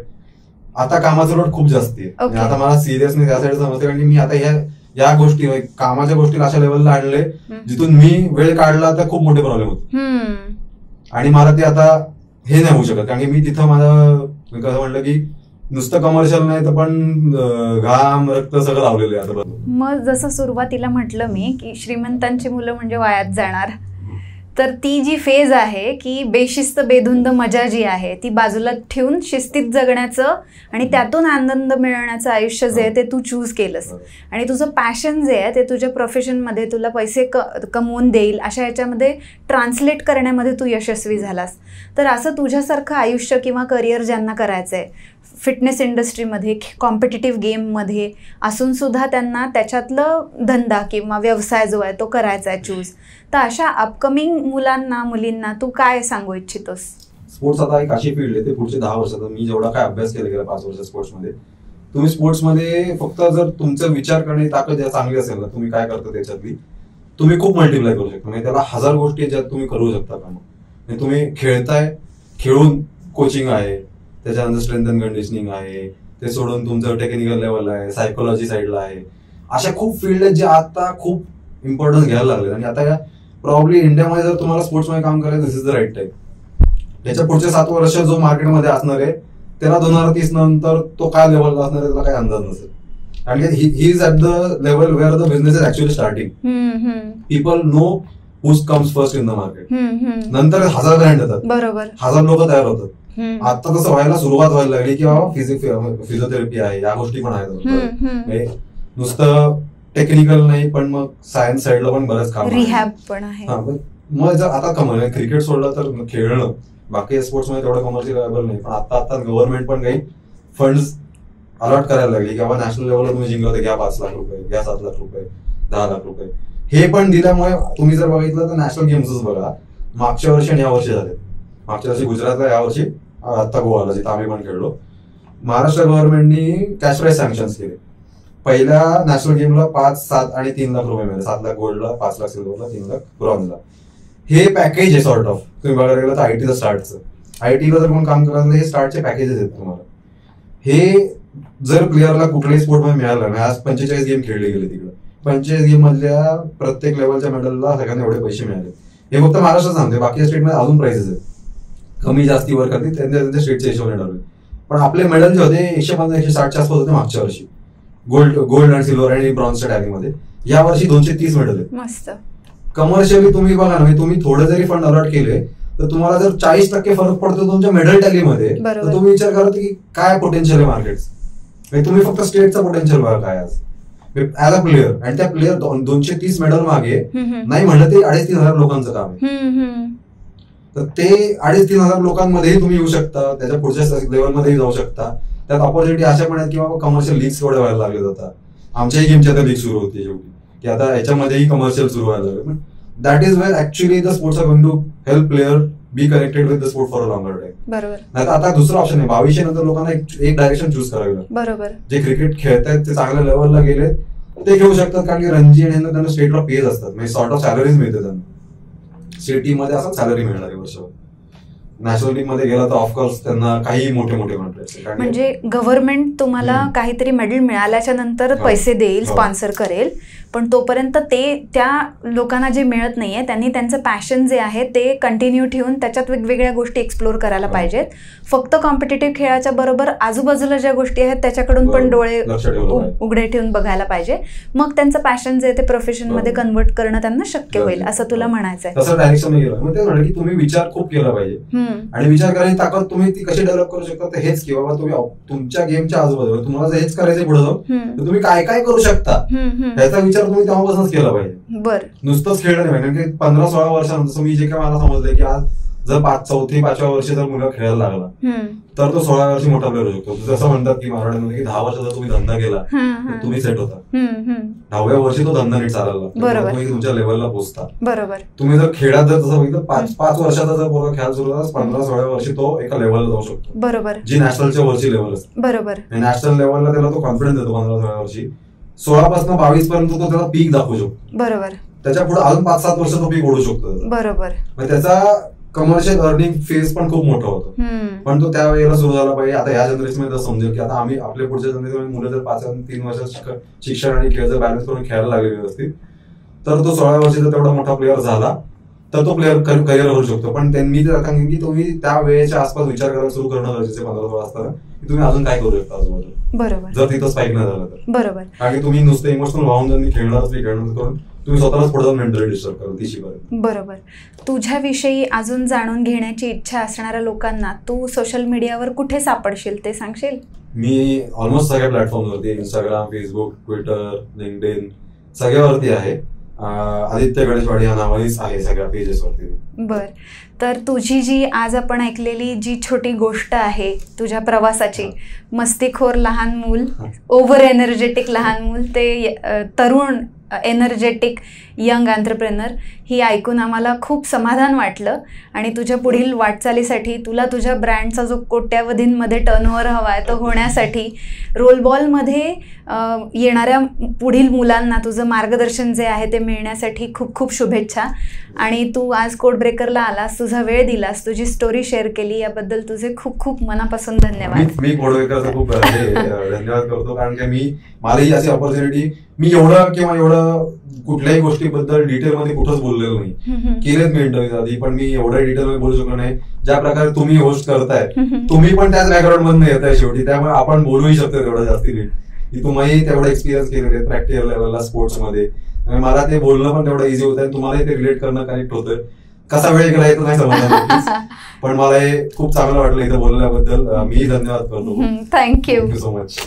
आता कामाचं लोड खूप जास्त आहे. आता मला सिरियसनेस या साईड समजते, कारण की मी आता या गोष्टी कामाच्या गोष्टी अशा लेवलला आणले जिथून मी वेळ काढला तर खूप मोठे प्रॉब्लेम होते. आणि मला ते आता हे नाही होऊ शकत, कारण की मी तिथं माझं कसं म्हणलं की नुसतं कमर्शियल नाही तर पण घाम रक्त सगळं लावलेलं आहे आता. मग जसं सुरुवातीला म्हटलं मी की श्रीमंतांची मुलं म्हणजे वायात जाणार, तर ती जी फेज आहे की बेशिस्त बेधुंद मजा जी आहे ती बाजूला ठेवून शिस्तीत जगण्याचं आणि त्यातून आनंद मिळवण्याचं आयुष्य जे आहे ते तू चूज केलंस. आणि तुझं पॅशन जे आहे ते तुझ्या प्रोफेशनमध्ये तुला पैसे कमवून देईल अशा ह्याच्यामध्ये ट्रान्सलेट करण्यामध्ये तू यशस्वी झालास. तर असं तुझ्यासारखं आयुष्य किंवा करिअर ज्यांना करायचं आहे फिटनेस इंडस्ट्रीमध्ये, कॉम्पिटिटिव्ह गेममध्ये असून सुद्धा त्यांना त्याच्यातलं धंदा किंवा व्यवसाय जो आहे तो करायचा आहे चूज, तर अशा अपकमिंग मुलांना मुलींना तू काय सांगू इच्छितोस? स्पोर्ट्स आता एक अशी फील्ड आहे, ते पुढचे 10 वर्षात मी जेवढा काय अभ्यास केला गेला 5 वर्ष स्पोर्ट्समध्ये, तुम्ही स्पोर्ट्समध्ये फक्त जर तुमचा विचार करण्याची ताकद चांगली असेल ना, तुम्ही काय करता त्याच्यातली तुम्ही खूप मल्टिप्लाय करू शकता. म्हणजे त्याला 1000 गोष्टी ज्यात तुम्ही करू शकता का. मग तुम्ही खेळताय, खेळून कोचिंग आहे, त्याच्यानंतर स्ट्रेंथ अँड कंडिशनिंग आहे, ते सोडून तुमचं टेक्निकल लेवल आहे, सायकोलॉजी साईडला आहे, अशा खूप फील्ड आहेत जे आता खूप इम्पॉर्टन्स घ्यायला लागले. आणि आता प्रॉब्ली इंडियामध्ये जर तुम्हाला स्पोर्ट्समध्ये काम करायचं दिस इज द राईट टाइम. त्याच्या पुढचे 7 वर्ष जो मार्केटमध्ये असणार आहे त्याला 2030 नंतर तो काय लेवलला असणार आहे त्याला काही अंदाज नसेल. कारण की he is at the level where the business is actually starting. People know who comes first in the market. नंतर 1000 ब्रँड येतात, बरोबर, 1000 लोक तयार होतात. आता तसं व्हायला सुरुवात व्हायला लागली की बाबा फिजिओथेरपी आहे, या गोष्टी पण आहेत. नुसतं टेक्निकल नाही पण मग सायन्स साईडला पण बरंच काम, रिहॅब पण आहे. मग जर आता क्रिकेट सोडलं तर खेळणं, बाकी स्पोर्ट्समध्ये तेवढं कमर्शियल नाही. पण आता गव्हर्नमेंट पण काही फंड्स अलॉट करायला लागली की बाबा नॅशनल लेवलला तुम्ही जिंकलं तर घ्या 5 लाख रुपये, घ्या 7 लाख रुपये, 10 लाख रुपये. हे पण दिल्यामुळे तुम्ही जर बघितलं तर नॅशनल गेम्सच बघा, मागच्या वर्षी आणि या वर्षी झाले. मागच्या वर्षी गुजरातला, या वर्षी आता गोवाला, जिथं आम्ही पण खेळलो. महाराष्ट्र गव्हर्नमेंटनी कॅश प्राइज सँक्शन्स केले. पहिल्या नॅशनल गेमला 5, 7 आणि 3 लाख रुपये मिळाले. 7 लाख गोल्डला, 5 लाख सिल्वरला, 3 लाख ब्रॉन्झला. हे पॅकेज आहे सॉर्ट ऑफ. तुम्ही बघायला गेलं तर आयटीचं स्टार्टचं, आयटीला जर कोण काम करायचं हे स्टार्टचे पॅकेजेस आहेत तुम्हाला. हे जर प्लेअरला कुठल्याही स्पोर्टमध्ये मिळालं ना, आज 45 गेम खेळले गेले तिकडे, 45 गेम मधल्या प्रत्येक लेवलच्या मेडलला सगळ्यांना एवढे पैसे मिळाले. हे फक्त महाराष्ट्र सांगते, बाकी स्टेटमध्ये अजून प्राइसेस आहेत, कमी जास्ती वर करते त्यांच्या स्टेटच्या हिशोबाने ठरवले. पण आपले मेडल जे होते 150-160च्या आसपास होते मागच्या वर्षी, गोल्ड आणि सिल्वर आणि ब्रॉन्झच्या टॅलीमध्ये. या वर्षी 230 मेडल आहेत. मस्त. कमर्शियली तुम्ही बघा ना, तुम्ही थोडे जरी फंड अलॉट केले तर तुम्हाला जर 40% फरक पडतो तुमच्या मेडल टॅलीमध्ये, तर तुम्ही विचार करा की काय पोटेन्शियल आहे मार्केटचं. तुम्ही फक्त स्टेटचा पोटेन्शियल बघा काय आज ऍज अ प्लेअर. आणि त्या प्लेअर 230 मेडल मागे नाही म्हणलं ते 2,500-3,000 लोकांचं काम आहे. तर ते 2,500-3,000 लोकांमध्येही तुम्ही येऊ शकता, त्याच्या पुढच्या लेवलमध्येही जाऊ शकता. त्यात ऑपॉर्च्युनिटी अशा पण आहेत की बाबा कमर्शियल लीग्स एवढे व्हायला लागले जातात. आमच्याही गेमच्या आता लीग सुरू होती शेवटी. की आता याच्यामध्येही कमर्शियल सुरू व्हायला लागले. पण that is where actually the sports are going to help player be connected with the sport for a longer time. बरोबर. नाही आता दुसरा ऑप्शन आहे, 22 नंतर लोकांना एक डायरेक्शन चूज करावी लागते. बरोबर. जे क्रिकेट खेळतायत ते चांगल्या लेवलला गेले ते खेळू शकतात, कारण की रणजी आणि त्यांना स्टेटला पेज असतात, म्हणजे सॉर्ट ऑफ सॅलरीज मिळते त्यांना. सिटी मध्ये असं सॅलरी मिळणार आहे वर्षभर. नॅशनल लीग मध्ये गेला तर ऑफकोर्स त्यांना काही मोठे मोठे कॉन्ट्रॅक्ट, म्हणजे गव्हर्नमेंट तुम्हाला काहीतरी मेडल मिळाल्याच्या नंतर पैसे देईल, स्पॉन्सर करेल, पण तोपर्यंत ते त्या लोकांना जे मिळत नाहीये त्यांनी त्यांचं पॅशन जे आहे ते कंटिन्यू ठेवून त्याच्यात वेगवेगळ्या गोष्टी एक्सप्लोर करायला पाहिजेत. फक्त कॉम्पिटेटिव्ह खेळाच्या बरोबर आजूबाजूला ज्या गोष्टी आहेत त्याच्याकडून पण डोळे उघडे ठेवून बघायला पाहिजे. मग त्यांचं पॅशन जे ते प्रोफेशन मध्ये कन्वर्ट करणं त्यांना शक्य होईल, असं तुला म्हणायचंय. तसं डायरेक्शन गेलं मग ते म्हणलं की तुम्ही विचार खूप केला पाहिजे, आणि विचार करायची ताकद तुम्ही ती कशी डेव्हलप करू शकता ते हेच की बाबा तुम्ही तुमच्या गेमच्या आजूबाजूला तुम्हाला जर हेच करायचं पुढे जाऊन तुम्ही काय काय करू शकता याचा विचार तुम्ही तेव्हापासूनच केला पाहिजे. बरं. नुसतंच खेळणं नाही, कारण की 15-16 वर्षानंतर मी जे काय मला समजलंय की आज जर 4-5व्या वर्षी जर मुलं खेळायला लागला तर तो 16 वर्षी मोठा प्लेअर होऊ शकतो. जसं म्हणतात की मराठीमध्ये की 10 वर्ष जर तुम्ही धंदा केला तर तुम्ही सेट होता, 10व्या वर्षी तो धंदा नीट चालला, तुम्ही तुमच्या लेवलला पोहोचता. बरोबर. तुम्ही जर खेळात जर तसं बघितलं 5 वर्षाचा जर पोरगा खेळ सुरू झाला 15-16व्या वर्षी तो एका लेवलला जाऊ शकतो. बरोबर. जी नॅशनलच्या वरची लेवल असते. बरोबर. नॅशनल लेवलला त्याला तो कॉन्फिडन्स येतो 15-16व्या वर्षी. 16 22 पर्यंत तो त्याला पीक दाखवू शकतो. बरोबर. त्याच्या पुढे अजून 5-7 वर्ष तो पीक ओढू शकतो. बरोबर. त्याचा कमर्शियल अर्निंग फेज पण खूप मोठा होतो, पण तो त्या वेळेला सुरू झाला पाहिजे. आता या जनरेशन मध्ये समजेल की आता आम्ही आपल्या पुढच्या जनरेशन मुलं जर 5-3 वर्षात शिक्षण आणि खेळ जर बॅलन्स करून खेळायला लागले व्यवस्थित तर तो 16 वर्षाचा तेवढा मोठा प्लेअर झाला तर तो प्लेअर करिअर करू शकतो. पण मी तर सांगेन की तुम्ही त्या वेळेच्या आसपास विचार करायला सुरू करणं गरजेचं आहे 15-16 असताना, की तुम्ही अजून काय करू शकता आजूबाजूला. बरोबर. जर तिथं स्पाईक नाही झालं तर. बरोबर. कारण की तुम्ही नुसतं इमोशनल वाहून जर खेळणारच करून तुम्ही स्वतःलाच पुढे जाऊन मेंटली डिस्टर्ब करा ती शिकायला. बरोबर. तुझ्याविषयी अजून जाणून घेण्याची इच्छा असणाऱ्या लोकांना तू सोशल मीडियावर कुठे सापडशील ते सांगशील? मी ऑलमोस्ट सगळ्या प्लॅटफॉर्मवरती, इंस्टाग्राम, फेसबुक, ट्विटर, लिंक्डइन सगळ्यावरती आहे. आदित्य गणेशवाडी या नावानेच आहे सगळ्या पेजेसवरती. बर. तर तुझी जी आज आपण ऐकलेली जी छोटी गोष्ट आहे तुझ्या प्रवासाची, मस्तीखोर लहान मूल, ओव्हर एनर्जेटिक लहान मूल ते तरुण एनर्जेटिक यंग एंटरप्रेनर, ही ऐकून आम्हाला खूप समाधान वाटलं. आणि तुझ्या पुढील वाटचालीसाठी तुला तुझ्या ब्रँडचा जो कोट्यावधींमध्ये टर्नओव्हर हवा आहे तो होण्यासाठी रोलबॉलमध्ये येणाऱ्या पुढील मुलांना तुझं मार्गदर्शन जे आहे ते मिळण्यासाठी खूप खूप शुभेच्छा. आणि तू आज कोड ब्रेकरला आलास, तुझा वेळ दिलास, तुझी स्टोरी शेअर केली, याबद्दल तुझे खूप खूप मनापासून धन्यवाद. मी कोड ब्रेकरचा खूप धन्यवाद करतो, कारण की मलाही अशी ऑपॉर्च्युनिटी मी एवढं कुठल्याही गोष्टीबद्दल डिटेलमध्ये कुठंच बोललेलो नाही. केलेत मी इंटरव्ह्यू आधी, पण मी एवढ्या डिटेलमध्ये बोलू शकलो नाही. ज्या प्रकारे तुम्ही होस्ट करताय, तुम्ही पण त्याच बॅकग्राऊंड मधून येत आहे शेवटी, त्यामुळे आपण बोलूही शकतो तेवढं जास्ती नीट, की तुम्ही तेवढा एक्सपिरियन्स केलेले प्रॅक्टिकल लेवलला स्पोर्ट्समध्ये. मला ते बोलणं पण तेवढं इझी होतं आणि तुम्हालाही ते रिलेट करणं कनेक्ट होतं. कसा वेळ गेला तर नाही समजणार, पण मला हे खूप चांगलं वाटलं इथं बोलल्याबद्दल. मी धन्यवाद करतो. Thank you so much.